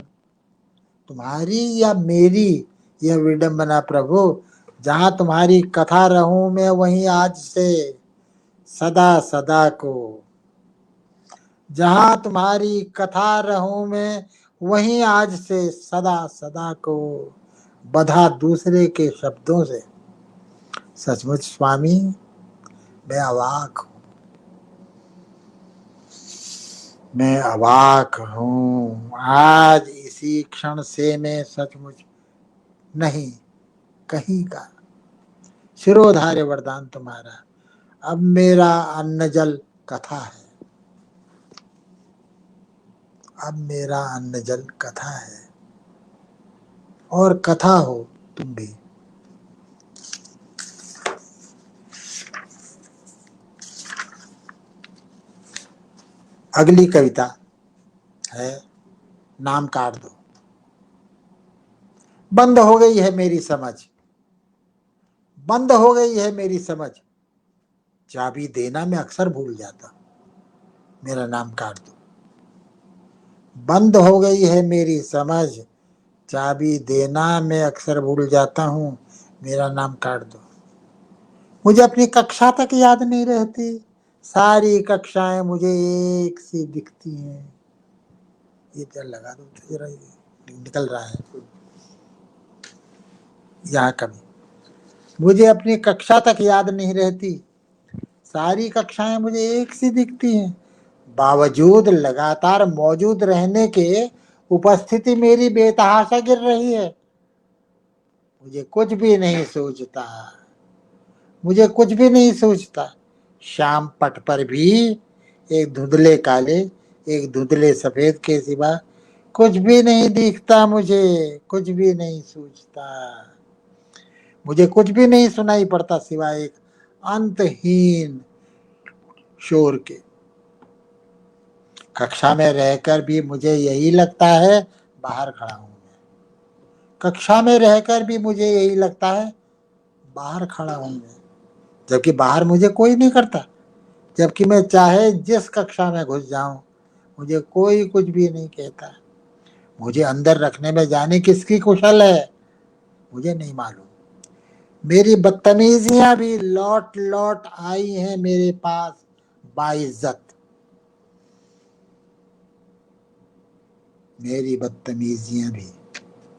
तुम्हारी या मेरी यह विडंबना प्रभु, जहां तुम्हारी कथा रहूं मैं वहीं आज से सदा सदा को। जहां तुम्हारी कथा रहूं मैं वहीं आज से सदा सदा को। बधा दूसरे के शब्दों से। सचमुच स्वामी मैं अवाक हूं, मैं अवाक हूं। आज इसी क्षण से मैं सचमुच नहीं कहीं का शिरोधार्य वरदान तुम्हारा। अब मेरा अन्न जल कथा है, अब मेरा अन्न जल कथा है, और कथा हो तुम भी। अगली कविता है नाम काट दो। बंद हो गई है मेरी समझ, बंद हो गई है मेरी समझ, चाबी देना मैं अक्सर भूल जाता, मेरा नाम काट दो। बंद हो गई है मेरी समझ, चाबी देना मैं अक्सर भूल जाता हूँ, मेरा नाम काट दो। मुझे अपनी कक्षा तक याद नहीं रहती, सारी कक्षाएं मुझे एक सी दिखती हैं। ये जल लगा दो तो जरा, निकल रहा है यहाँ कभी। मुझे अपनी कक्षा तक याद नहीं रहती, सारी कक्षाएं मुझे एक सी दिखती हैं। बावजूद लगातार मौजूद रहने के उपस्थिति मेरी बेतहाशा गिर रही है। मुझे कुछ भी नहीं सूझता, मुझे कुछ भी नहीं सूझता। शाम पट पर भी एक धुंधले काले, एक धुंधले सफेद के सिवा कुछ भी नहीं दिखता। मुझे कुछ भी नहीं सूझता, मुझे कुछ भी नहीं सुनाई पड़ता सिवाय एक अंतहीन शोर के। कक्षा में रहकर भी मुझे यही लगता है बाहर खड़ा हूं मैं। कक्षा में रहकर भी मुझे यही लगता है बाहर खड़ा हूं मैं, जबकि बाहर मुझे कोई नहीं करता। जबकि मैं चाहे जिस कक्षा में घुस जाऊं मुझे कोई कुछ भी नहीं कहता। मुझे अंदर रखने में जाने किसकी कुशल है मुझे नहीं मालूम। मेरी बदतमीजियां भी लौट लौट आई हैं मेरे पास बाइज्जत। मेरी बदतमीजियां भी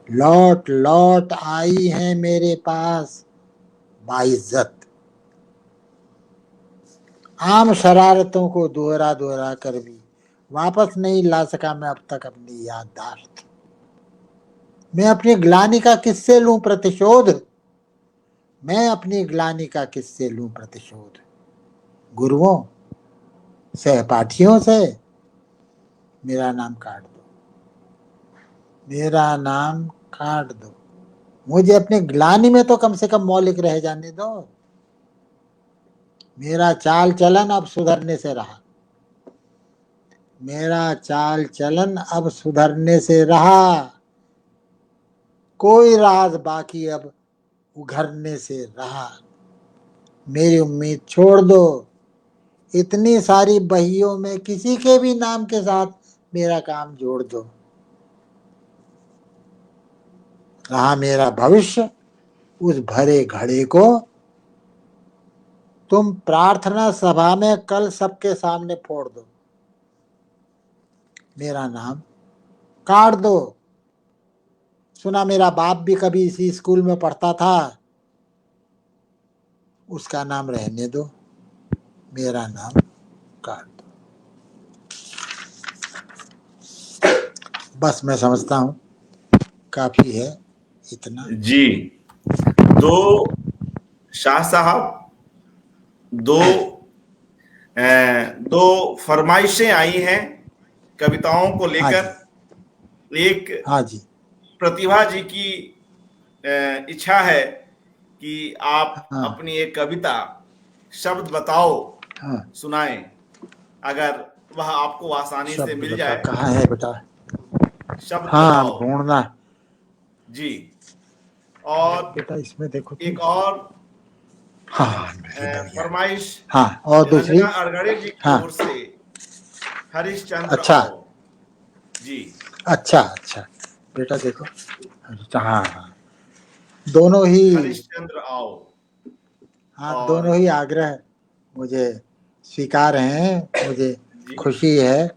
लौट लौट आई हैं मेरे पास बाइज्जत। आम शरारतों को दोहरा दोहरा कर भी वापस नहीं ला सका मैं अब तक अपनी याददाश्त। मैं अपनी ग्लानि का किससे लूं प्रतिशोध, मैं अपनी ग्लानि का किससे लूं प्रतिशोध। गुरुओं, सहपाठियों से। मेरा नाम काट दो, मेरा नाम काट दो। मुझे अपनी ग्लानि में तो कम से कम मौलिक रह जाने दो। मेरा चाल चलन अब सुधरने से रहा, मेरा चाल चलन अब सुधरने से रहा। कोई राज बाकी अब उघरने से रहा। मेरी उम्मीद छोड़ दो, इतनी सारी बहियों में किसी के भी नाम के साथ मेरा काम जोड़ दो। रहा मेरा भविष्य उस भरे घड़े को तुम प्रार्थना सभा में कल सबके सामने फोड़ दो। मेरा नाम काट दो। सुना मेरा बाप भी कभी इसी स्कूल में पढ़ता था, उसका नाम रहने दो, मेरा नाम काट दो। बस मैं समझता हूं काफी है इतना। जी, दो शाह साहब, दो फरमाइशें आई हैं कविताओं को हाँ लेकर। एक हाँ जी, प्रतिभा जी की इच्छा है कि आप हाँ अपनी एक कविता शब्द बताओ हाँ। सुनाएं, अगर वह आपको आसानी से शब्द मिल बता, जाए। कहाँ है बेटा? शब्द हाँ बताओ ढूंढना जी। और बेटा, इसमें देखो एक तुम। और हाँ मिल गया। फरमाइश हाँ और दूसरी। रंजना अड़गड़े जी की हाँ ओर से हरिश्चंद्र अच्छा आओ। जी अच्छा अच्छा बेटा देखो। अच्छा हाँ हाँ दोनों ही। हरिश्चंद्र आओ। हाँ और दोनों ही आग्रह मुझे स्वीकार हैं। मुझे जी खुशी है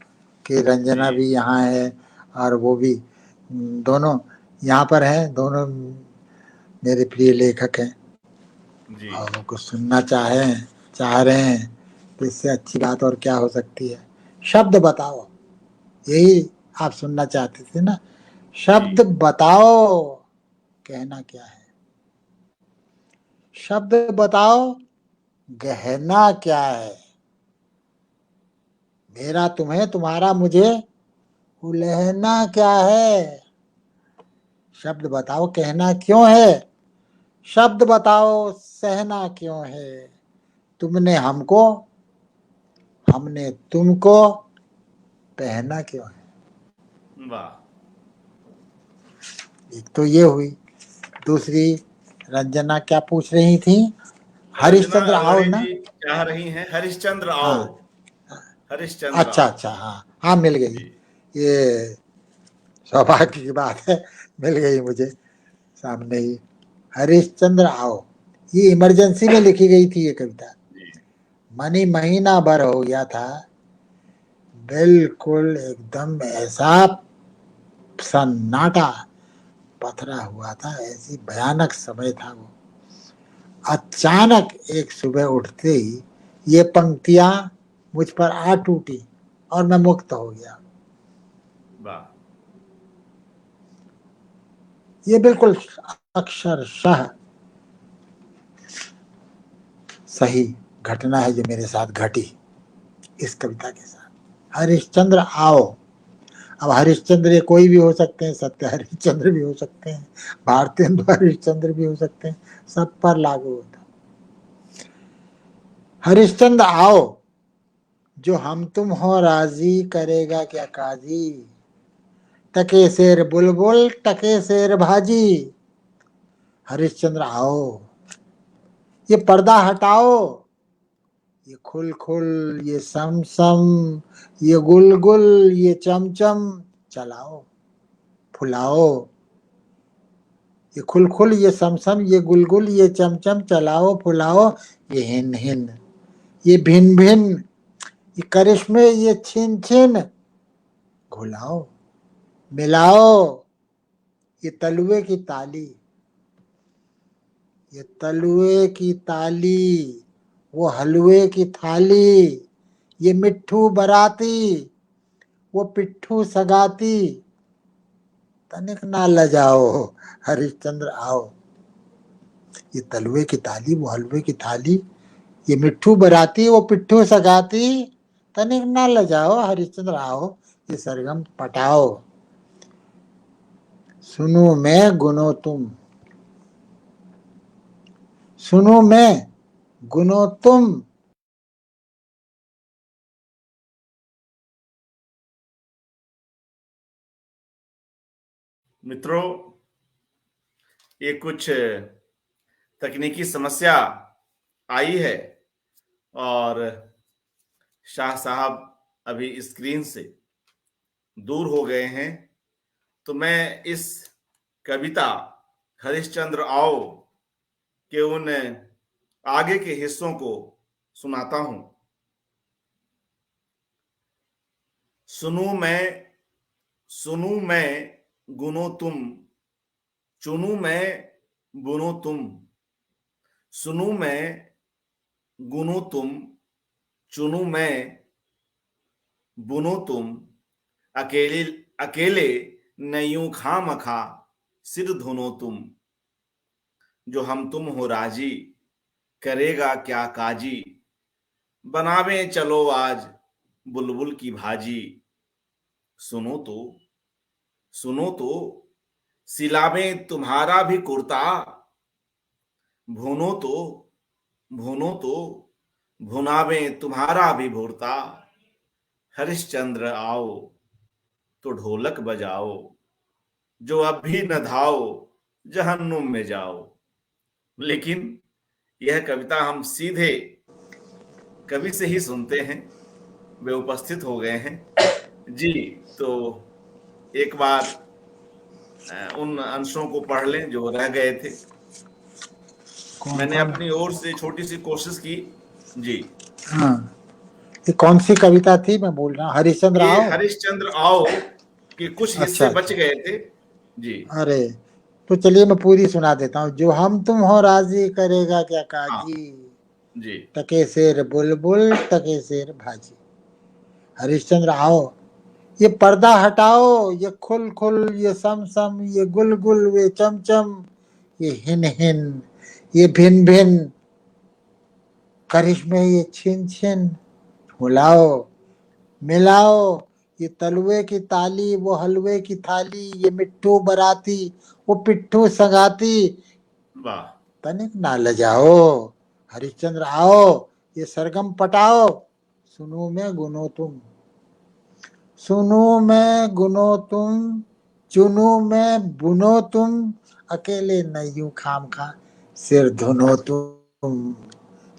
कि रंजना जी भी यहाँ है और वो भी दोनों यहाँ पर हैं। दोनों मेरे प्रिय लेखक हैं जी और उनको सुनना चाह रहे हैं तो इससे अच्छी बात और क्या हो सकती है। शब्द बताओ, यही आप सुनना चाहते थे ना। शब्द जी बताओ कहना क्या है। शब्द बताओ गहना क्या है। मेरा तुम्हें तुम्हारा मुझे उलहना क्या है। शब्द बताओ कहना क्यों है। शब्द बताओ सहना क्यों है। तुमने हमको हमने तुमको पहना क्यों है। वाह। एक तो ये हुई। दूसरी रंजना क्या पूछ रही थी। रंजना हरिश्चंद्र आओ अड़गड़े ना। जी चाह रही हैं हरिश्चंद्र आओ। हाँ हरिश्चंद्र अच्छा आओ। अच्छा हाँ हाँ मिल गई। जी ये सौभाग्य की बात है, मिल गई मुझे सामने ही। हरिश्चंद्र आओ ये इमरजेंसी में लिखी गई थी ये कविता। जी मानी महीना भर हो गया था बिल्कुल एकदम ऐसा सन्नाटा पथरा हुआ था। ऐसी भयानक समय था वो। अचानक एक सुबह उठते ही ये पंक्तियां मुझ पर आ टूटी और मैं मुक्त हो गया। वाह। ये बिल्कुल अक्षरशः सही घटना है जो मेरे साथ घटी इस कविता के साथ। हरिश्चंद्र आओ। अब हरिश्चंद्र ये कोई भी हो सकते हैं, सत्य हरिश्चंद्र भी हो सकते हैं, भारतेंदु हरिश्चंद्र भी हो सकते हैं, सब पर लागू होता। हरिश्चंद्र आओ जो हम तुम हो राजी करेगा क्या काजी। टके शेर बुलबुल टके शेर भाजी। हरिश्चंद्र आओ ये पर्दा हटाओ। ये खुल खुल ये सम सम ये गुल गुल ये चमचम चलाओ फुलाओ। ये खुल खुल ये सम सम ये गुल गुल ये चमचम चलाओ फुलाओ। ये हिन हिन ये भिन भिन ये करिश्मे ये छिन छिन घुलाओ मिलाओ। ये तलुए की ताली ये तलुए की ताली वो हलवे की थाली। ये मिट्ठू बराती वो पिट्ठू सगाती। तनिक ना लजाओ हरिश्चंद्र आओ। ये तलवे की ताली वो हलवे की थाली। ये मिट्ठू बराती वो पिट्ठू सगाती। तनिक ना लजाओ हरिश्चंद्र आओ। ये सरगम पटाओ। सुनो मैं गुनो तुम सुनो मैं गुनो तुम। मित्रों, ये कुछ तकनीकी समस्या आई है और शाह साहब अभी स्क्रीन से दूर हो गए हैं। तो मैं इस कविता हरिश्चंद्र आओ के उन आगे के हिस्सों को सुनाता हूं। सुनूं मैं सुनूं मैं गुनो तुम चुनूं मैं बुनो तुम। सुनूं मैं गुनो तुम चुनूं मैं बुनो तुम। अकेले अकेले न यूं खामखा सिर धुनो तुम। जो हम तुम हो राजी करेगा क्या काजी। बनावे चलो आज बुलबुल की भाजी। सुनो तो सुनो तो सिलावें तुम्हारा भी कुर्ता। भुनो तो भुनो तो भुनावें तुम्हारा भी भुरता। हरिश्चंद्र आओ तो ढोलक बजाओ। जो अब भी न धाओ जहन्नुम में जाओ। लेकिन यह कविता हम सीधे कवि से ही सुनते हैं। वे उपस्थित हो गए हैं। जी, तो एक बार उन अंशों को पढ़ लें जो रह गए थे। कौन मैंने कौन? अपनी ओर से छोटी सी कोशिश की। जी, हाँ, ये कौन सी कविता थी? मैं बोल रहा हूँ हरिश्चंद्र ये आओ। हरिश्चंद्र आओ के कुछ अच्छा हिस्से बच अच्छा। गए थे। जी, अरे, तो चलिए मैं पूरी सुना देता हूँ। जो हम तुम हो राजी करेगा क्या हाँ, काजी, जी, टके शेर बुलबुल टके शेर भाजी। हरिश्चंद्र आओ, ये पर्दा हटाओ, ये खुल खुल, ये सम सम, ये गुल गुल, वे चम चम, ये हिन हिन, ये भिन भिन, करिश्मे ये छिन छिन, हुलाओ मिलाओ, ये तलवे की ताली, वो हलवे की थाली, ये मिट्ठू बराती, वो पिट्ठू संगाती, वाह। तनिक ना लजाओ। हरिश्चंद्र आओ, ये सरगम पटाओ, सुनो मैं गुनो तुम, सुनो मैं गुनो तुम, चुनो मैं बुनो तुम, अकेले नहीं यूं खाम खा सिर धुनो तुम।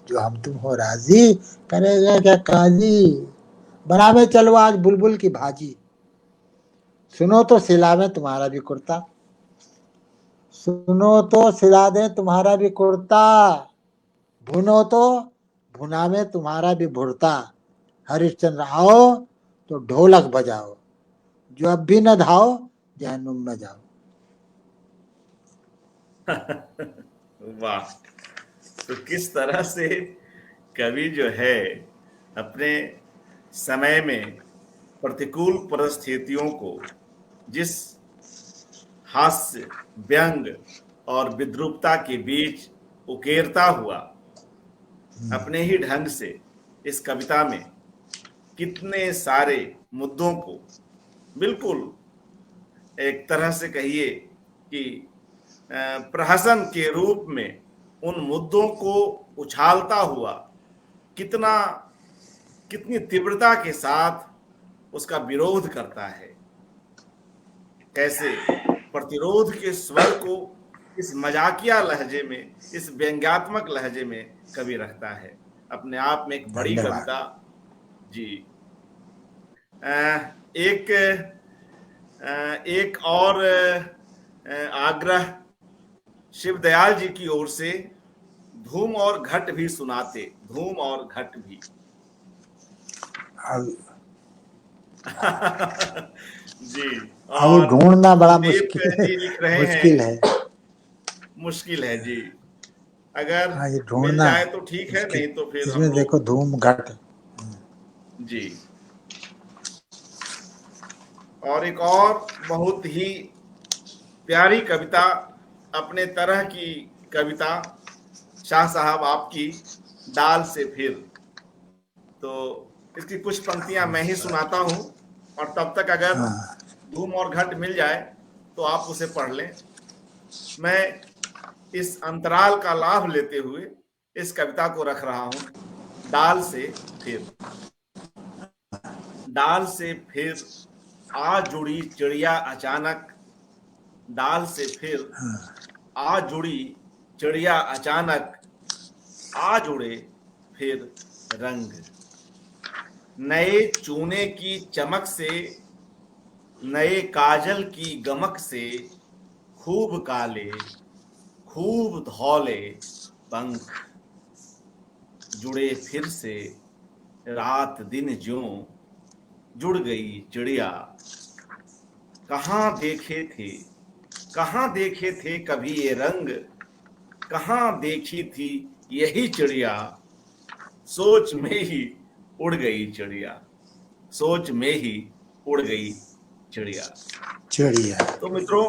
जो हम तुम हो राजी करेगा क्या काजी, बनावे चलो आज बुलबुल की भाजी। सुनो तो सिलावे तुम्हारा भी कुर्ता, सुनो तो सिला दे तुम्हारा भी कुर्ता, भुनो तो भुनावे तुम्हारा भी भुरता। हरिश्चंद्र आओ तो ढोलक बजाओ, जो अब भी न धाओ जहन्नुम में जाओ। वाह। तो किस तरह से कवि जो है अपने समय में प्रतिकूल परिस्थितियों को जिस हास्य, व्यंग और विद्रूपता के बीच उकेरता हुआ अपने ही ढंग से इस कविता में कितने सारे मुद्दों को बिल्कुल एक तरह से कहिए कि प्रहसन के रूप में उन मुद्दों को उछालता हुआ कितना कितनी तीव्रता के साथ उसका विरोध करता है, कैसे प्रतिरोध के स्वर को इस मजाकिया लहजे में, इस व्यंग्यात्मक लहजे में कवि रखता है। अपने आप में एक बड़ी धन्यवाद। कविता। जी, एक एक और आग्रह शिव दयाल जी की ओर से, धूम और घट भी सुनाते, धूम और घट भी। जी, अब और ढूंढना बड़ा सुदेव मुश्किल है, जी लिख रहे हैं, मुश्किल है। मुश्किल है जी। अगर हाँ, ये मिल ढूंढना जाए तो ठीक है, इसके, नहीं तो फिर हम इसमें देखो लोग। धूम घट। जी, और एक और बहुत ही प्यारी कविता, अपने तरह की कविता, शाह साहब आपकी डाल से फिर। तो इसकी कुछ पंक्तियां मैं ही सुनाता हूं, और तब तक अगर हाँ, धूम और घट मिल जाए तो आप उसे पढ़ लें। मैं इस अंतराल का लाभ लेते हुए इस कविता को रख रहा हूं। डाल से फिर। डाल से फिर आ जुड़ी चिड़िया अचानक, डाल से फिर आ जुड़ी चिड़िया अचानक, आ जुड़े फिर रंग, नए चूने की चमक से, नए काजल की गमक से, खूब काले खूब धौले पंख, जुड़े फिर से रात दिन ज्यों, जुड़ गई चिड़िया। कहाँ देखे थे, कहाँ देखे थे कभी ये रंग, कहाँ देखी थी यही चिड़िया, सोच में ही उड़ गई चिड़िया, सोच में ही उड़ गई चिड़िया। चिड़िया। तो मित्रों,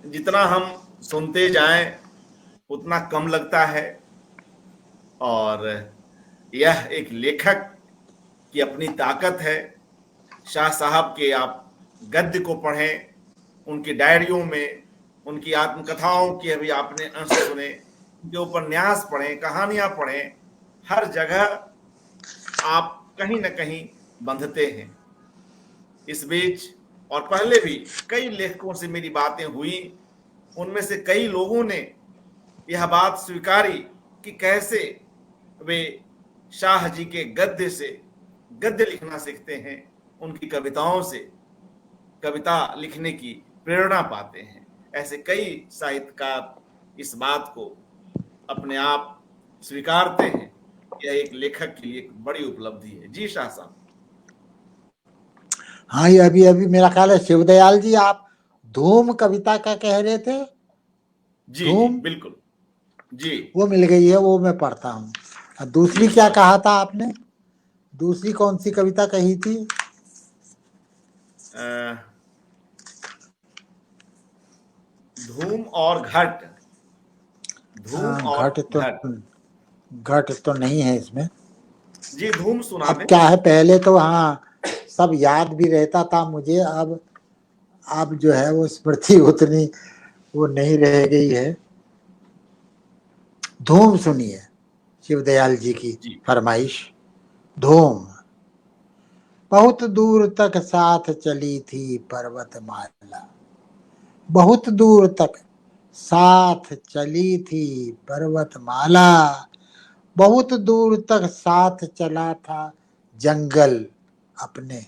जितना हम सुनते जाएं उतना कम लगता है, और यह एक लेखक की अपनी ताकत है। शाह साहब के आप गद्य को पढ़ें, उनकी डायरियों में, उनकी आत्मकथाओं की अभी आपने अंश सुने, उनके उपन्यास पढ़ें, कहानियां पढ़ें, हर जगह आप कहीं ना कहीं बंधते हैं। इस बीच और पहले भी कई लेखकों से मेरी बातें हुई, उनमें से कई लोगों ने यह बात स्वीकारी कि कैसे वे शाह जी के गद्य से गद्य लिखना सीखते हैं, उनकी कविताओं से कविता लिखने की प्रेरणा पाते हैं। ऐसे कई साहित्यकार इस बात को अपने आप स्वीकारते हैं। यह एक लेखक के लिए एक बड़ी उपलब्धि है। जी शाह साहब। हाँ, ये अभी अभी मेरा ख्याल है शिवदयाल जी आप धूम कविता का कह रहे थे। जी जी धूम बिल्कुल जी। वो मिल गई है, वो मैं पढ़ता हूँ। और दूसरी जी क्या बहुत कहा था आपने? दूसरी कौन सी कविता कही थी? धूम और घट। धूम हाँ, और घट। घट तो नहीं है इसमें। जी धूम सुना अब दें। क्या है, पहले तो हाँ सब याद भी रहता था मुझे, अब जो है वो स्मृति उतनी वो नहीं रह गई है। धूम सुनिए, शिवदयाल जी की जी फरमाइश। धूम। बहुत दूर तक साथ चली थी पर्वतमाला, बहुत दूर तक साथ चली थी पर्वतमाला, बहुत दूर तक साथ चला था जंगल अपने,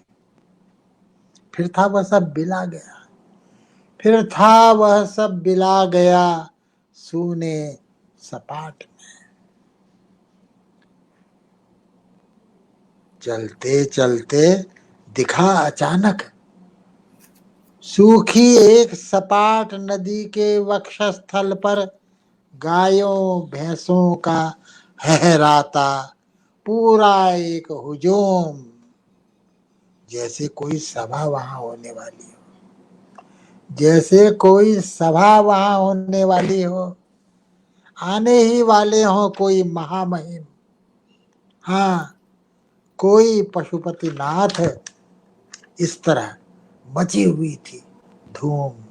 फिर था वह सब बिला गया, फिर था वह सब बिला गया सूने सपाट में। चलते चलते दिखा अचानक सूखी एक सपाट नदी के वक्षस्थल पर गायों भैंसों का हहराता पूरा एक हुजूम, जैसे कोई सभा वहां होने वाली हो, जैसे कोई सभा वहां होने वाली हो, आने ही वाले हो कोई महामहिम। हाँ, कोई पशुपति नाथ। इस तरह मची हुई थी धूम।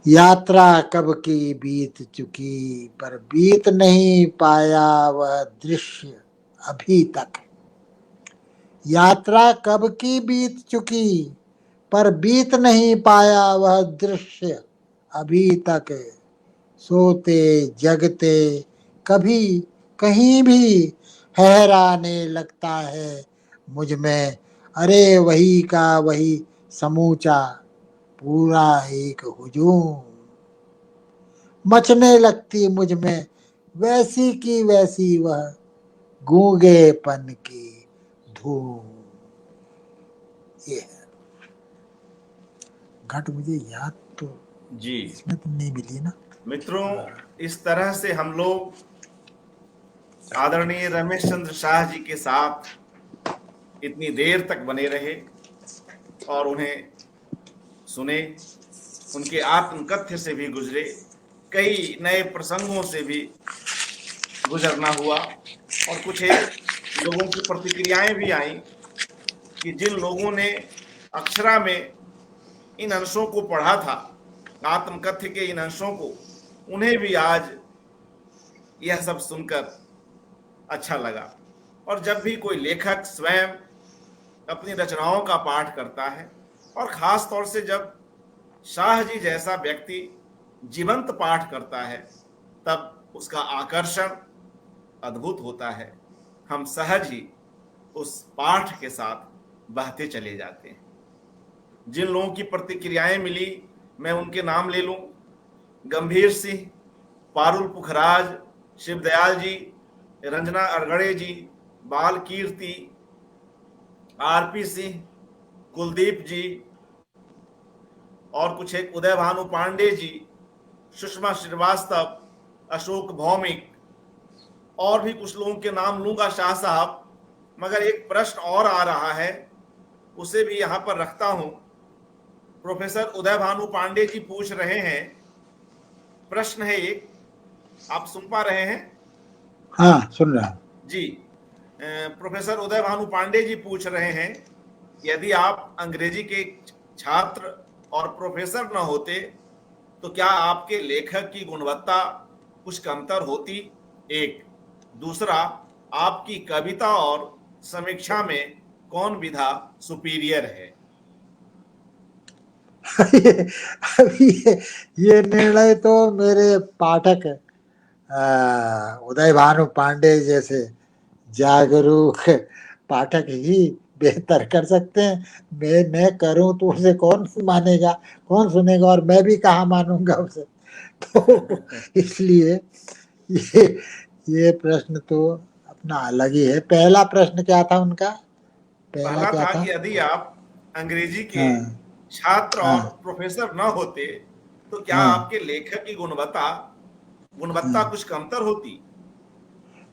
यात्रा कब की बीत चुकी, पर बीत नहीं पाया वह दृश्य अभी तक। यात्रा कब की बीत चुकी, पर बीत नहीं पाया वह दृश्य अभी तक। सोते जगते कभी कहीं भी हैराने लगता है मुझ में, अरे वही का वही समूचा पूरा एक हुजूम। मचने लगती मुझ में वैसी की वैसी वह गूंगेपन की धूम। ये है घट। मुझे याद तो जी इसमें तो नहीं मिली ना। मित्रों, इस तरह से हम लोग आदरणीय रमेश चंद्र शाह जी के साथ इतनी देर तक बने रहे और उन्हें सुने, उनके आत्मकथ्य से भी गुजरे, कई नए प्रसंगों से भी गुजरना हुआ और कुछ एक लोगों की प्रतिक्रियाएं भी आई कि जिन लोगों ने अक्षरा में इन अंशों को पढ़ा था, आत्मकथ्य के इन अंशों को, उन्हें भी आज यह सब सुनकर अच्छा लगा। और जब भी कोई लेखक स्वयं अपनी रचनाओं का पाठ करता है और खास तौर से जब शाह जी जैसा व्यक्ति जीवंत पाठ करता है, तब उसका आकर्षण अद्भुत होता है। हम सहज ही उस पाठ के साथ बहते चले जाते हैं। जिन लोगों की प्रतिक्रियाएं मिली, मैं उनके नाम ले लूं। गंभीर सिंह, पारुल पुखराज, शिवदयाल जी, रंजना अरगड़े जी, बाल कीर्ति, आरपी सिंह, कुलदीप जी, और कुछ एक उदय भानु पांडे जी, सुषमा श्रीवास्तव, अशोक भौमिक, और भी कुछ लोगों के नाम लूंगा शाह साहब, मगर एक प्रश्न और आ रहा है, उसे भी यहां पर रखता हूं। प्रोफेसर उदय भानु पांडे जी पूछ रहे हैं, प्रश्न है एक, आप सुन पा रहे हैं? हाँ, सुन रहा हूं। जी। प्रोफेसर उदय भानु पांडे जी पूछ रहे हैं, यदि आप अंग्रेजी के छात्र और प्रोफेसर न होते तो क्या आपके लेखक की गुणवत्ता कुछ कमतर होती? एक। दूसरा, आपकी कविता और समीक्षा में कौन विधा सुपीरियर है? अभी ये निर्णय तो मेरे पाठक उदय भानु पांडे जैसे जागरूक पाठक ही बेहतर कर सकते हैं। मैं करूं तो उसे कौन मानेगा, कौन सुनेगा, और मैं भी कहाँ मानूंगा उसे। तो इसलिए ये ये प्रश्न तो अपना अलग ही है। पहला प्रश्न क्या था उनका, पहला पहला क्या था था? कि यदि आप अंग्रेजी के हाँ छात्र और हाँ प्रोफेसर न होते तो क्या हाँ आपके लेखन की गुणवत्ता गुणवत्ता हाँ। कुछ कमतर होती?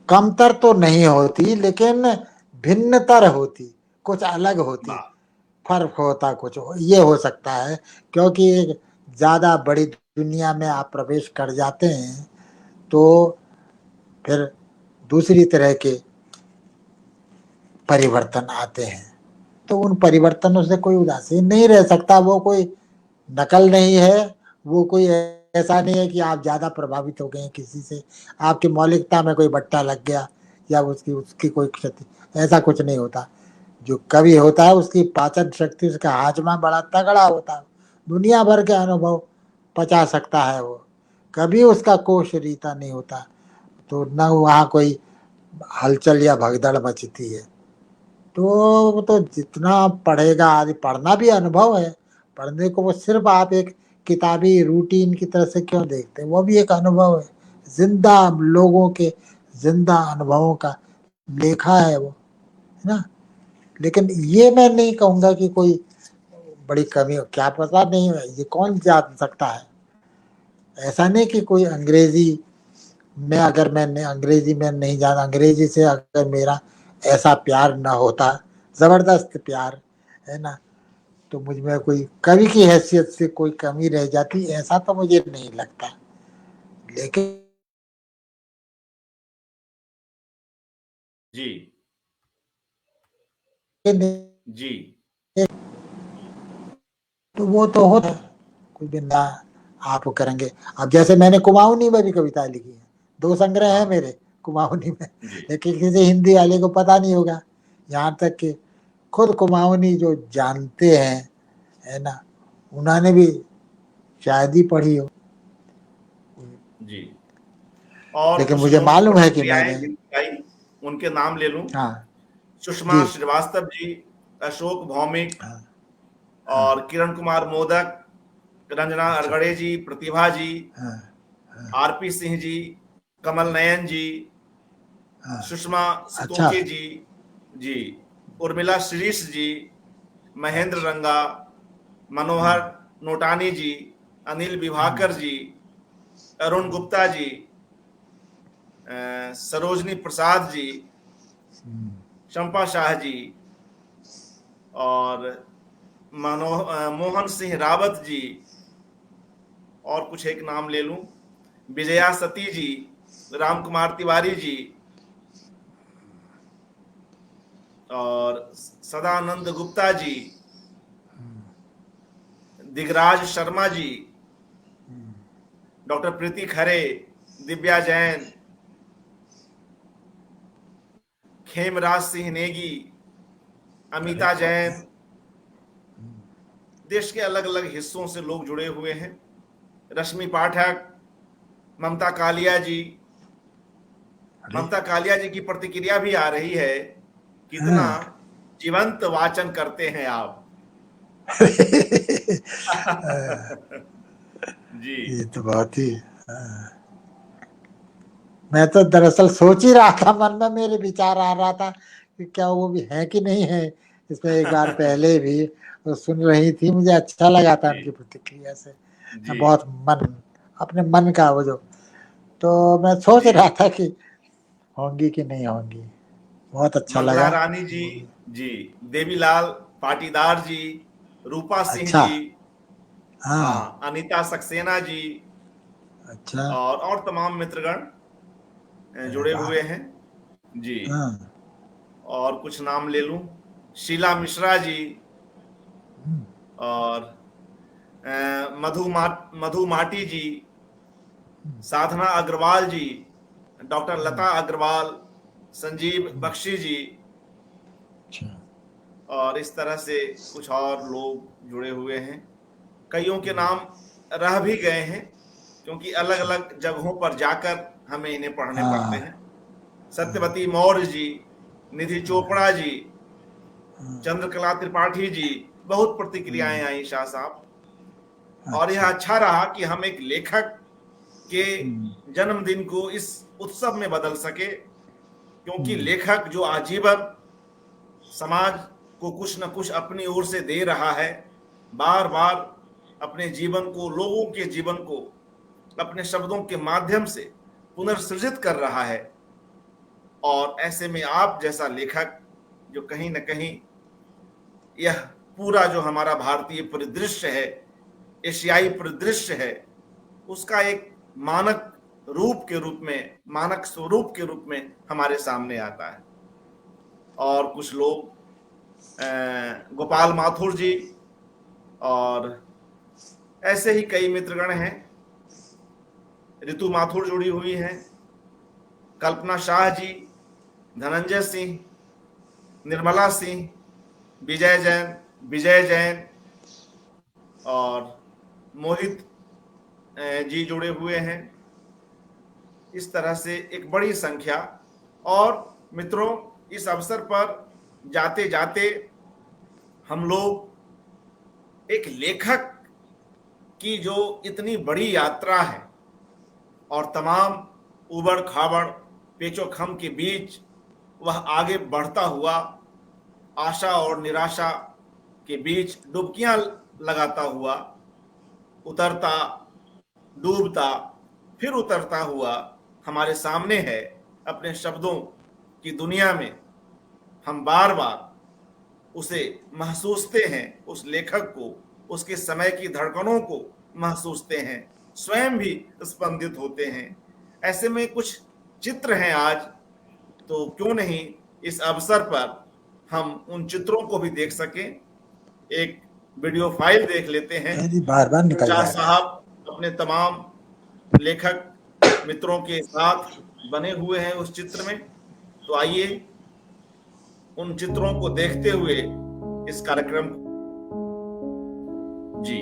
कमतर तो नहीं होती, लेकिन भिन्नतर होती, कुछ अलग होती, वाह। फर्क होता कुछ, ये हो सकता है। क्योंकि एक ज्यादा बड़ी दुनिया में आप प्रवेश कर जाते हैं तो फिर दूसरी तरह के परिवर्तन आते हैं। तो उन परिवर्तनों से कोई उदासीन नहीं रह सकता। वो कोई नकल नहीं है, वो कोई ऐसा नहीं है कि आप ज्यादा प्रभावित हो गए किसी से, आपकी मौलिकता में कोई बट्टा लग गया या उसकी उसकी कोई क्षति, ऐसा कुछ नहीं होता। जो कवि होता है उसकी पाचन शक्ति, उसका हाजमा बड़ा तगड़ा होता है, दुनिया भर के अनुभव पचा सकता है वो, कभी उसका कोश रीता नहीं होता। तो न वहाँ कोई हलचल या भगदड़ मचती है। तो वो तो जितना पढ़ेगा आदि, पढ़ना भी अनुभव है। पढ़ने को वो सिर्फ आप एक किताबी रूटीन की तरह से क्यों देखते हैं, वो भी एक अनुभव है। जिंदा लोगों के जिंदा अनुभवों का लेखा है वो, है ना। लेकिन ये मैं नहीं कहूंगा कि कोई बड़ी कमी हो, क्या पता, नहीं है, ये कौन जान सकता है। ऐसा नहीं कि कोई अंग्रेजी में, अगर मैं अंग्रेजी में नहीं जाना, अंग्रेजी से अगर मेरा ऐसा प्यार ना होता, जबरदस्त प्यार, है ना, तो मुझ में कोई कवि की हैसियत से कोई कमी रह जाती, ऐसा तो मुझे नहीं लगता। लेकिन जी जी तो वो तो होता है, कोई भी ना आप करेंगे। अब जैसे मैंने कुमाऊनी में भी कविता लिखी है, 2 संग्रह है हाँ मेरे कुमाऊनी में, जी लेकिन किसी हिंदी वाले को पता नहीं होगा। यहाँ तक कि खुद कुमाऊनी जो जानते हैं, है ना, उन्होंने भी शायद ही पढ़ी हो। जी। और लेकिन कुछ मुझे लोगों की मालूम है कि प्रतिक्रियाएं मैंने, जिनकी आई, उनके नाम ले लूं। हाँ सुषमा जी, श्रीवास्तव जी, अशोक भौमिक, हाँ हाँ, और किरण कुमार मोदक, रंजना अच्छा, अरगड़े जी, प्रतिभा जी, हाँ हाँ आरपी सिंह जी, कमल नयन जी, हाँ, सुषमा अच्छा सितोखे जी, जी, उर्मिला श्रीष जी, महेंद्र अच्छा, रंगा, मनोहर हाँ नोटानी जी, अनिल हाँ, विभाकर जी, अरुण गुप्ता जी, सरोजनी प्रसाद जी, हम्म, शंपा शाह जी, और मोहन सिंह रावत जी, और कुछ एक नाम ले लूं, विजया सती जी, राम कुमार तिवारी जी, और सदानंद गुप्ता जी, दिगराज शर्मा जी, डॉक्टर प्रीति खरे, दिव्या जैन, खेमराज सिंह नेगी, अरे अमिता बहुत, जैन। देश के अलग अलग हिस्सों से लोग जुड़े हुए हैं। रश्मि पाठक, ममता कालिया जी, अरे ममता कालिया जी की प्रतिक्रिया भी आ रही है, कितना हाँ जीवंत वाचन करते हैं आप। जी ये तो बहुत ही, मैं तो दरअसल सोच ही रहा था, मन में मेरे विचार आ रहा था कि क्या वो भी है कि नहीं है इसमें। एक बार पहले भी वो सुन रही थी, मुझे अच्छा लगा था जी उनकी प्रतिक्रिया से। जी बहुत मन, अपने मन का वो जो, तो मैं सोच जी। रहा था कि होंगी कि नहीं होंगी। बहुत अच्छा मंगला लगा। रानी जी, जी, देवीलाल पाटीदार जी, रूपा सिंह अच्छा, जी, हाँ, हाँ, अनीता सक्सेना जी, अच्छा, और तमाम मित्रगण अरे जुड़े वाह, हुए हैं। जी। हाँ, और कुछ नाम ले लूं, शीला मिश्रा जी, हम्म, और मधु माटी जी, साधना अग्रवाल जी, डॉक्टर लता अग्रवाल, संजीव बख्शी जी, अच्छा, और इस तरह से कुछ और लोग जुड़े हुए हैं। कईयों के नाम रह भी गए हैं, क्योंकि अलग अच्छा, अलग जगहों पर जाकर हमें इन्हें पढ़ने पड़ते हाँ हैं। सत्यवती मौर्य जी, निधि चोपड़ा जी, चंद्रकला त्रिपाठी जी, बहुत प्रतिक्रियाएं आई शाह साहब। और यह अच्छा अच्छा रहा कि हम एक लेखक के जन्मदिन को इस उत्सव में बदल सके, क्योंकि लेखक जो आजीवन समाज को कुछ न कुछ अपनी ओर से दे रहा है, बार बार अपने जीवन को, लोगों के जीवन को अपने शब्दों के माध्यम से पुनर्सृजित कर रहा है। और ऐसे में आप जैसा लेखक जो कहीं न कहीं यह पूरा जो हमारा भारतीय परिदृश्य है, एशियाई परिदृश्य है, उसका एक मानक रूप के रूप में, मानक स्वरूप के रूप में हमारे सामने आता है। और कुछ लोग गोपाल माथुर जी और ऐसे ही कई मित्रगण हैं, ऋतु माथुर जुड़ी हुई हैं, कल्पना शाह जी, धनंजय सिंह, निर्मला सिंह, विजय जैन और मोहित जी जुड़े हुए हैं। इस तरह से एक बड़ी संख्या। और मित्रों, इस अवसर पर जाते जाते हम लोग एक लेखक की जो इतनी बड़ी यात्रा है और तमाम उबड़ खाबड़ पेचो खम के बीच वह आगे बढ़ता हुआ आशा और निराशा के बीच डुबकियां लगाता हुआ उतरता, डूबता, फिर उतरता हुआ हमारे सामने है। अपने शब्दों की दुनिया में हम बार बार उसे महसूसते हैं, उस लेखक को, उसके समय की धड़कनों को महसूसते हैं, स्वयं भी स्पंदित होते हैं। ऐसे में कुछ चित्र हैं आज, तो क्यों नहीं इस अवसर पर हम उन चित्रों को भी देख सकें। एक वीडियो फाइल देख लेते हैं। जी बार बार निकल शाह जाएगा। साहब अपने तमाम लेखक मित्रों के साथ बने हुए हैं उस चित्र में। तो आइए उन चित्रों को देखते हुए इस कार्यक्रम जी।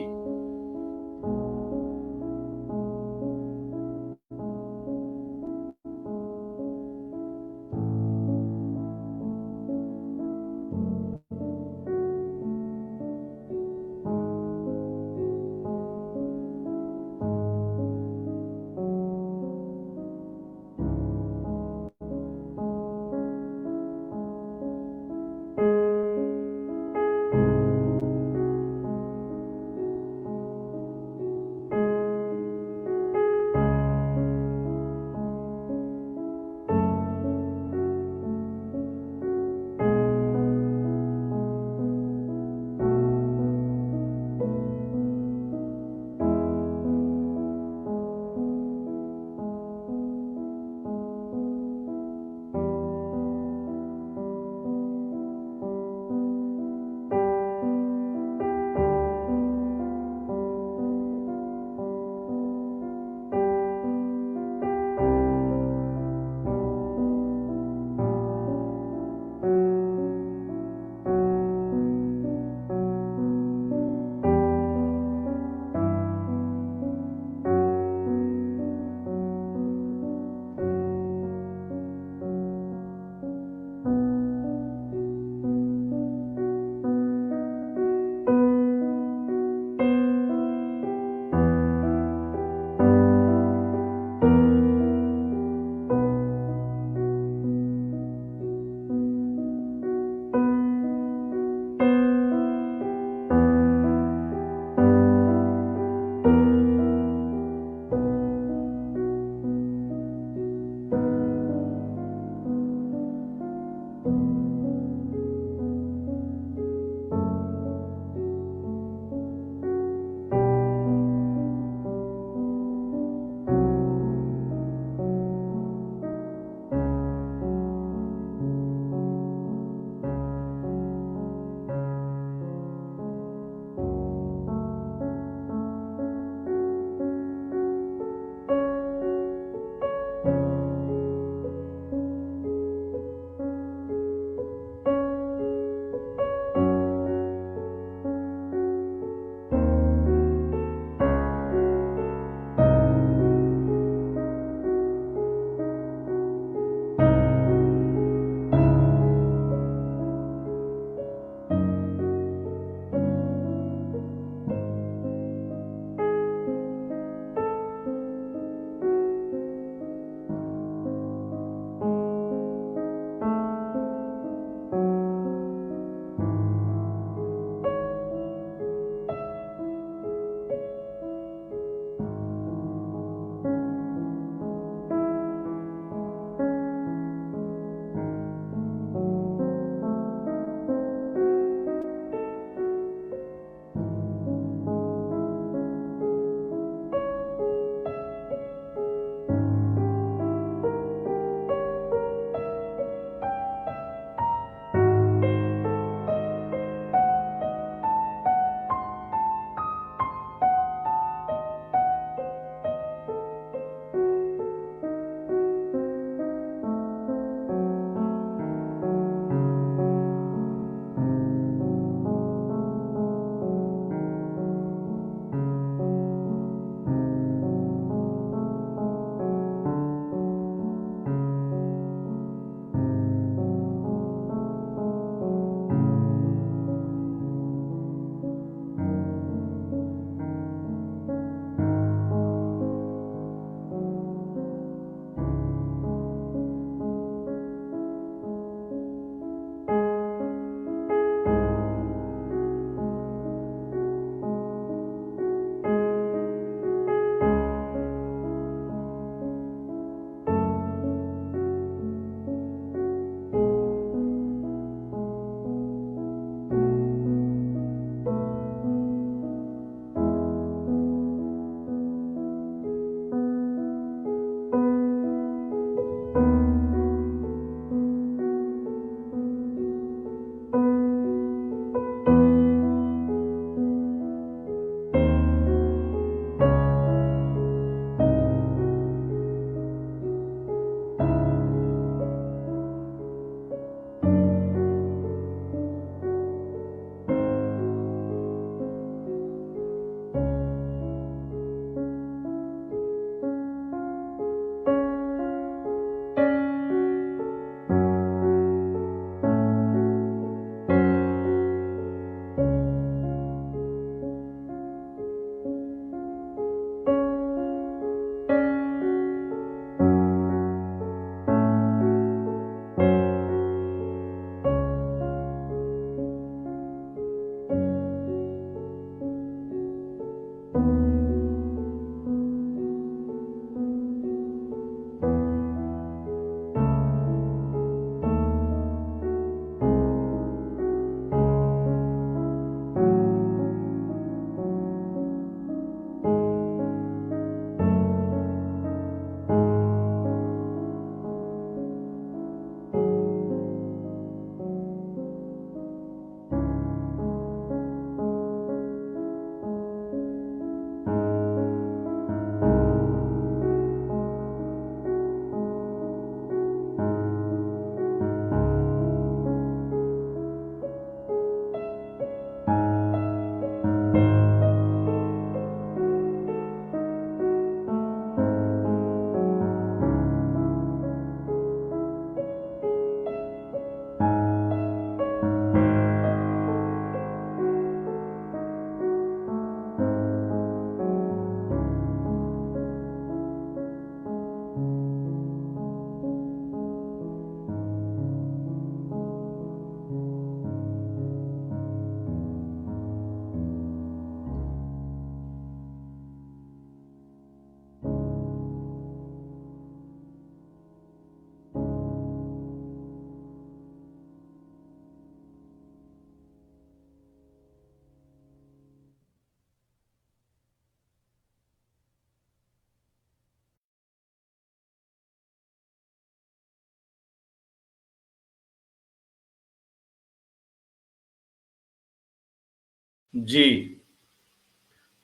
जी,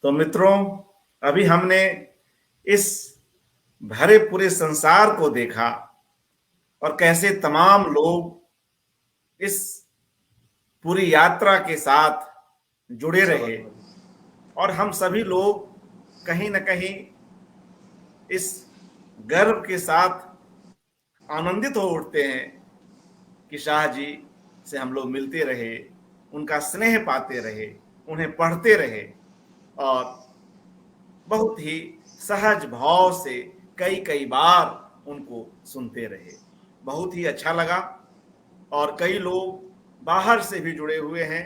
तो मित्रों, अभी हमने इस भरे पूरे संसार को देखा और कैसे तमाम लोग इस पूरी यात्रा के साथ जुड़े रहे और हम सभी लोग कहीं न कहीं इस गर्व के साथ आनंदित हो उठते हैं कि शाह जी से हम लोग मिलते रहे, उनका स्नेह पाते रहे, उन्हें पढ़ते रहे और बहुत ही सहज भाव से कई बार उनको सुनते रहे। बहुत ही अच्छा लगा और कई लोग बाहर से भी जुड़े हुए हैं।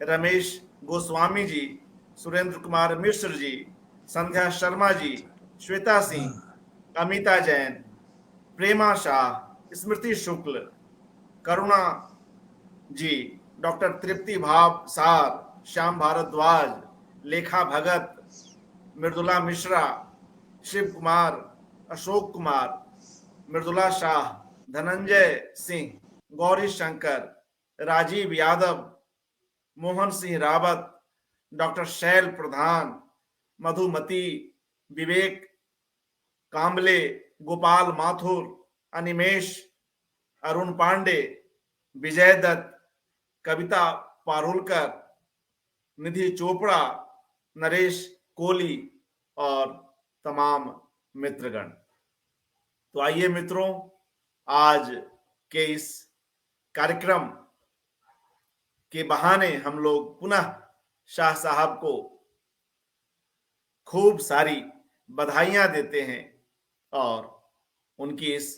रमेश गोस्वामी जी, सुरेंद्र कुमार मिश्र जी, संध्या शर्मा जी, श्वेता सिंह, अमिता जैन, प्रेमा शाह, स्मृति शुक्ल, करुणा जी, डॉक्टर तृप्ति भाव सार, श्याम भारद्वाज, लेखा भगत, मृदुला मिश्रा, शिव कुमार, अशोक कुमार, मृदुला शाह, धनंजय सिंह, गौरी शंकर, राजीव यादव, मोहन सिंह रावत, डॉक्टर शैल प्रधान, मधुमती, विवेक कांबले, गोपाल माथुर, अनिमेश, अरुण पांडे, विजय दत्त, कविता पारुलकर, निधि चोपड़ा, नरेश कोहली और तमाम मित्रगण। तो आइए मित्रों, आज के इस कार्यक्रम के बहाने हम लोग पुनः शाह साहब को खूब सारी बधाइयां देते हैं और उनकी इस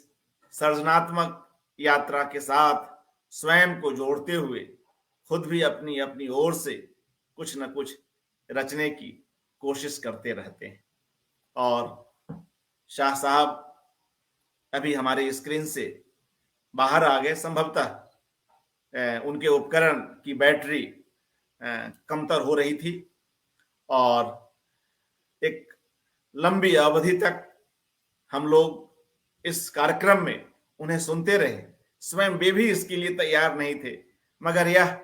सर्जनात्मक यात्रा के साथ स्वयं को जोड़ते हुए खुद भी अपनी अपनी ओर से कुछ न कुछ रचने की कोशिश करते रहते हैं। और शाह साहब अभी हमारे स्क्रीन से बाहर आ गए। संभवतः उनके उपकरण की बैटरी कमतर हो रही थी और एक लंबी अवधि तक हम लोग इस कार्यक्रम में उन्हें सुनते रहे। स्वयं वे भी इसके लिए तैयार नहीं थे, मगर यह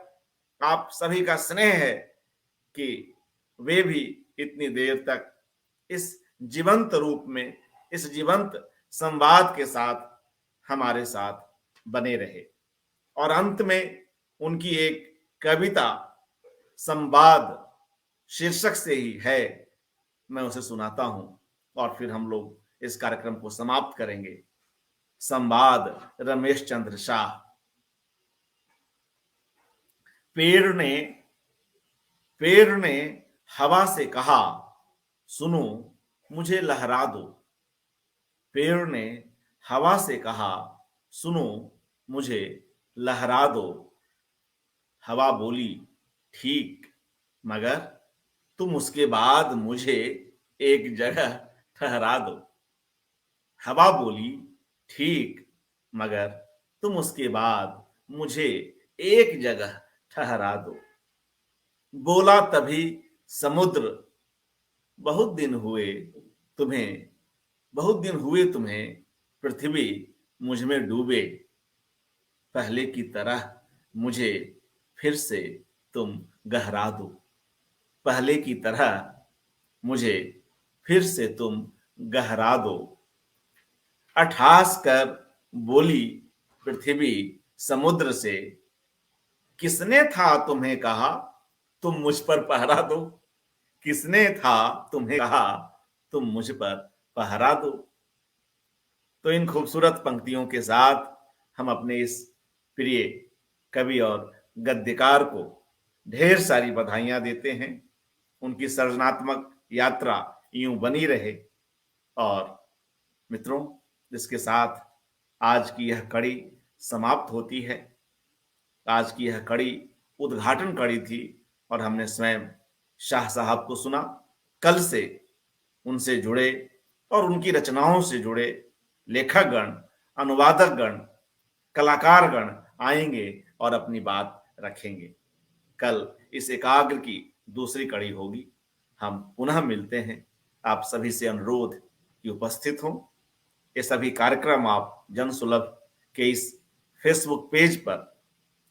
आप सभी का स्नेह है कि वे भी इतनी देर तक इस जीवंत रूप में, इस जीवंत संवाद के साथ हमारे साथ बने रहे। और अंत में उनकी एक कविता संवाद शीर्षक से ही है, मैं उसे सुनाता हूं और फिर हम लोग इस कार्यक्रम को समाप्त करेंगे। संवाद, रमेश चंद्र शाह। पेड़ ने हवा से कहा, सुनो मुझे लहरा दो। पेड़ ने हवा से कहा, सुनो मुझे लहरा दो। हवा बोली, ठीक, मगर तुम उसके बाद मुझे एक जगह ठहरा दो। हवा बोली, ठीक, मगर तुम उसके बाद मुझे एक जगह ठहरा दो। बोला तभी समुद्र, बहुत दिन हुए तुम्हें, बहुत दिन हुए तुम्हें पृथ्वी मुझ में डूबे। पहले की तरह मुझे फिर से तुम गहरा दो। पहले की तरह मुझे फिर से तुम गहरा दो। अठास कर बोली पृथ्वी समुद्र से, किसने था तुम्हें कहा तुम मुझ पर पहरा दो। किसने था तुम्हें कहा तुम मुझ पर पहरा दो। तो इन खूबसूरत पंक्तियों के साथ हम अपने इस प्रिय कवि और गद्यकार को ढेर सारी बधाइयां देते हैं। उनकी सृजनात्मक यात्रा यूं बनी रहे। और मित्रों, जिसके साथ आज की यह कड़ी समाप्त होती है। आज की यह कड़ी उद्घाटन कड़ी थी और हमने स्वयं शाह साहब को सुना। कल से उनसे जुड़े और उनकी रचनाओं से जुड़े लेखकगण, अनुवादकगण, कलाकारगण आएंगे और अपनी बात रखेंगे। कल इस एकाग्र की दूसरी कड़ी होगी। हम पुनः मिलते हैं। आप सभी से अनुरोध कि उपस्थित हों। ये सभी कार्यक्रम आप जन सुलभ के इस फेसबुक पेज पर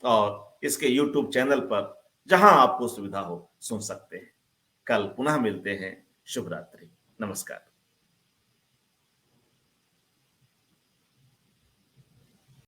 और इसके यूट्यूब चैनल पर जहां आपको सुविधा हो सुन सकते हैं। कल पुनः मिलते हैं। शुभ रात्रि। नमस्कार।